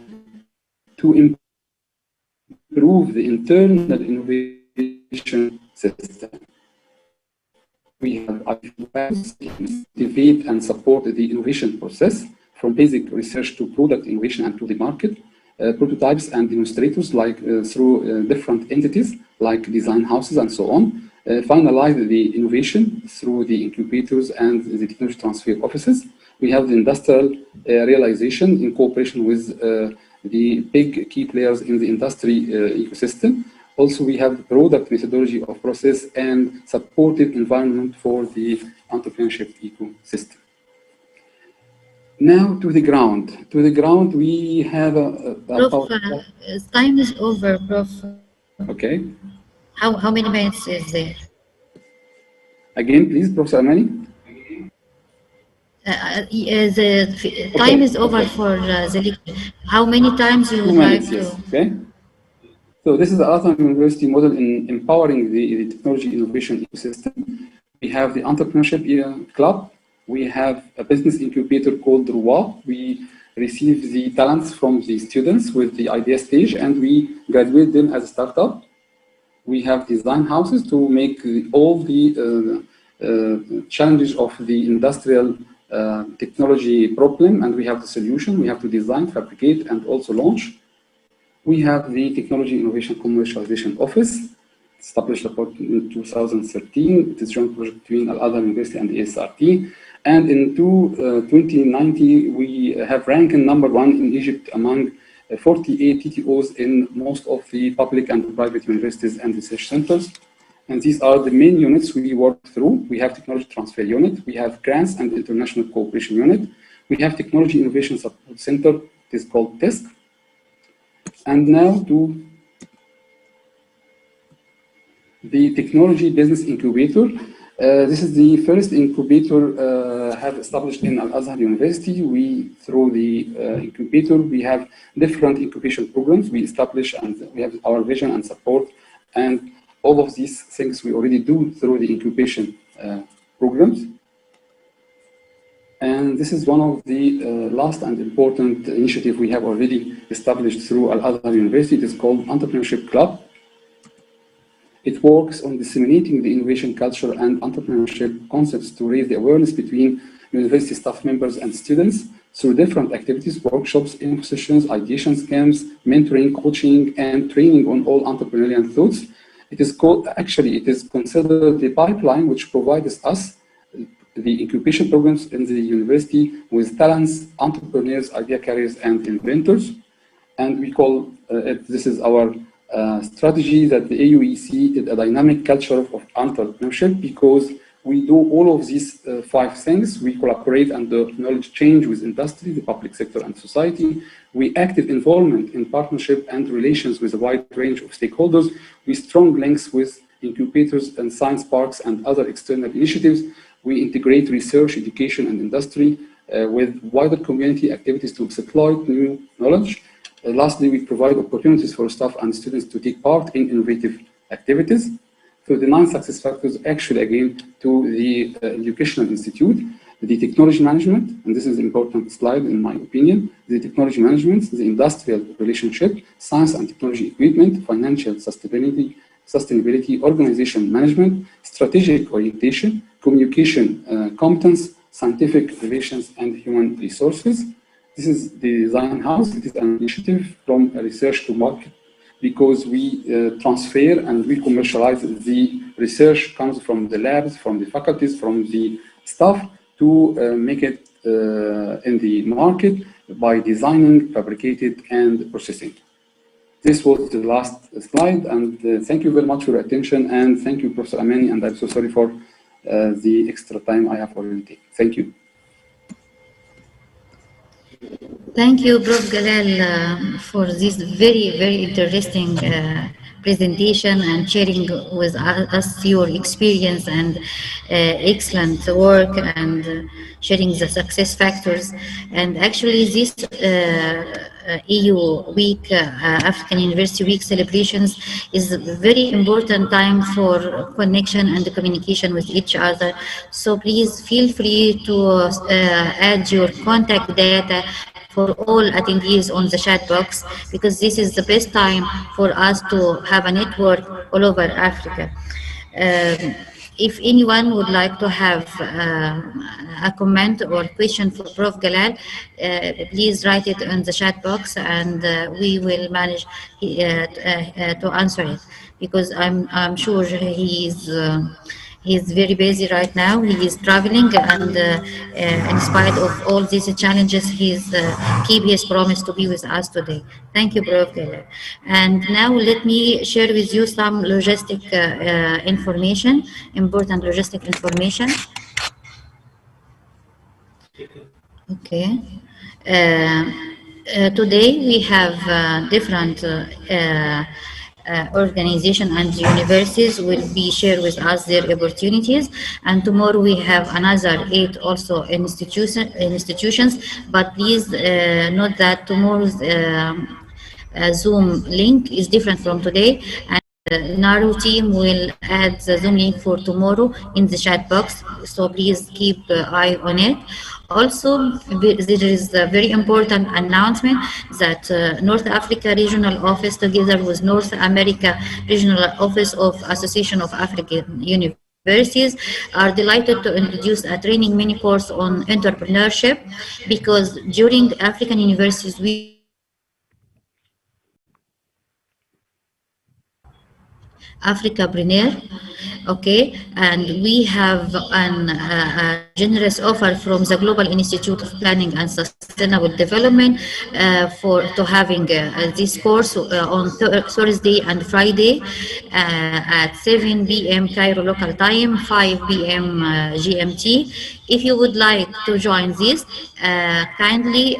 to improve the internal innovation system? We have activate and support the innovation process from basic research to product innovation and to the market. Prototypes and demonstrators like through different entities like design houses and so on. Finalize the innovation through the incubators and the technology transfer offices. We have the industrial realization in cooperation with the big key players in the industry ecosystem. Also, we have product methodology of process and supportive environment for the entrepreneurship ecosystem. Now to the ground. To the ground, we have Prof, time is over, Prof. Okay. How many minutes is there? Again, please, Professor Amani. The time is over for the lecture. How many times you would like to? Yes. Okay. So this is the Al-Azhar University model in empowering the technology innovation ecosystem. We have the entrepreneurship club. We have a business incubator called Ruwa. We receive the talents from the students with the idea stage and we graduate them as a startup. We have design houses to make all the challenges of the industrial technology problem, and we have the solution. We have to design, fabricate, and also launch. We have the Technology Innovation Commercialization Office, established in 2013. It is a joint project between Al-Azhar University and the SRT. And in 2019, we have ranked number 1 in Egypt among 48 TTOs in most of the public and private universities and research centers. And these are the main units we work through. We have Technology Transfer Unit, we have Grants and International Cooperation Unit, we have Technology Innovation Support Center, it is called TISC. And now to the Technology Business Incubator. This is the first incubator have established in Al-Azhar University. Through the incubator, we have different incubation programs we establish, and we have our vision and support, and all of these things we already do through the incubation programs. And this is one of the last and important initiative we have already established through Al-Azhar University. It is called Entrepreneurship Club. It works on disseminating the innovation culture and entrepreneurship concepts to raise the awareness between university staff members and students through different activities, workshops, info sessions, ideation camps, mentoring, coaching, and training on all entrepreneurial thoughts. It is considered the pipeline which provides us the incubation programs in the university with talents, entrepreneurs, idea carriers, and inventors. And we call this is our strategy that the AUEC is a dynamic culture of entrepreneurship, because we do all of these 5 things. We collaborate and the knowledge change with industry, the public sector, and society. We active involvement in partnership and relations with a wide range of stakeholders. We strong links with incubators and science parks and other external initiatives. We integrate research, education, and industry with wider community activities to exploit new knowledge. Lastly, we provide opportunities for staff and students to take part in innovative activities. So the 9 success factors actually, again, to the educational institute, the technology management, and this is an important slide in my opinion, the technology management, the industrial relationship, science and technology equipment, financial sustainability, organization management, strategic orientation, communication competence, scientific relations, and human resources. This is the design house. It is an initiative from research to market, because we transfer and we commercialize the research comes from the labs, from the faculties, from the staff to make it in the market by designing, fabricated, and processing. this was the last slide, and thank you very much for your attention, and thank you, Professor Amani, and I'm so sorry for the extra time I have already taken. Thank you. Thank you, Prof. Galal, for this very, very interesting presentation and sharing with us your experience and excellent work and sharing the success factors. And actually this EU Week, African University Week celebrations is a very important time for connection and communication with each other. So please feel free to add your contact data for all attendees on the chat box, because this is the best time for us to have a network all over Africa. If anyone would like to have a comment or question for Prof. Galal, please write it in the chat box, and we will manage to answer it, because I'm sure he's very busy right now. He is traveling, and in spite of all these challenges, he's keep his promise to be with us today. Thank you, Prof. Galal. And now let me share with you some logistic information, important logistic information. Okay. Today we have different organization and universities will be share with us their opportunities, and tomorrow we have another 8 also institutions, but please note that tomorrow's Zoom link is different from today, and NARU team will add the Zoom link for tomorrow in the chat box, so please keep eye on it. Also, there is a very important announcement that North Africa Regional Office, together with North America Regional Office of Association of African Universities, are delighted to introduce a training mini course on entrepreneurship, because during African Universities Week, Africapreneur, okay, and we have a generous offer from the Global Institute of Planning and Sustainable Development to having this course on Thursday and Friday at 7 p.m. Cairo local time, 5 p.m. GMT. If you would like to join this, kindly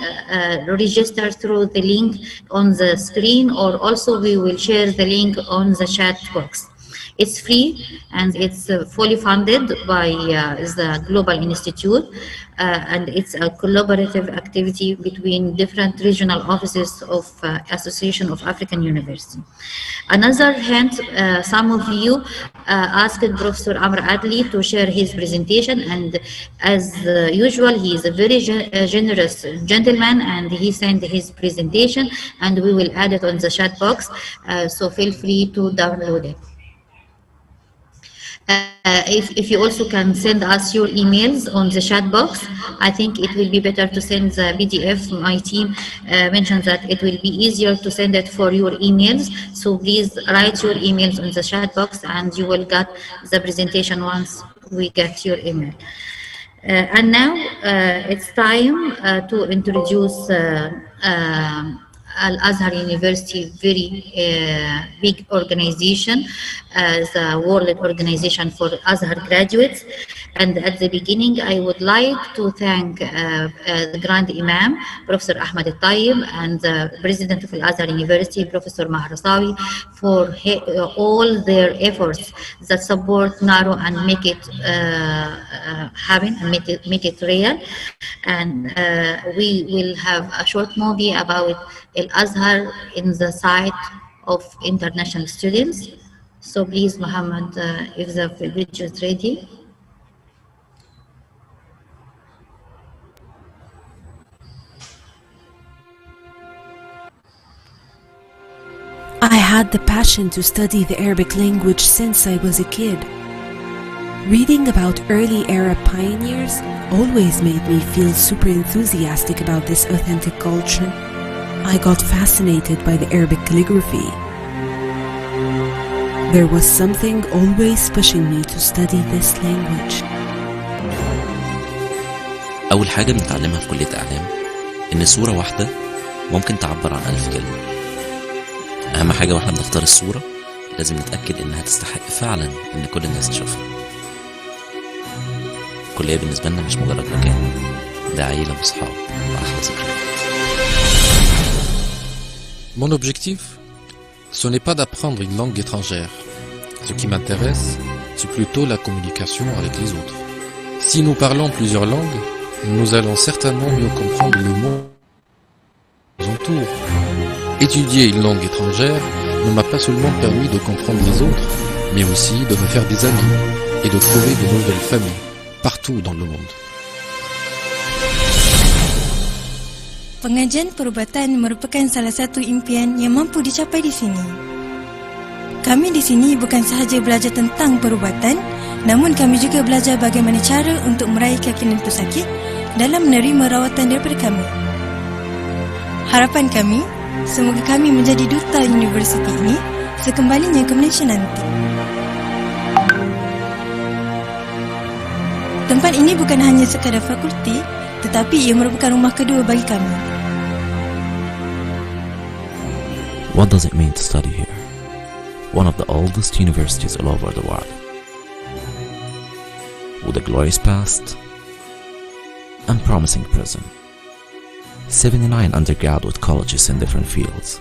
register through the link on the screen, or also we will share the link on the chat box. It's free and it's fully funded by the Global Institute, and it's a collaborative activity between different regional offices of Association of African Universities. Another hint, some of you asked Professor Amr Adli to share his presentation, and as usual, he is a very generous gentleman, and he sent his presentation, and we will add it on the chat box, so feel free to download it. If you also can send us your emails on the chat box, I think it will be better to send the PDF. My team mentioned that it will be easier to send it for your emails. So please write your emails on the chat box, and you will get the presentation once we get your email. And now it's time to introduce Al-Azhar University, very big organization, the World Organization for Azhar Graduates. And at the beginning, I would like to thank the Grand Imam, Professor Ahmed Al-Tayyib, and the President of Al-Azhar University, Professor Maher Sawi, for all their efforts that support NARU and make it happen and make it real. And we will have a short movie about Al-Azhar in the sight of international students. So please, Muhammad, if the video is ready. I had the passion to study the Arabic language since I was a kid. Reading about early Arab pioneers always made me feel super enthusiastic about this authentic culture. I got fascinated by the Arabic calligraphy. There was something always pushing me to study this language. أول حاجة بنتعلمها في كلية إعلام إن صورة واحدة ممكن تعبر عن 1000 كلمة. أهم حاجة واحنا بنختار الصورة لازم نتأكد إنها تستحق فعلا إن كل الناس تشوفها. الكلية بالنسبة لنا مش مجرد مكان، ده عيلة وأصحاب وأحلى ذكريات. Mon objectif, ce n'est pas d'apprendre une langue étrangère. Ce qui m'intéresse, c'est plutôt la communication avec les autres. Si nous parlons plusieurs langues, nous allons certainement mieux comprendre le monde qui nous entoure. Étudier une langue étrangère ne m'a pas seulement permis de comprendre les autres, mais aussi de me faire des amis et de trouver de nouvelles familles partout dans le monde. Pengajian perubatan merupakan salah satu impian yang mampu dicapai di sini. Kami di sini bukan sahaja belajar tentang perubatan, namun kami juga belajar bagaimana cara untuk meraih keyakinan pesakit dalam menerima rawatan daripada kami. Harapan kami, semoga kami menjadi duta universiti ini sekembalinya ke Malaysia nanti. Tempat ini bukan hanya sekadar fakulti, tetapi ia merupakan rumah kedua bagi kami. What does it mean to study here? One of the oldest universities all over the world. With a glorious past and promising present. 79 undergraduate colleges in different fields.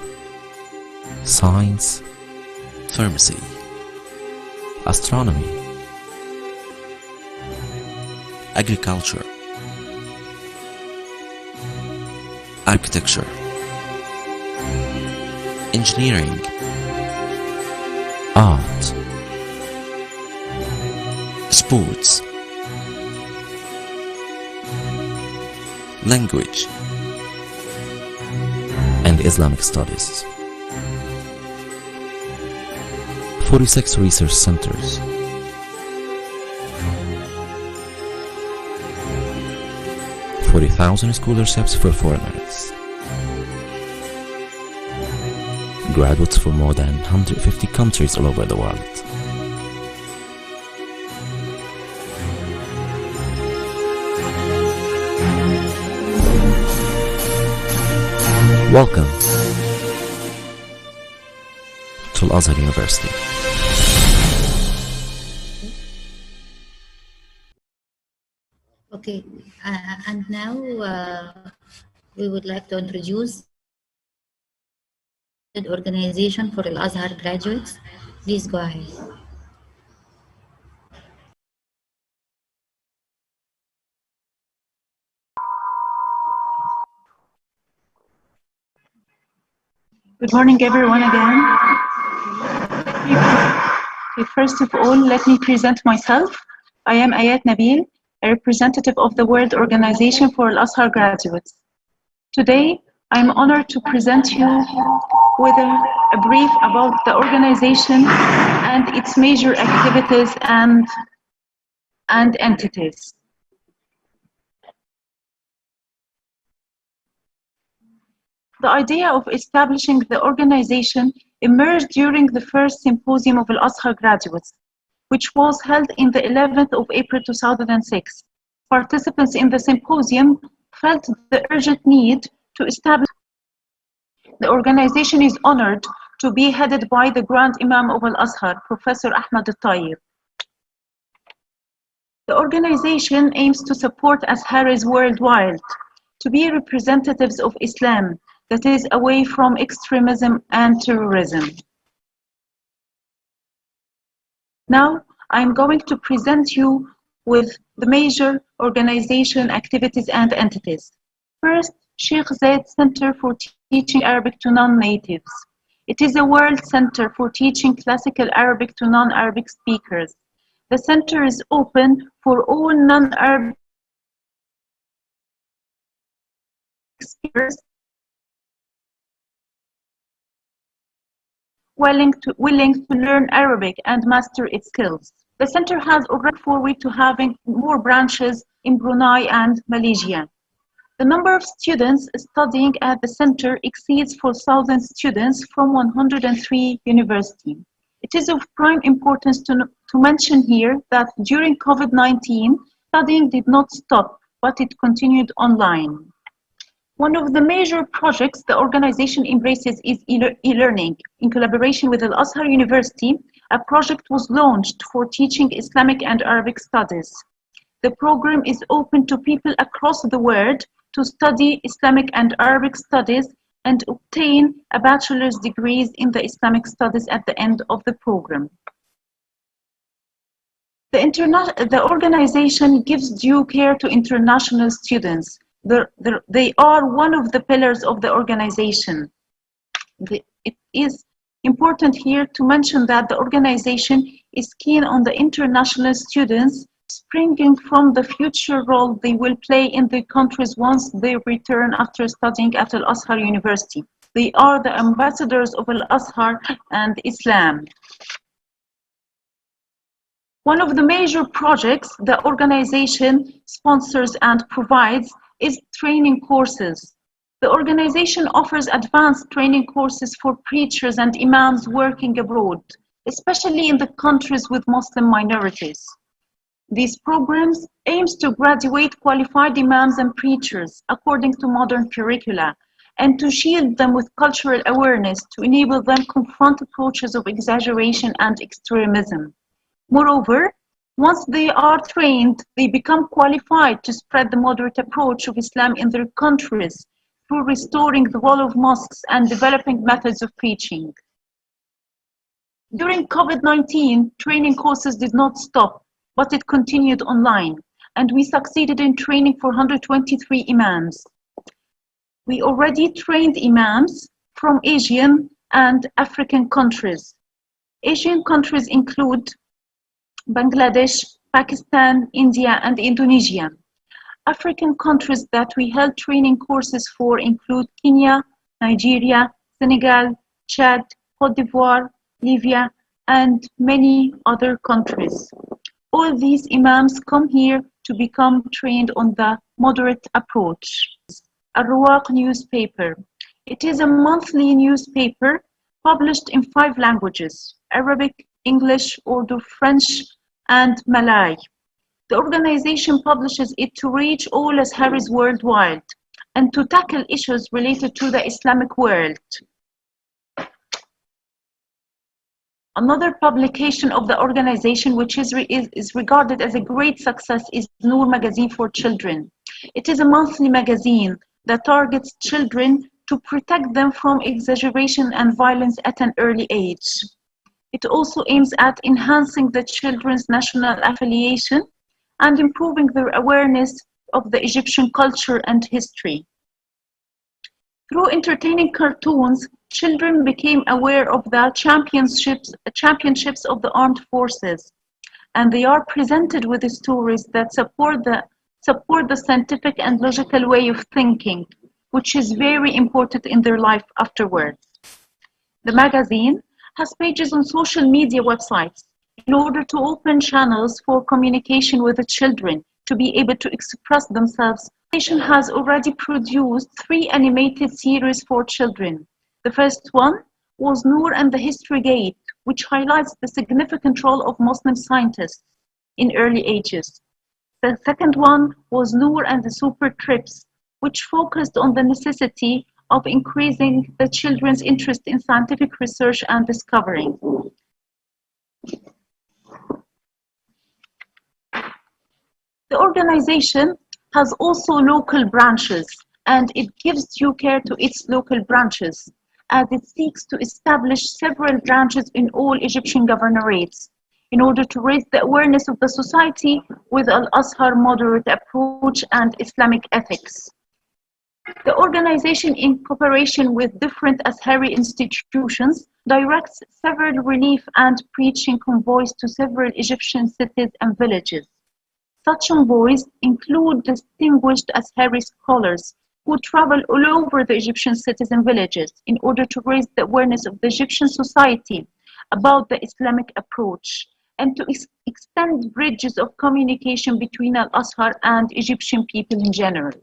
Science, pharmacy, astronomy, agriculture, architecture, engineering, art, sports, language, and Islamic studies. 46 research centers, 40,000 scholarships for foreigners, graduates from more than 150 countries all over the world. Welcome to Al-Azhar University. Okay, and now we would like to introduce the organization for Al-Azhar graduates. Please go ahead. Good morning, everyone, again. First of all, let me present myself. I am Ayat Nabil, a representative of the World Organization for Al-Azhar Graduates. Today, I'm honored to present you with a brief about the organization and its major activities and entities. The idea of establishing the organization emerged during the first symposium of Al-Azhar graduates, which was held in the 11th of April 2006. Participants in the symposium felt the urgent need to establish. The organization is honored to be headed by the Grand Imam of Al-Azhar, Professor Ahmad Al-Tayyib. The organization aims to support Azharis worldwide to be representatives of Islam that is away from extremism and terrorism. Now, I'm going to present you with the major organization activities and entities. First, Sheikh Zayed Center for Teaching Arabic to Non-Natives. It is a world center for teaching classical Arabic to non-Arabic speakers. The center is open for all non-Arabic speakers willing to learn Arabic and master its skills. The center has already forward to having more branches in Brunei and Malaysia. The number of students studying at the center exceeds 4,000 students from 103 universities. It is of prime importance to mention here that during COVID-19, studying did not stop, but it continued online. One of the major projects the organization embraces is e-learning. In collaboration with Al-Azhar University, a project was launched for teaching Islamic and Arabic studies. The program is open to people across the world to study Islamic and Arabic studies and obtain a bachelor's degrees in the Islamic studies at the end of the program. The organization gives due care to international students. They are one of the pillars of the organization. It is important here to mention that the organization is keen on the international students springing from the future role they will play in the countries once they return after studying at Al-Azhar University. They are the ambassadors of Al-Azhar and Islam. One of the major projects the organization sponsors and provides is training courses. The organization offers advanced training courses for preachers and imams working abroad, especially in the countries with Muslim minorities. These programs aim to graduate qualified imams and preachers according to modern curricula and to shield them with cultural awareness to enable them confront approaches of exaggeration and extremism. Moreover, once they are trained, they become qualified to spread the moderate approach of Islam in their countries through restoring the role of mosques and developing methods of preaching. During COVID-19, training courses did not stop, but it continued online, and we succeeded in training 423 imams. We already trained imams from Asian and African countries. Asian countries include Bangladesh, Pakistan, India, and Indonesia. African countries that we held training courses for include Kenya, Nigeria, Senegal, Chad, Cote d'Ivoire, Libya, and many other countries. All these imams come here to become trained on the moderate approach. Al-Ruwaq newspaper. It is a monthly newspaper published in 5 languages: Arabic, English, Urdu, French, and Malay. The organization publishes it to reach all Azharis worldwide and to tackle issues related to the Islamic world. Another publication of the organization which is regarded as a great success is Noor Magazine for Children. It is a monthly magazine that targets children to protect them from exaggeration and violence at an early age. It also aims at enhancing the children's national affiliation and improving their awareness of the Egyptian culture and history. Through entertaining cartoons, children became aware of the championships of the armed forces, and they are presented with the stories that support the scientific and logical way of thinking, which is very important in their life afterwards. The magazine has pages on social media websites in order to open channels for communication with the children to be able to express themselves. The station has already produced 3 animated series for children. The first one was Noor and the History Gate, which highlights the significant role of Muslim scientists in early ages. The second one was Noor and the Super Trips, which focused on the necessity of increasing the children's interest in scientific research and discovering. The organization has also local branches, and it gives due care to its local branches, as it seeks to establish several branches in all Egyptian governorates in order to raise the awareness of the society with Al-Azhar moderate approach and Islamic ethics. The organization, in cooperation with different Azhari institutions, directs several relief and preaching convoys to several Egyptian cities and villages. Such convoys include distinguished Azhari scholars who travel all over the Egyptian cities and villages in order to raise the awareness of the Egyptian society about the Islamic approach and to extend bridges of communication between Al-Azhar and Egyptian people in general.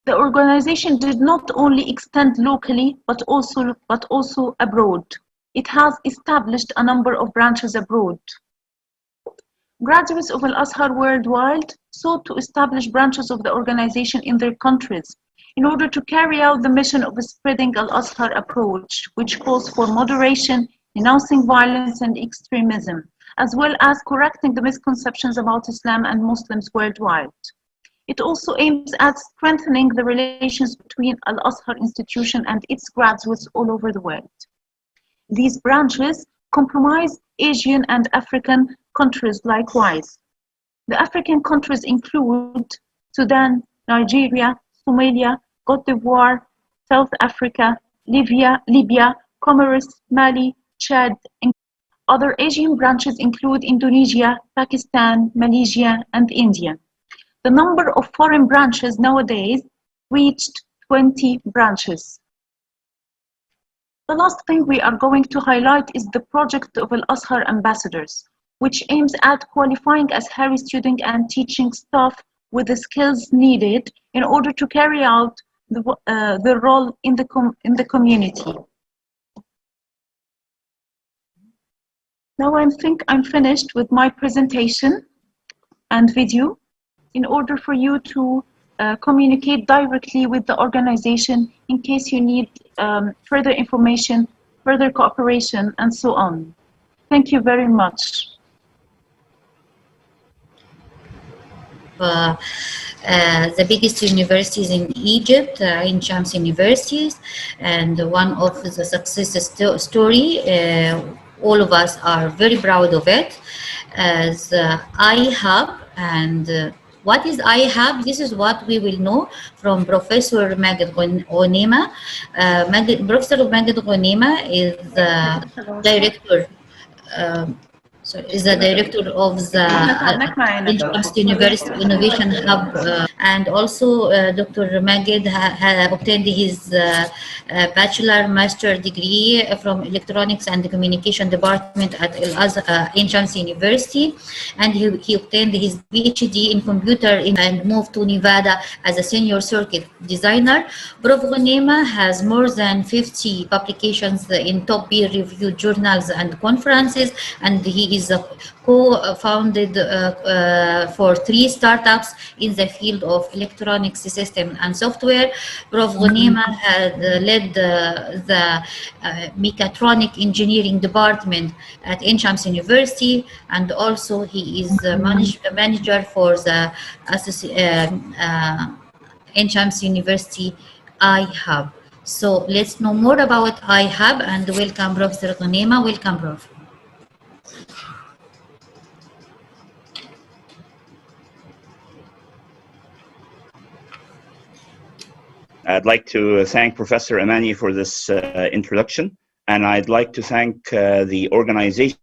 The organization did not only extend locally, but also abroad. It has established a number of branches abroad. Graduates of Al-Azhar worldwide sought to establish branches of the organization in their countries in order to carry out the mission of spreading Al-Azhar approach, which calls for moderation, denouncing violence and extremism, as well as correcting the misconceptions about Islam and Muslims worldwide. It also aims at strengthening the relations between Al-Azhar institution and its graduates all over the world. These branches comprise Asian and African countries likewise. The African countries include Sudan, Nigeria, Somalia, Cote d'Ivoire, South Africa, Libya, Comoros, Mali, Chad. Other Asian branches include Indonesia, Pakistan, Malaysia, and India. The number of foreign branches nowadays reached 20 branches. The last thing we are going to highlight is the project of Al-Azhar Ambassadors, which aims at qualifying Azhari student and teaching staff with the skills needed in order to carry out the role in the community. Now I think I'm finished with my presentation and video in order for you to communicate directly with the organization in case you need further information, further cooperation, and so on. Thank you very much. The biggest universities in Egypt, Ain Shams universities, and one of the success story, all of us are very proud of it, as iHub. And what is iHub? This is what we will know from Professor Maged Ghanema. Professor Maged Ghanema is the director. Is the director of the Ain Shams University Innovation Hub, and also Dr. Maged obtained his bachelor master degree from Electronics and Communication Department at Ain Shams University, and he obtained his PhD in computer and moved to Nevada as a senior circuit designer. Prof. Ghanema has more than 50 publications in top peer-reviewed journals and conferences, and he is co-founded for 3 startups in the field of electronics system and software. Prof. Ghanema had led the mechatronic engineering department at Ain Shams University, and also he is a manager for the Ain Shams University iHub. So let's know more about iHub, and welcome Professor Ghanema. Welcome, Prof. I'd like to thank Professor Amani for this introduction, and I'd like to thank the organization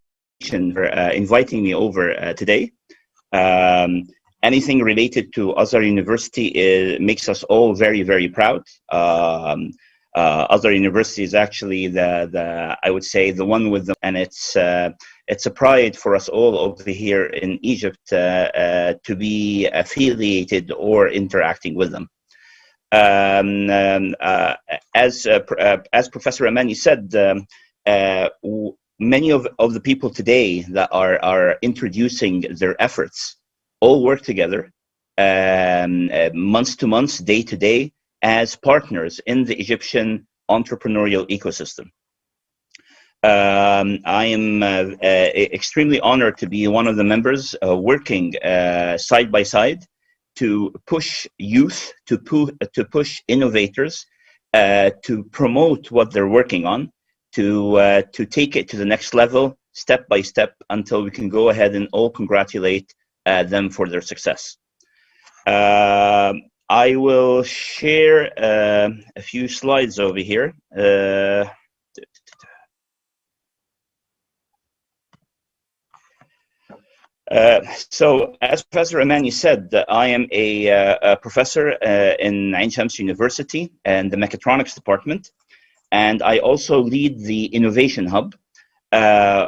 for inviting me over today. Anything related to Azhar University makes us all very, very proud. Azhar University is actually I would say the one with them, and it's a pride for us all over here in Egypt to be affiliated or interacting with them. As Professor Amani said, many of the people today that are introducing their efforts all work together month to month, day to day, as partners in the Egyptian entrepreneurial ecosystem. I am extremely honored to be one of the members working side by side to push youth, to push innovators, to promote what they're working on, to take it to the next level, step by step, until we can go ahead and all congratulate them for their success. I will share a few slides over here. So, as Professor Amani said, I am a professor in Ain Shams University and the Mechatronics Department, and I also lead the Innovation Hub,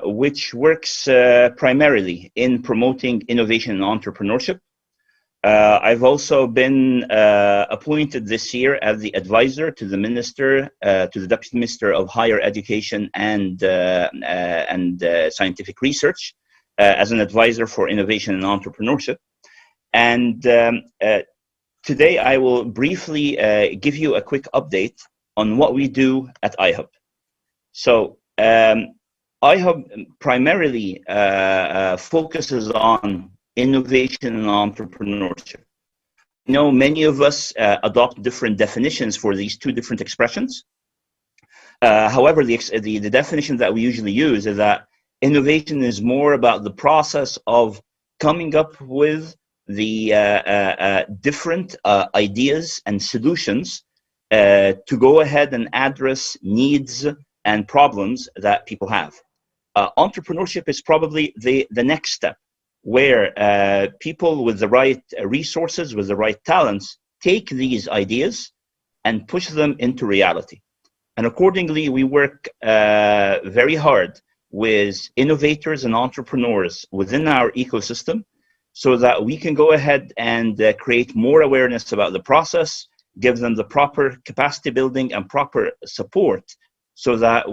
which works primarily in promoting innovation and entrepreneurship. I've also been appointed this year as the advisor to the Minister, to the Deputy Minister of Higher Education and Scientific Research. as an advisor for innovation and entrepreneurship. And today I will briefly give you a quick update on what we do at iHub. So iHub primarily focuses on innovation and entrepreneurship. You know, many of us adopt different definitions for these two different expressions. However, the definition that we usually use is that innovation is more about the process of coming up with the different ideas and solutions to go ahead and address needs and problems that people have. Entrepreneurship is probably the next step, where people with the right resources, with the right talents, take these ideas and push them into reality. And accordingly, we work very hard with innovators and entrepreneurs within our ecosystem so that we can go ahead and create more awareness about the process, give them the proper capacity building and proper support so that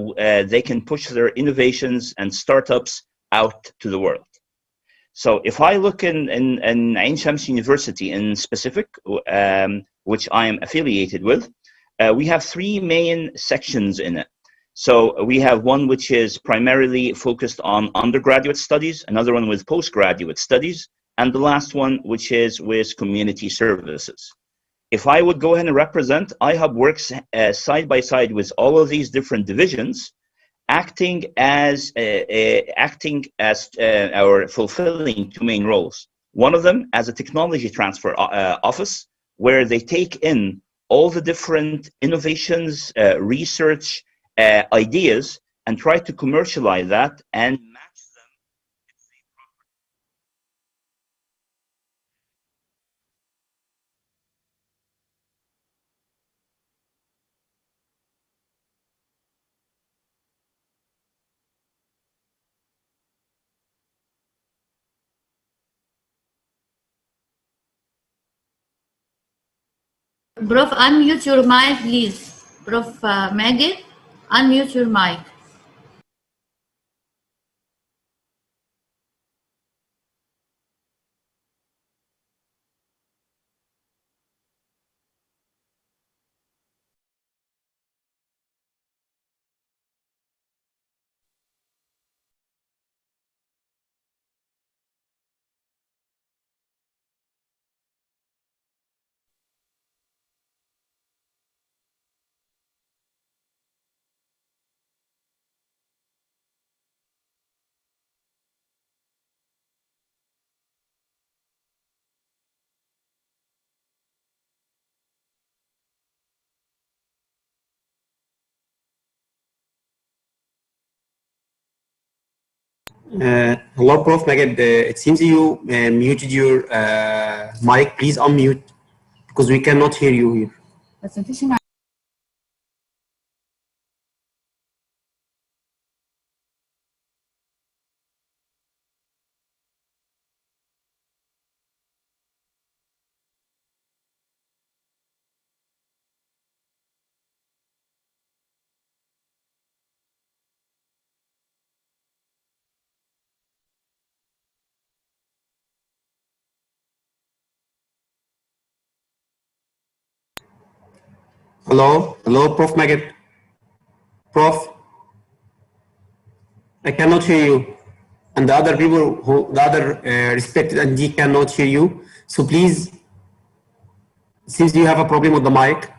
they can push their innovations and startups out to the world. So if I look in Ain Shams University in specific, which I am affiliated with, we have three main sections in it. So we have one which is primarily focused on undergraduate studies, another one with postgraduate studies, and the last one which is with community services. If I would go ahead and represent, iHub works side by side with all of these different divisions, acting as our fulfilling two main roles. One of them as a technology transfer office, where they take in all the different innovations, research, ideas, and try to commercialize that and match them. Prof, unmute your mic, please. Prof. Magid, unmute your mic. Hello, Prof. Magid. It seems you muted your mic. Please unmute because we cannot hear you here. Hello, hello, Prof. Magid. Prof, I cannot hear you, and the other people the other respected ND cannot hear you. So please, since you have a problem with the mic.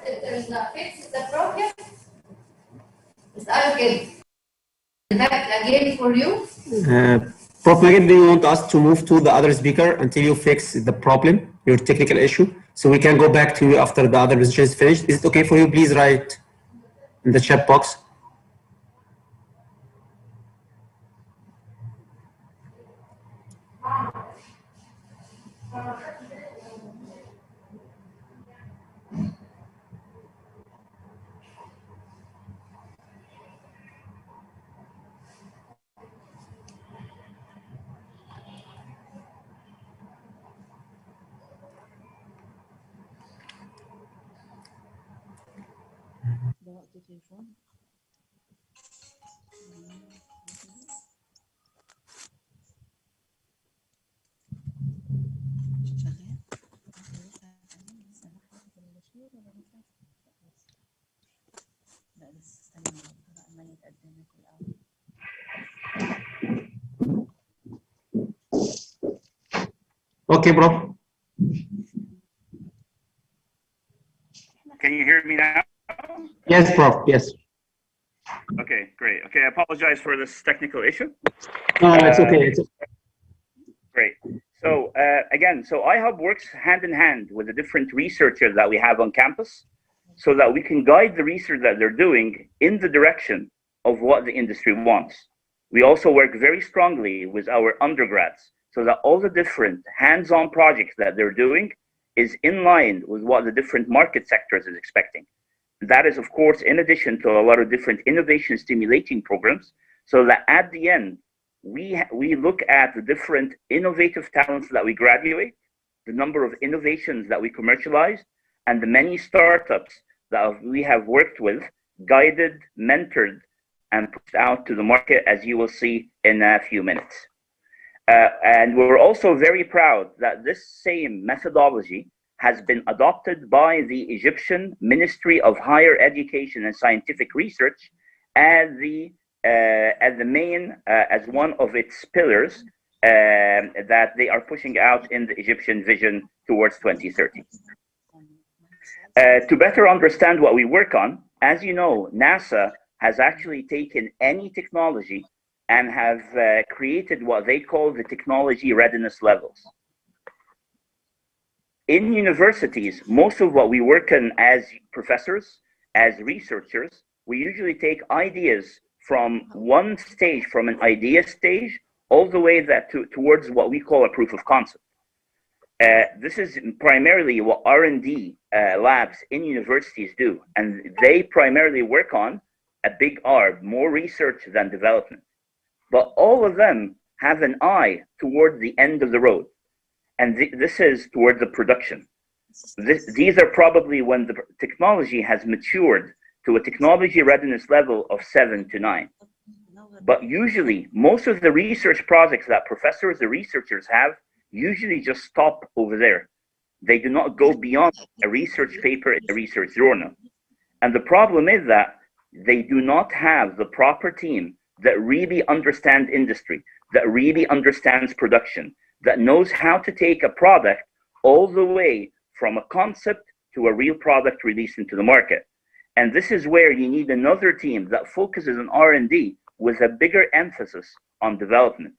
تقدر fix the problem. اسأله كده. That again for you. Prof. Magid, do you want us to move to the other speaker until you fix the problem, your technical issue, so we can go back to you after the other presentation is finished? Is it okay for you? Please write in the chat box. Okay, Prof. Can you hear me now? Yes, Prof. Yes. Okay, great. Okay, I apologize for this technical issue. No, it's okay. It's okay. Great. So again, so iHub works hand in hand with the different researchers that we have on campus so that we can guide the research that they're doing in the direction of what the industry wants. We also work very strongly with our undergrads so that all the different hands-on projects that they're doing is in line with what the different market sectors is expecting. That is, of course, in addition to a lot of different innovation stimulating programs, so that at the end, we look at the different innovative talents that we graduate, the number of innovations that we commercialize, and the many startups that we have worked with, guided, mentored, and pushed out to the market, as you will see in a few minutes. And we're also very proud that this same methodology has been adopted by the Egyptian Ministry of Higher Education and Scientific Research as one of its pillars that they are pushing out in the Egyptian vision towards 2030. To better understand what we work on, as you know, NASA has actually taken any technology and have created what they call the technology readiness levels. In universities, most of what we work on as professors, as researchers, we usually take ideas from one stage, from an idea stage, all the way towards what we call a proof of concept. This is primarily what R&D labs in universities do, and they primarily work on a big R, more research than development. But all of them have an eye toward the end of the road, and this is toward the production. These are probably when the technology has matured to a technology readiness level of 7 to 9. But usually, most of the research projects that professors, the researchers have, usually just stop over there. They do not go beyond a research paper in a research journal. And the problem is that they do not have the proper team that really understands industry, that really understands production, that knows how to take a product all the way from a concept to a real product released into the market. And this is where you need another team that focuses on R&D with a bigger emphasis on development.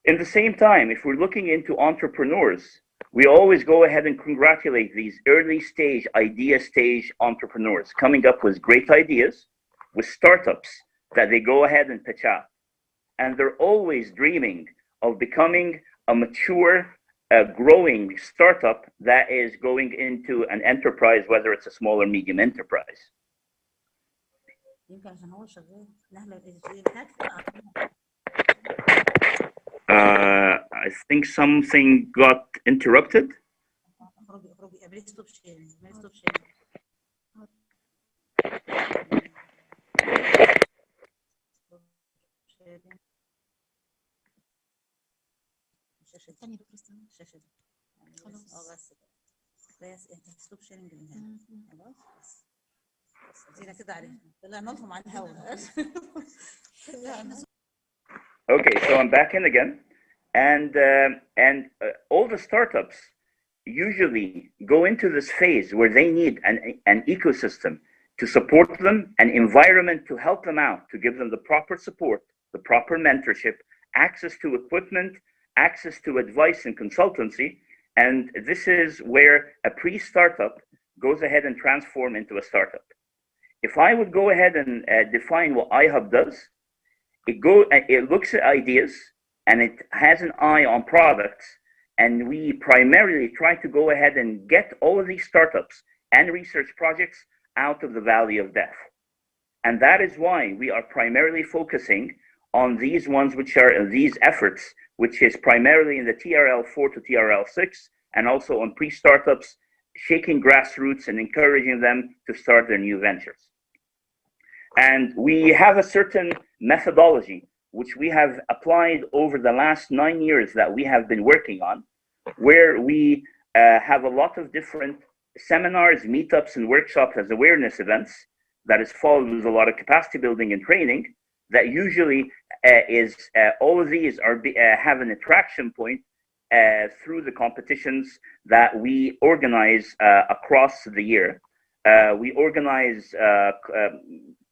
In the same time, if we're looking into entrepreneurs, we always go ahead and congratulate these early stage, idea stage entrepreneurs coming up with great ideas, with startups that they go ahead and pitch out. And they're always dreaming of becoming a mature, growing startup that is going into an enterprise, whether it's a small or medium enterprise. I think something got interrupted. Okay, so I'm back in again, and all the startups usually go into this phase where they need an ecosystem to support them, an environment to help them out, to give them the proper support, the proper mentorship, access to equipment, access to advice and consultancy. And this is where a pre-startup goes ahead and transform into a startup. If I would go ahead and define what iHub does, it looks at ideas and it has an eye on products. And we primarily try to go ahead and get all of these startups and research projects out of the valley of death. And that is why we are primarily focusing on these ones, which are these efforts, which is primarily in the TRL 4 to TRL 6, and also on pre-startups, shaking grassroots and encouraging them to start their new ventures. And we have a certain methodology, which we have applied over the last 9 years that we have been working on, where we have a lot of different seminars, meetups, and workshops as awareness events that is followed with a lot of capacity building and training that usually all of these have an attraction point through the competitions that we organize across the year. We organize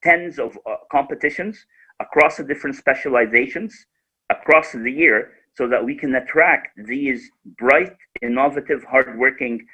tens of competitions across the different specializations across the year so that we can attract these bright, innovative, hardworking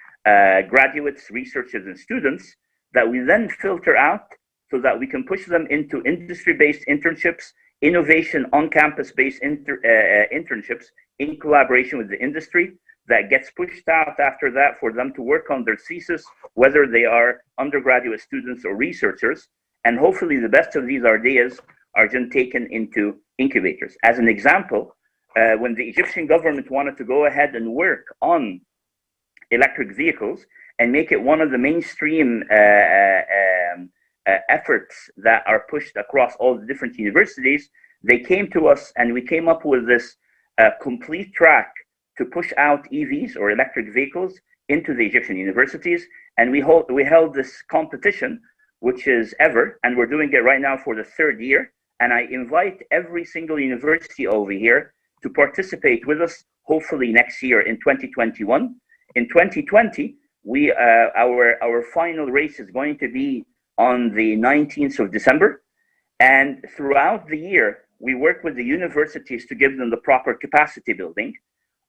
graduates, researchers, and students that we then filter out so that we can push them into industry-based internships, innovation on-campus-based internships in collaboration with the industry that gets pushed out after that for them to work on their thesis, whether they are undergraduate students or researchers. And hopefully the best of these ideas are then taken into incubators. As an example, when the Egyptian government wanted to go ahead and work on electric vehicles and make it one of the mainstream efforts that are pushed across all the different universities, they came to us and we came up with this complete track to push out EVs or electric vehicles into the Egyptian universities. And we held this competition, which is ever, and we're doing it right now for the 3rd year. And I invite every single university over here to participate with us, hopefully next year in 2021. In 2020, our final race is going to be on the 19th of December. And throughout the year, we work with the universities to give them the proper capacity building.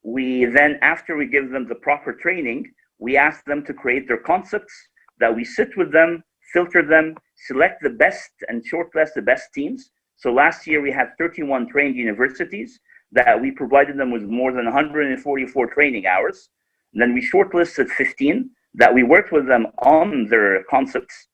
We then, after we give them the proper training, we ask them to create their concepts, that we sit with them, filter them, select the best and shortlist the best teams. So last year we had 31 trained universities that we provided them with more than 144 training hours. And then we shortlisted 15 that we worked with them on their concepts.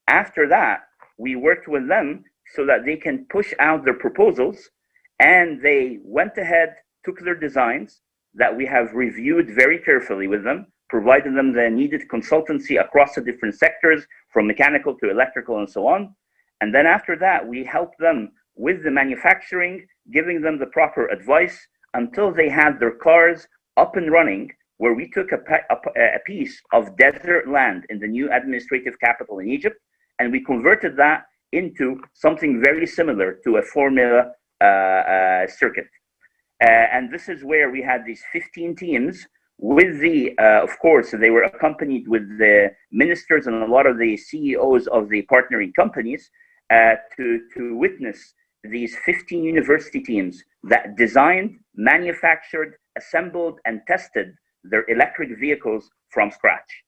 After that, we worked with them so that they can push out their proposals, and they went ahead, took their designs that we have reviewed very carefully with them, provided them the needed consultancy across the different sectors, from mechanical to electrical and so on. And then after that, we helped them with the manufacturing, giving them the proper advice until they had their cars up and running, where we took a piece of desert land in the new administrative capital in Egypt, and we converted that into something very similar to a Formula circuit. And this is where we had these 15 teams with the, of course, they were accompanied with the ministers and a lot of the CEOs of the partnering companies to witness these 15 university teams that designed, manufactured, assembled, and tested their electric vehicles from scratch.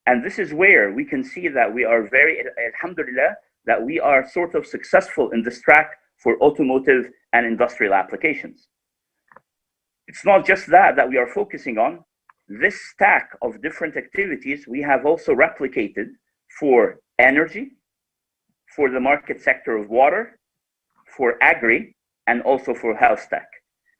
And this is where we can see that we are very, alhamdulillah, that we are sort of successful in this track for automotive and industrial applications. It's not just that we are focusing on. This stack of different activities we have also replicated for energy, for the market sector of water, for agri, and also for health tech.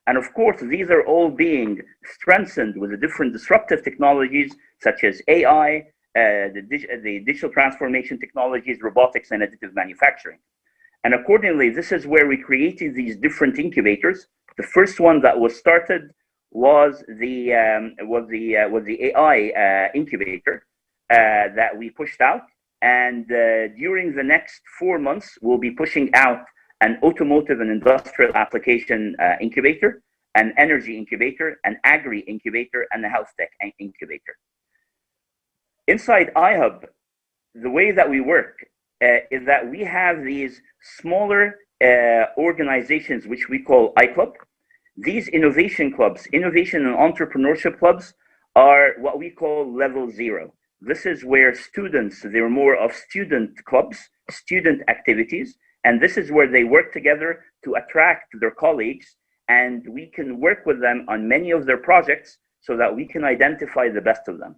And of course, these are all being strengthened with the different disruptive technologies such as AI, the digital transformation technologies, robotics, and additive manufacturing. And accordingly, this is where we created these different incubators. The first one that was started was the AI incubator that we pushed out. And during the next 4 months, we'll be pushing out an automotive and industrial application incubator. an energy incubator, an agri incubator, and a health tech incubator. Inside iHub, the way that we work is that we have these smaller organizations, which we call iClub. These innovation clubs, innovation and entrepreneurship clubs, are what we call level 0. This is where students, they're more of student clubs, student activities, and this is where they work together to attract their colleagues, and we can work with them on many of their projects so that we can identify the best of them.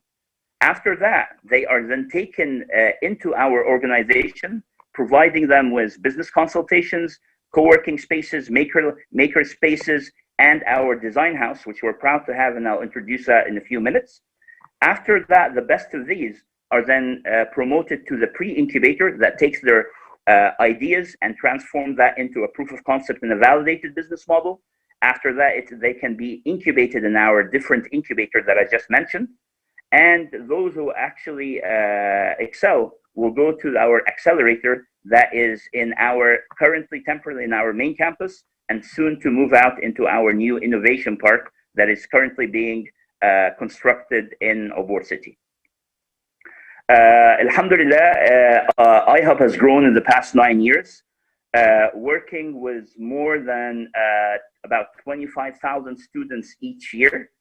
After that, they are then taken into our organization, providing them with business consultations, co-working spaces, maker spaces, and our design house, which we're proud to have, and I'll introduce that in a few minutes. After that, the best of these are then promoted to the pre-incubator that takes their ideas and transform that into a proof of concept and a validated business model. After that, they can be incubated in our different incubator that I just mentioned. And those who actually excel will go to our accelerator that is in our, currently temporarily in our main campus, and soon to move out into our new innovation park that is currently being constructed in Obor City. Alhamdulillah, iHub has grown in the past 9 years, working with more than about 25,000 students each year.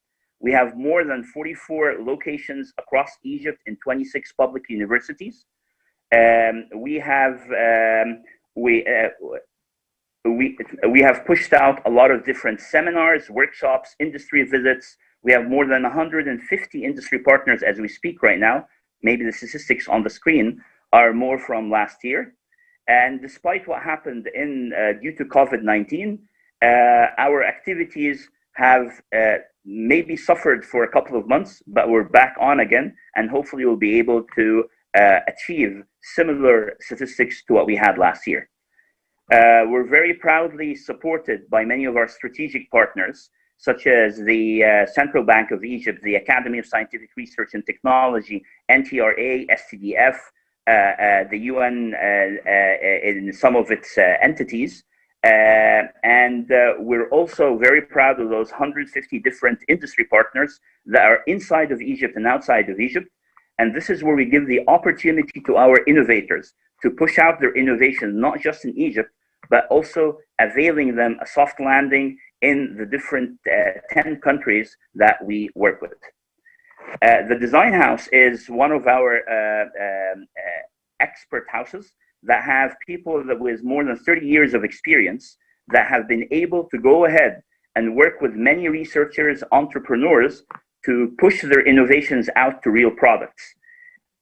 We have more than 44 locations across Egypt in 26 public universities. We have pushed out a lot of different seminars, workshops, industry visits. We have more than 150 industry partners as we speak right now. Maybe the statistics on the screen are more from last year. And despite what happened due to COVID-19, our activities have maybe suffered for a couple of months, but we're back on again, and hopefully we'll be able to achieve similar statistics to what we had last year. We're very proudly supported by many of our strategic partners, such as the Central Bank of Egypt, the Academy of Scientific Research and Technology, NTRA, STDF, the UN in some of its entities. And we're also very proud of those 150 different industry partners that are inside of Egypt and outside of Egypt. And this is where we give the opportunity to our innovators to push out their innovation, not just in Egypt, but also availing them a soft landing in the different 10 countries that we work with. The Design House is one of our expert houses that have people that with more than 30 years of experience that have been able to go ahead and work with many researchers, entrepreneurs, to push their innovations out to real products.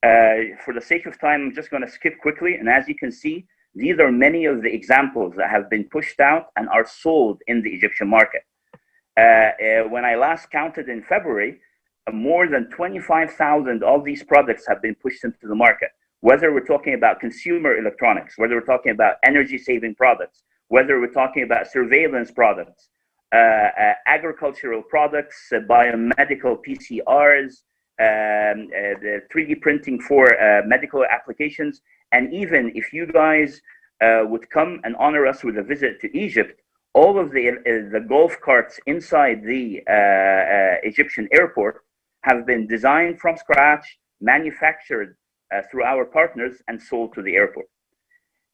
For the sake of time, I'm just going to skip quickly. And as you can see, these are many of the examples that have been pushed out and are sold in the Egyptian market. When I last counted in February, more than 25,000 of these products have been pushed into the market. Whether we're talking about consumer electronics, whether we're talking about energy-saving products, whether we're talking about surveillance products, agricultural products, biomedical PCRs, the 3D printing for medical applications, and even if you guys would come and honor us with a visit to Egypt, all of the golf carts inside the Egyptian airport have been designed from scratch, manufactured through our partners, and sold to the airport.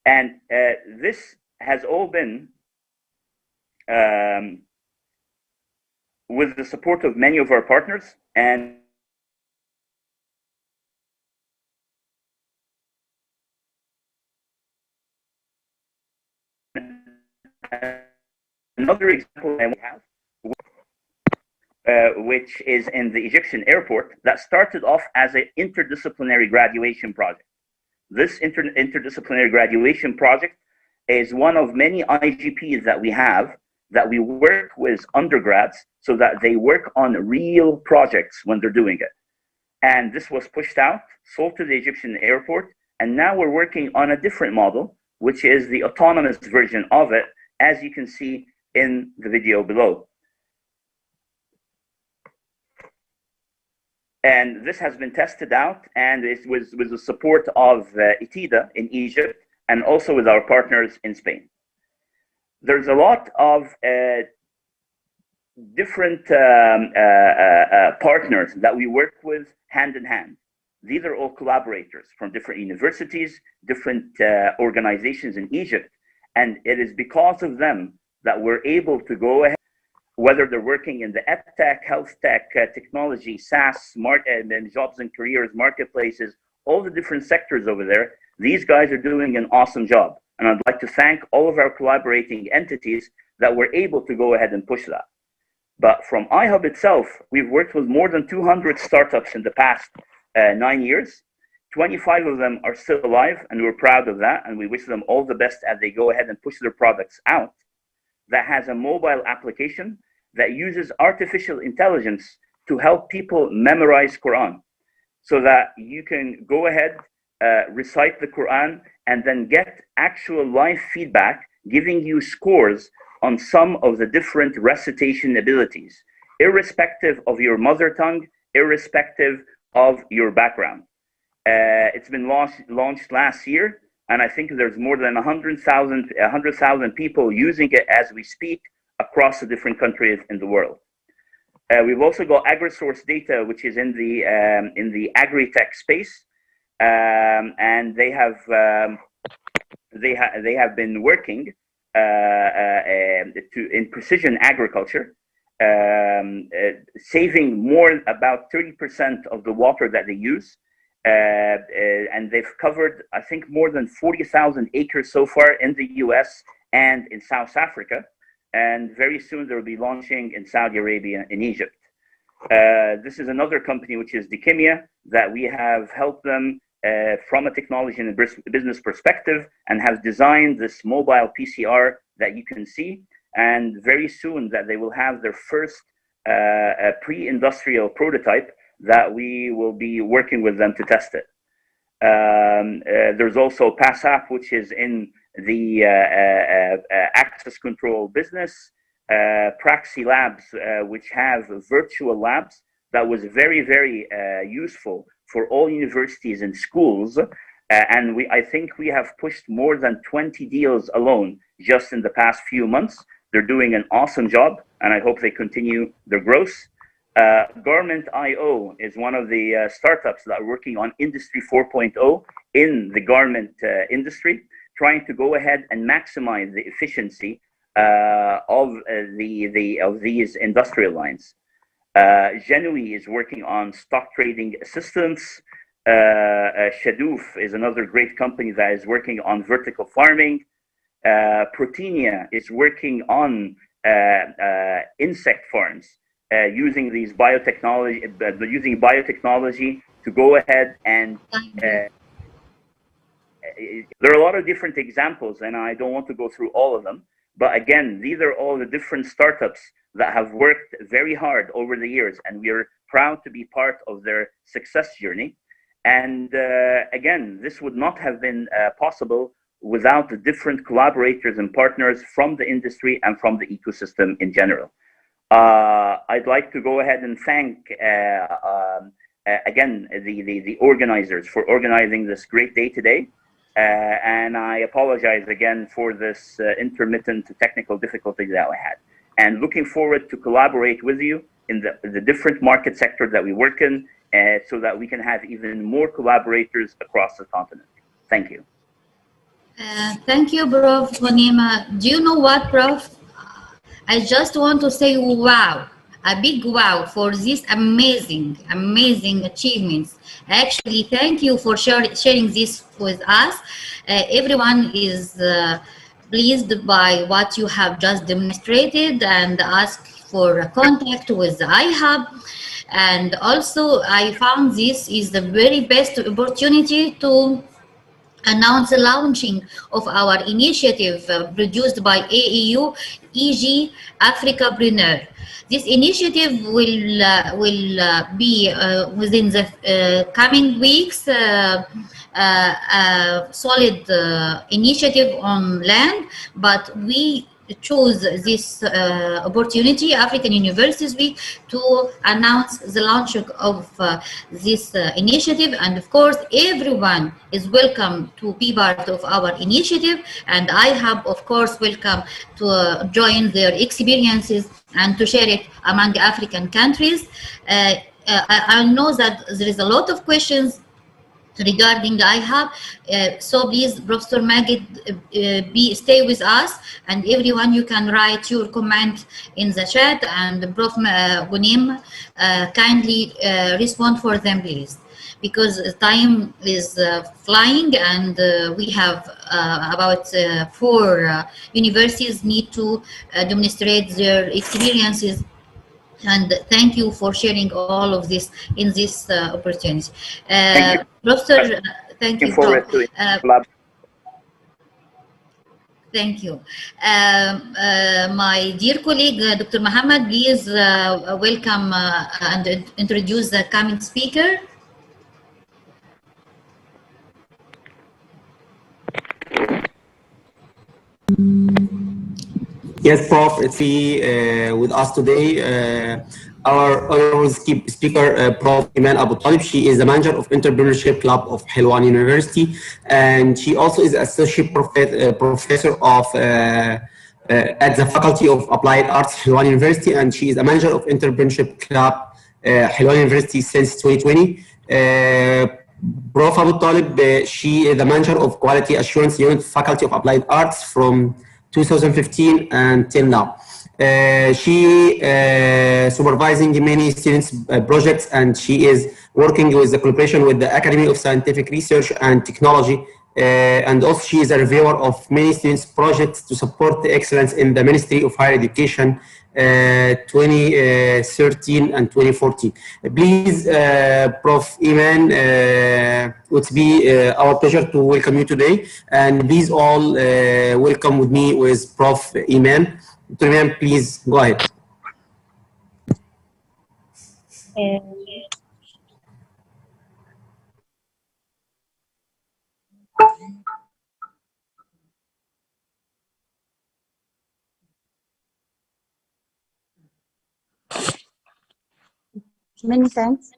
And this has all been with the support of many of our partners. And another example that we have, which is in the Egyptian airport, that started off as an interdisciplinary graduation project. This interdisciplinary graduation project is one of many IGPs that we have, that we work with undergrads so that they work on real projects when they're doing it. And this was pushed out, sold to the Egyptian airport, and now we're working on a different model, which is the autonomous version of it, as you can see in the video below. And this has been tested out, and it was with the support of ITIDA in Egypt, and also with our partners in Spain. There's a lot of different partners that we work with hand in hand. These are all collaborators from different universities, different organizations in Egypt. And it is because of them that we're able to go ahead, whether they're working in the EdTech, health tech, technology, SaaS, and jobs and careers, marketplaces, all the different sectors over there. These guys are doing an awesome job. And I'd like to thank all of our collaborating entities that were able to go ahead and push that. But from iHub itself, we've worked with more than 200 startups in the past 9 years. 25 of them are still alive, and we're proud of that. And we wish them all the best as they go ahead and push their products out. That has a mobile application that uses artificial intelligence to help people memorize Quran, so that you can go ahead, recite the Quran, and then get actual live feedback, giving you scores on some of the different recitation abilities, irrespective of your mother tongue, irrespective of your background. It's been launched last year, and I think there's more than 100,000 people using it as we speak across the different countries in the world. We've also got AgriSource data, which is in the agri-tech space, and they have been working in precision agriculture, saving about 30% of the water that they use. And they've covered, I think, more than 40,000 acres so far in the US and in South Africa. And very soon they'll be launching in Saudi Arabia and Egypt. This is another company, which is Dikemia, that we have helped them from a technology and a business perspective, and have designed this mobile PCR that you can see. And very soon that they will have their first pre-industrial prototype that we will be working with them to test it. There's also PassApp, which is in the access control business. Praxi Labs, which have virtual labs that was very, very useful for all universities and schools. And I think we have pushed more than 20 deals alone just in the past few months. They're doing an awesome job, and I hope they continue their growth. Garment.io is one of the startups that are working on Industry 4.0 in the garment industry, trying to go ahead and maximize the efficiency of these industrial lines. Genui is working on stock trading assistance. Shadoof is another great company that is working on vertical farming. Proteenia is working on insect farms, using biotechnology to go ahead and there are a lot of different examples, and I don't want to go through all of them. But again, these are all the different startups that have worked very hard over the years, and we are proud to be part of their success journey. And again, this would not have been possible without the different collaborators and partners from the industry and from the ecosystem in general. I'd like to go ahead and thank again the organizers for organizing this great day today. And I apologize again for this intermittent technical difficulty that I had. And looking forward to collaborate with you in the different market sector that we work in, so that we can have even more collaborators across the continent. Thank you. Thank you, Prof. Ghanima. Do you know what, Prof? I just want to say wow, a big wow for these amazing achievements. Actually, thank you for sharing this with us. Everyone is pleased by what you have just demonstrated and asked for contact with the iHub. And also, I found this is the very best opportunity to announce the launching of our initiative produced by AAU, EG Africapreneur. This initiative will be within the coming weeks, a solid initiative on land, but we chose this opportunity, African Universities Week, to announce the launch of this initiative. And of course, everyone is welcome to be part of our initiative. And I have, of course, welcome to join their experiences and to share it among African countries. I know that there is a lot of questions regarding IHAB, so please, Professor Magid, stay with us, and everyone, you can write your comment in the chat, and Prof. Ghunem kindly respond for them, please, because time is flying, and we have about 4 universities need to demonstrate their experiences. And thank you for sharing all of this in this opportunity. Professor, thank you. Thank you. My dear colleague, Dr. Muhammad, please welcome and introduce the coming speaker. Yes, Prof, it's with us today. Our honorable speaker, Prof. Iman Abu Talib. She is the manager of Entrepreneurship Club of Helwan University, and she also is associate professor of at the Faculty of Applied Arts, Helwan University, and she is a manager of Entrepreneurship Club, Helwan University since 2020. Prof. Abu Talib, she is the manager of Quality Assurance Unit, Faculty of Applied Arts from 2015 until now. She supervising many students' projects, and she is working with the collaboration with the Academy of Scientific Research and Technology, and also she is a reviewer of many students' projects to support the excellence in the Ministry of Higher Education 2013 and 2014. Please, Prof. Iman, it would be our pleasure to welcome you today, and please all welcome with me with Prof. Iman. Dr. Iman, please go ahead. Many thanks.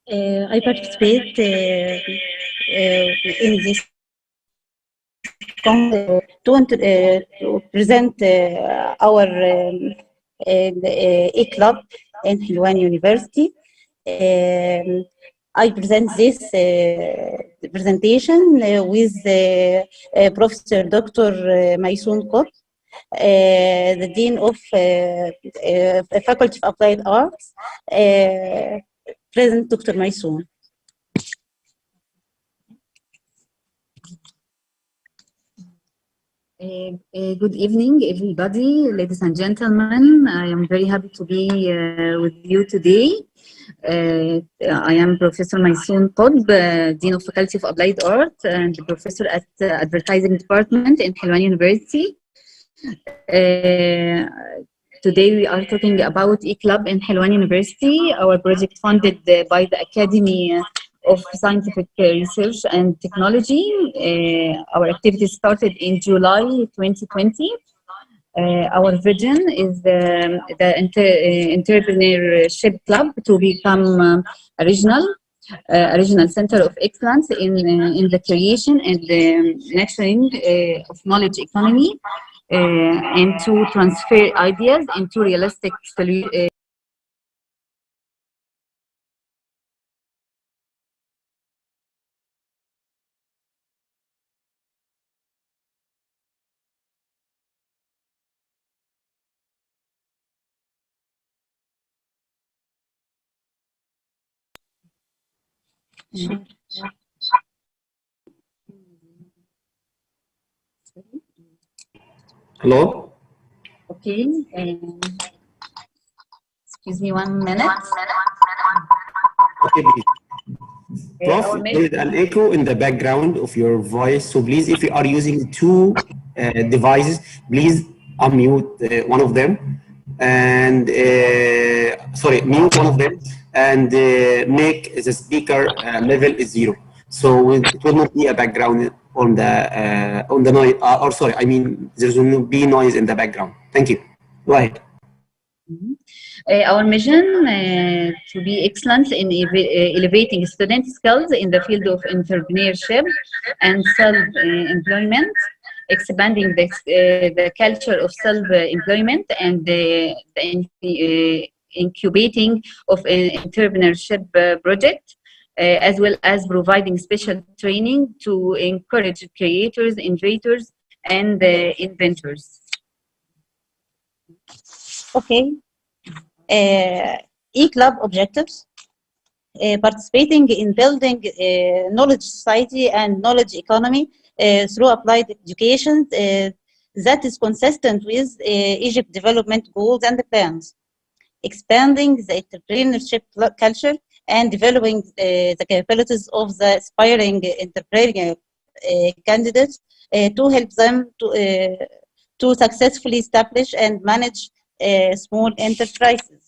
I participate in this conference to present our E-Club in Helwan University. I present this presentation with Professor Dr. Maysoon Qutb, the Dean of Faculty of Applied Arts. Present Dr. Maysoon. Good evening, everybody, ladies and gentlemen. I am very happy to be with you today. I am Professor Maysoon Qutb, Dean of Faculty of Applied Art and Professor at Advertising Department in Helwan University. Today we are talking about E-Club in Helwan University, our project funded by the Academy of Scientific Research and Technology. Our activity started in July 2020. Our vision is the Entrepreneurship Club to become a regional center of excellence in the creation and the nurturing of knowledge economy, and to transfer ideas into realistic solutions. Hello? Okay. Excuse me 1 minute. Okay, please. Prof, there is an echo in the background of your voice, so please, if you are using two devices, please unmute one of them. and mute one of them, and make the speaker level is 0. So it will not be a background on the noise, there will not be noise in the background. Thank you. Go ahead. Our mission to be excellent in elevating student skills in the field of entrepreneurship and self-employment, expanding the culture of self-employment and the incubating of an entrepreneurship project, as well as providing special training to encourage creators, innovators, and inventors. Okay. E-Club objectives. Participating in building knowledge society and knowledge economy through applied education that is consistent with Egypt development goals and plans. Expanding the entrepreneurship culture and developing the capabilities of the aspiring entrepreneurial candidates to help them to successfully establish and manage small enterprises.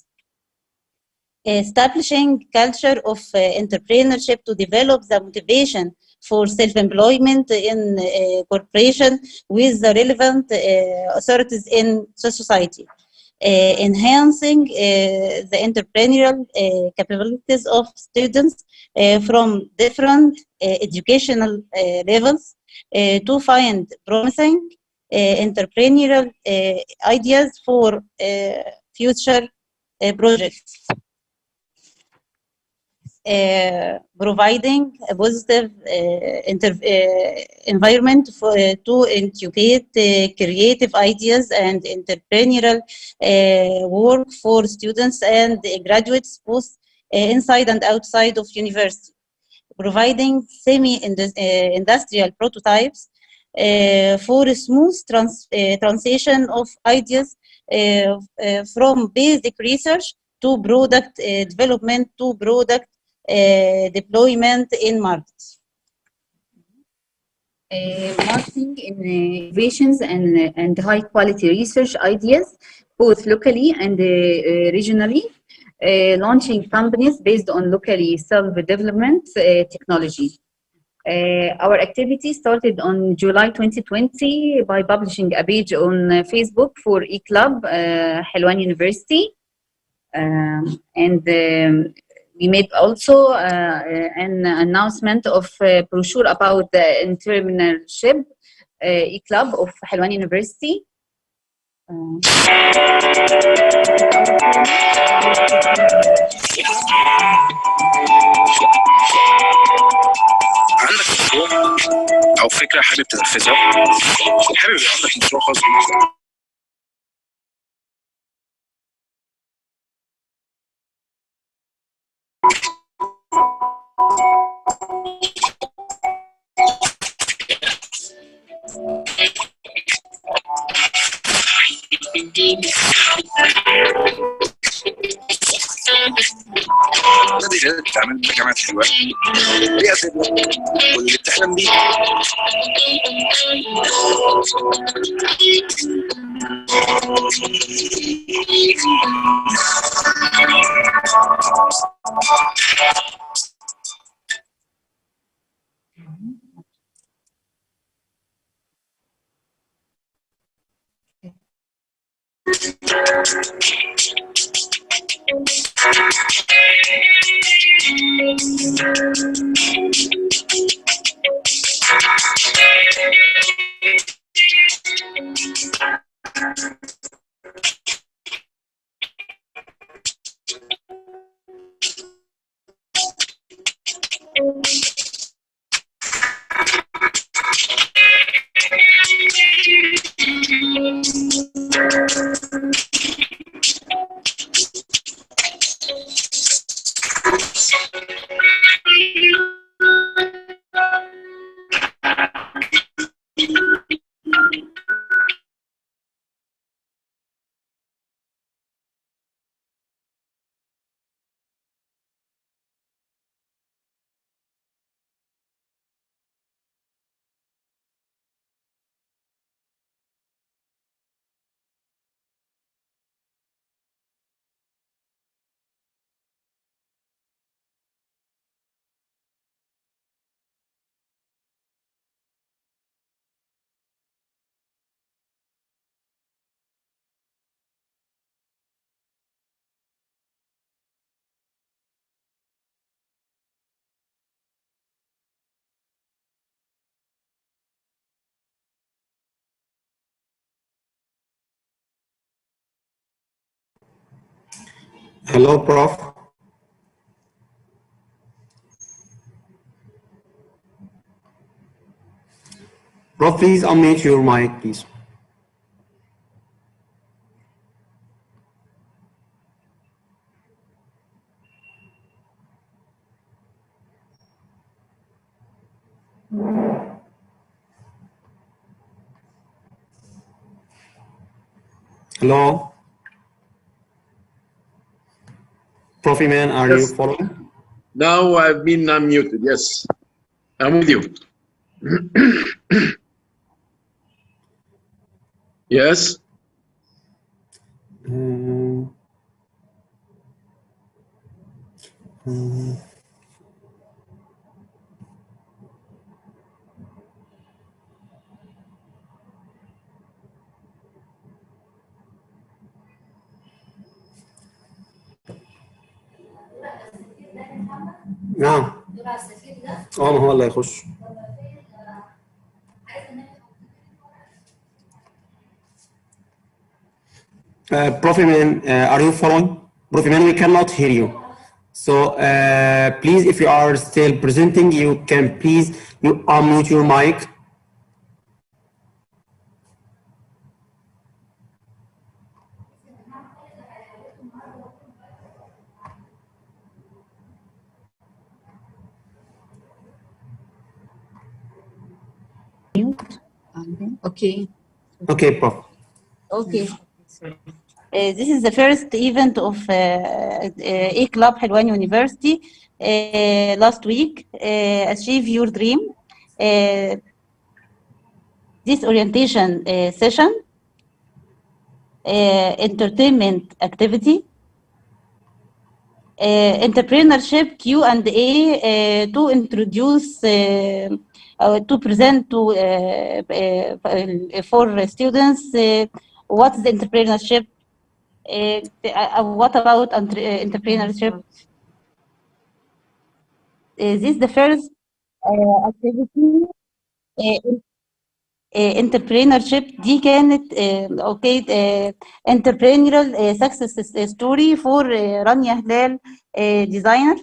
Establishing culture of entrepreneurship to develop the motivation for self-employment in cooperation with the relevant authorities in society. Enhancing the entrepreneurial capabilities of students from different educational levels to find promising entrepreneurial ideas for future projects. Providing a positive environment to incubate creative ideas and entrepreneurial work for students and graduates both inside and outside of university. Providing semi-industrial prototypes for a smooth transition of ideas from basic research to product development to product deployment in markets. Marketing innovations and high quality research ideas, both locally and regionally. Launching companies based on locally self-development technology. Our activity started on July 2020 by publishing a page on Facebook for E-Club, Helwan University. We made also an announcement of a brochure about the entrepreneurship E-Club of Helwan University. عندك مشروع او فكره حابب تنفذها، حابب يبقى عندك مشروع خاص بيك. نادي الرياضي بتعمل بجامعة حلوان ليه أسئلة واللي بتحلم بيه. Hello, Prof. Prof, please unmute your mic, please. Hello? Prof. Iman, are you following? Now I've been unmuted, yes. I'm with you. Yes? نعم. ما هو اللي يخش. Prof. Iman, are you following? Prof. Iman, we cannot hear you. So please, if you are still presenting, you can please unmute your mic. Okay. Okay, Prof. Okay. This is the first event of A Club Helwan University last week. Achieve your dream. This orientation session, entertainment activity, entrepreneurship Q&A to introduce, to present to for students what is entrepreneurship, what about entrepreneurship. This is the first activity. Entrepreneurship دي كانت entrepreneurial success story for رانيا هلال designer.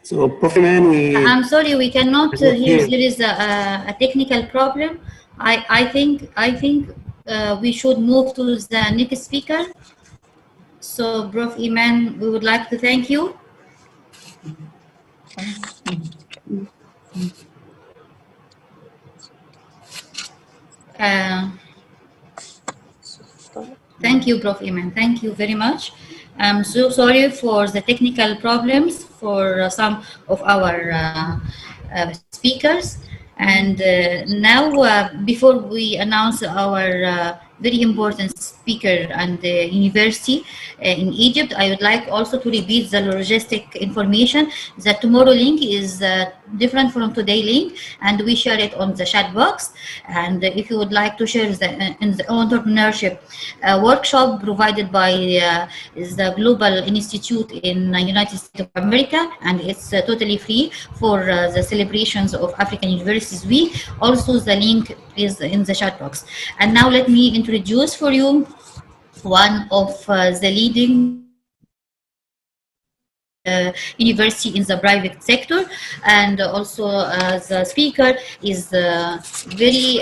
So, Prof. Iman, I'm sorry, we cannot hear. There is a technical problem. I think we should move to the next speaker. So, Prof. Iman, we would like to thank you. Thank you, Prof. Iman. Thank you very much. I'm so sorry for the technical problems for some of our speakers. And now, before we announce our very important speaker and the university in Egypt, I would like also to repeat the logistic information that tomorrow link is different from today link, and we share it on the chat box. And if you would like to share in the entrepreneurship workshop provided by the Global Institute in the United States of America, and it's totally free for the celebrations of African Universities Week. Also, the link is in the chat box. And now let me introduce for you one of the leading university in the private sector, and also the speaker is very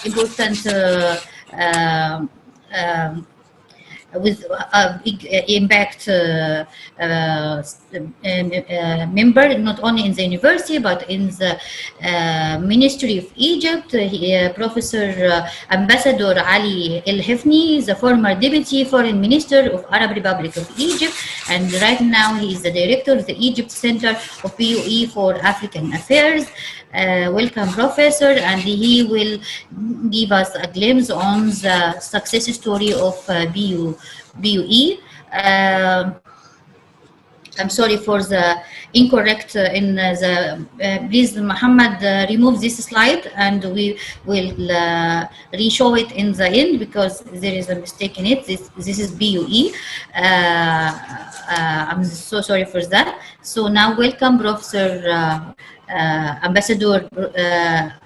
important with a big impact member, not only in the university but in the Ministry of Egypt. Professor Ambassador Ali El-Hefni, the former Deputy Foreign Minister of Arab Republic of Egypt, and right now he is the Director of the Egypt Center of BUE for African Affairs. Welcome, Professor, and he will give us a glimpse on the success story of BUE. I'm sorry for the incorrect in the. Please, Muhammad, remove this slide, and we will re-show it in the end because there is a mistake in it. This is BUE. I'm so sorry for that. So now, welcome, Professor Ambassador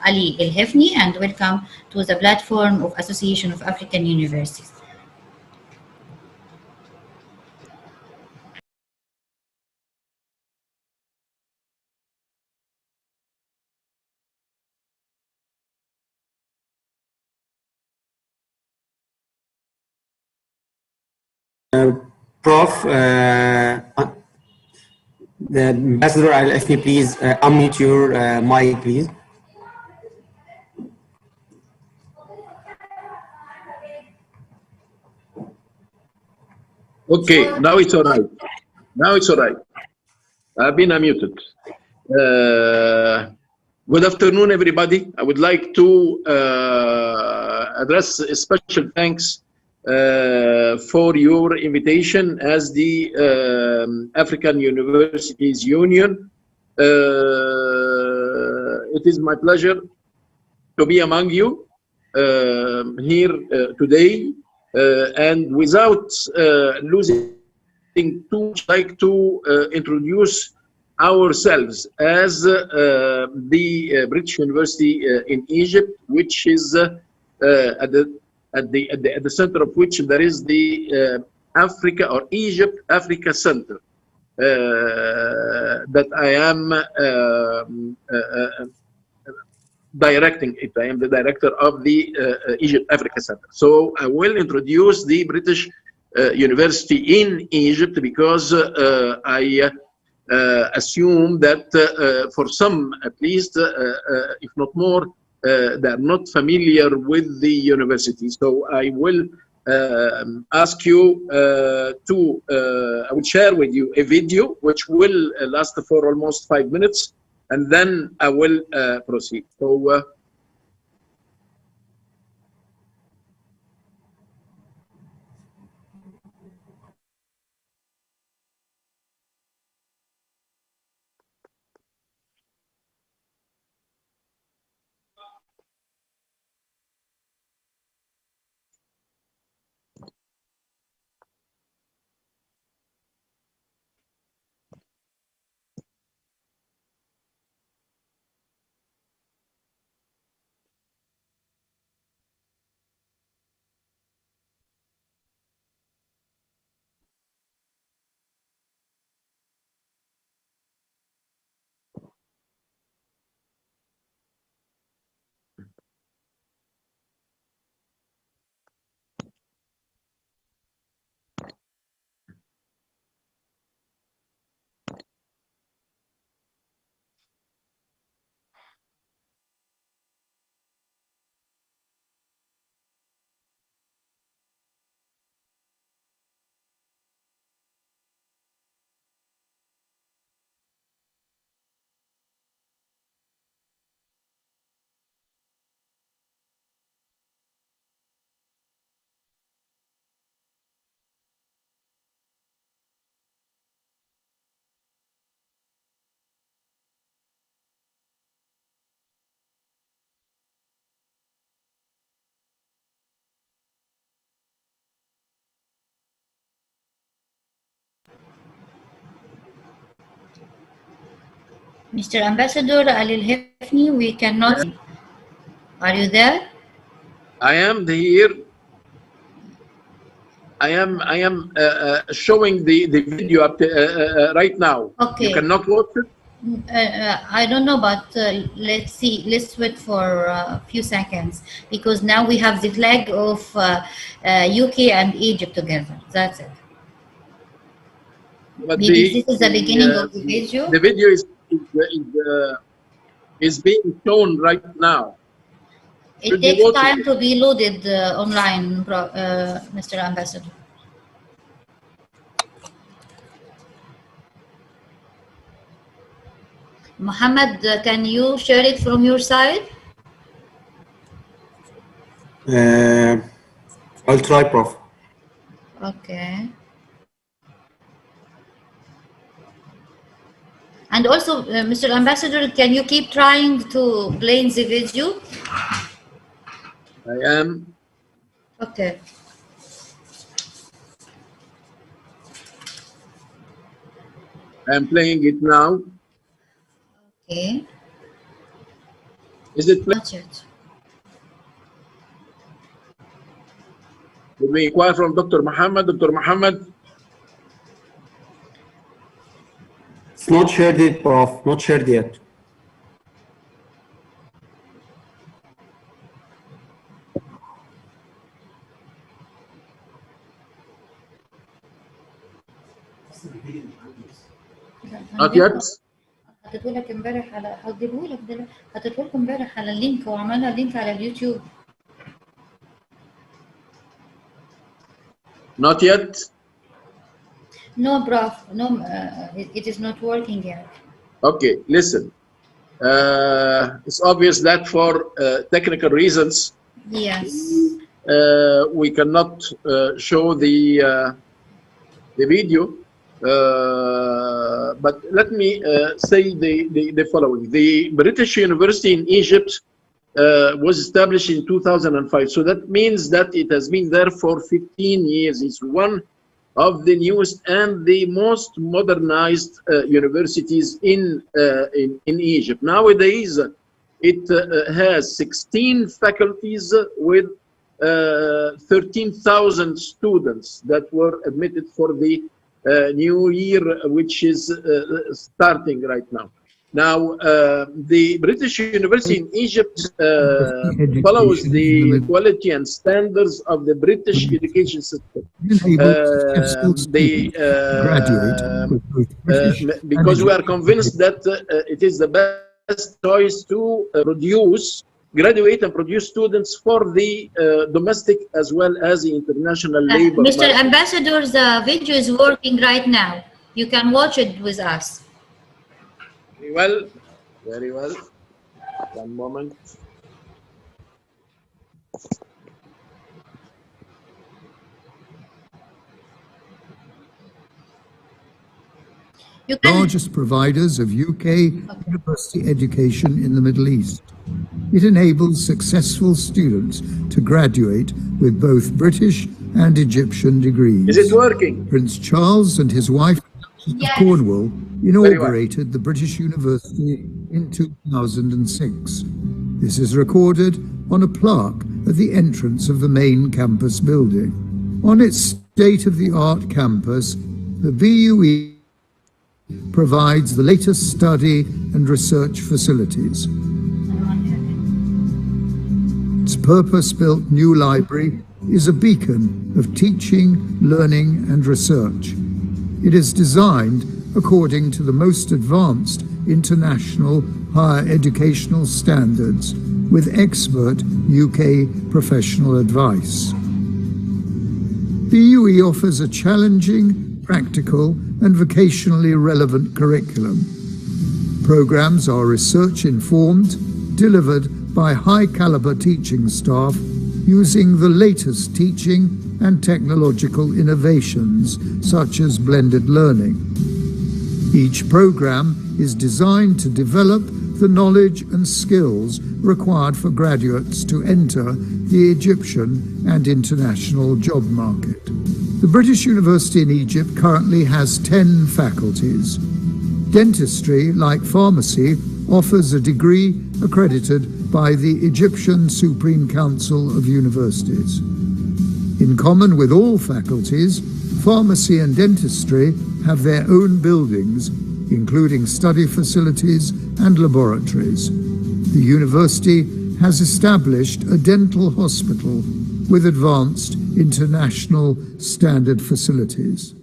Ali El-Hefni, and welcome to the platform of Association of African Universities. Prof, the Ambassador El-Hefni, please unmute your mic, please. Okay, now it's all right. Now it's all right. I've been unmuted. Good afternoon, everybody. I would like to address a special thanks for your invitation as the African Universities Union. It is my pleasure to be among you here today, and without losing too much, I'd like to introduce ourselves as the British University in Egypt, which is at the center of which there is the Africa or Egypt Africa Center that I am directing it. I am the director of the Egypt Africa Center. So I will introduce the British University in Egypt because I assume that for some, at least, if not more, they are not familiar with the university. So I will ask you I will share with you a video which will last for almost 5 minutes, and then I will proceed. So Mr. Ambassador Ali Al-Hifni, we cannot. Are you there? I am here. I am showing the video up right now. Okay. You cannot watch it? I don't know, but let's see. Let's wait for a few seconds, because now we have the flag of UK and Egypt together. That's it. But Maybe this is the beginning of the video. The video is being shown right now. It takes time to be loaded online, Mr. Ambassador. Mohammed, can you share it from your side? I'll try, Prof. Okay. And also, Mr. Ambassador, can you keep trying to play the video? I am. Okay. I am playing it now. Okay. Is it playing? Not yet. Did we inquire from Dr. Muhammad? Dr. Muhammad? It's not shared yet, Prof. Not shared yet. Not yet. حطيتهولك امبارح على هديهولك ده حطيتهولكم امبارح على اللينك وعملنا لينك على اليوتيوب. Not yet. No, Prof. No, it is not working yet. Okay, listen. It's obvious that for technical reasons, Yes. we cannot show the video. But let me say the following. The British University in Egypt was established in 2005. So that means that it has been there for 15 years. It's one of the newest and the most modernized universities in Egypt. Nowadays, it has 16 faculties with 13,000 students that were admitted for the new year, which is starting right now. Now, the British University in Egypt follows the quality and standards of the British education system. Because we are convinced that it is the best choice to graduate and produce students for the domestic as well as the international labor Mr. market. Ambassador, the video is working right now. You can watch it with us. Very well. Very well. One moment. Largest providers of UK university education in the Middle East. It enables successful students to graduate with both British and Egyptian degrees. Is it working? Prince Charles and his wife, Duchess of Cornwall, inaugurated the British University in 2006. This is recorded on a plaque at the entrance of the main campus building. On its state-of-the-art campus, the BUE provides the latest study and research facilities. Its purpose-built new library is a beacon of teaching, learning, and research. It is designed according to the most advanced international higher educational standards with expert UK professional advice. BUE offers a challenging, practical, and vocationally relevant curriculum. Programs are research-informed, delivered by high-caliber teaching staff using the latest teaching and technological innovations such as blended learning. Each program is designed to develop the knowledge and skills required for graduates to enter the Egyptian and international job market. The British University in Egypt currently has 10 faculties. Dentistry, like pharmacy, offers a degree accredited by the Egyptian Supreme Council of Universities. In common with all faculties, pharmacy and dentistry have their own buildings, including study facilities and laboratories. The university has established a dental hospital with advanced international standard facilities.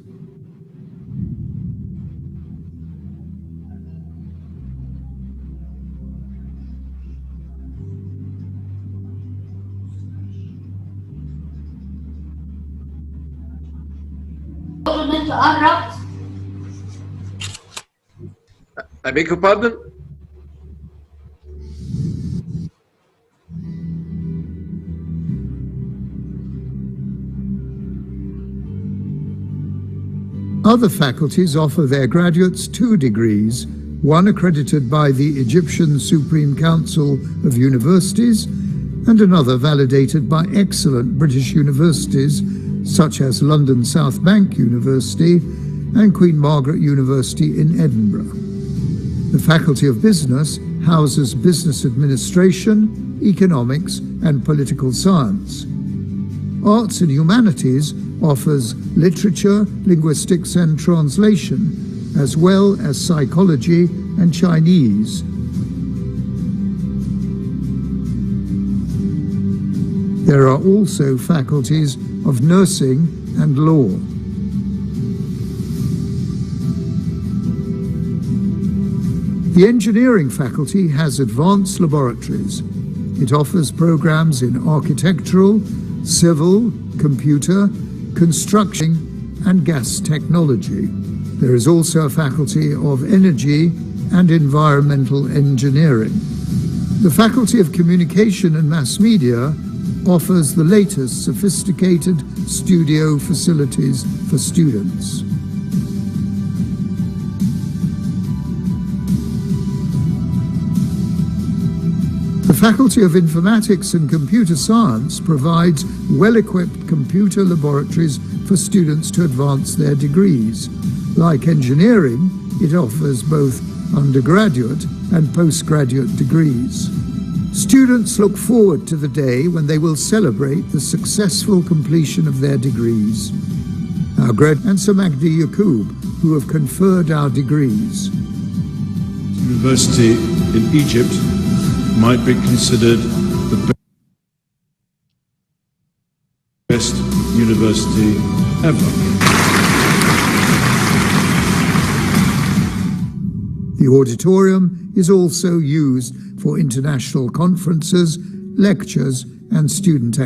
I beg your pardon? Other faculties offer their graduates 2 degrees, one accredited by the Egyptian Supreme Council of Universities and another validated by excellent British universities such as London South Bank University and Queen Margaret University in Edinburgh. The Faculty of Business houses business administration, economics, and political science. Arts and Humanities offers literature, linguistics, and translation, as well as psychology and Chinese. There are also faculties of nursing and law. The engineering faculty has advanced laboratories. It offers programs in architectural, civil, computer, construction, and gas technology. There is also a faculty of energy and environmental engineering. The Faculty of Communication and Mass Media offers the latest sophisticated studio facilities for students. The Faculty of Informatics and Computer Science provides well-equipped computer laboratories for students to advance their degrees. Like engineering, it offers both undergraduate and postgraduate degrees. Students look forward to the day when they will celebrate the successful completion of their degrees. Our graduates and Sir Magdi Yaqub, who have conferred our degrees. University in Egypt might be considered the best university ever. The auditorium is also used for international conferences, lectures, and student activities.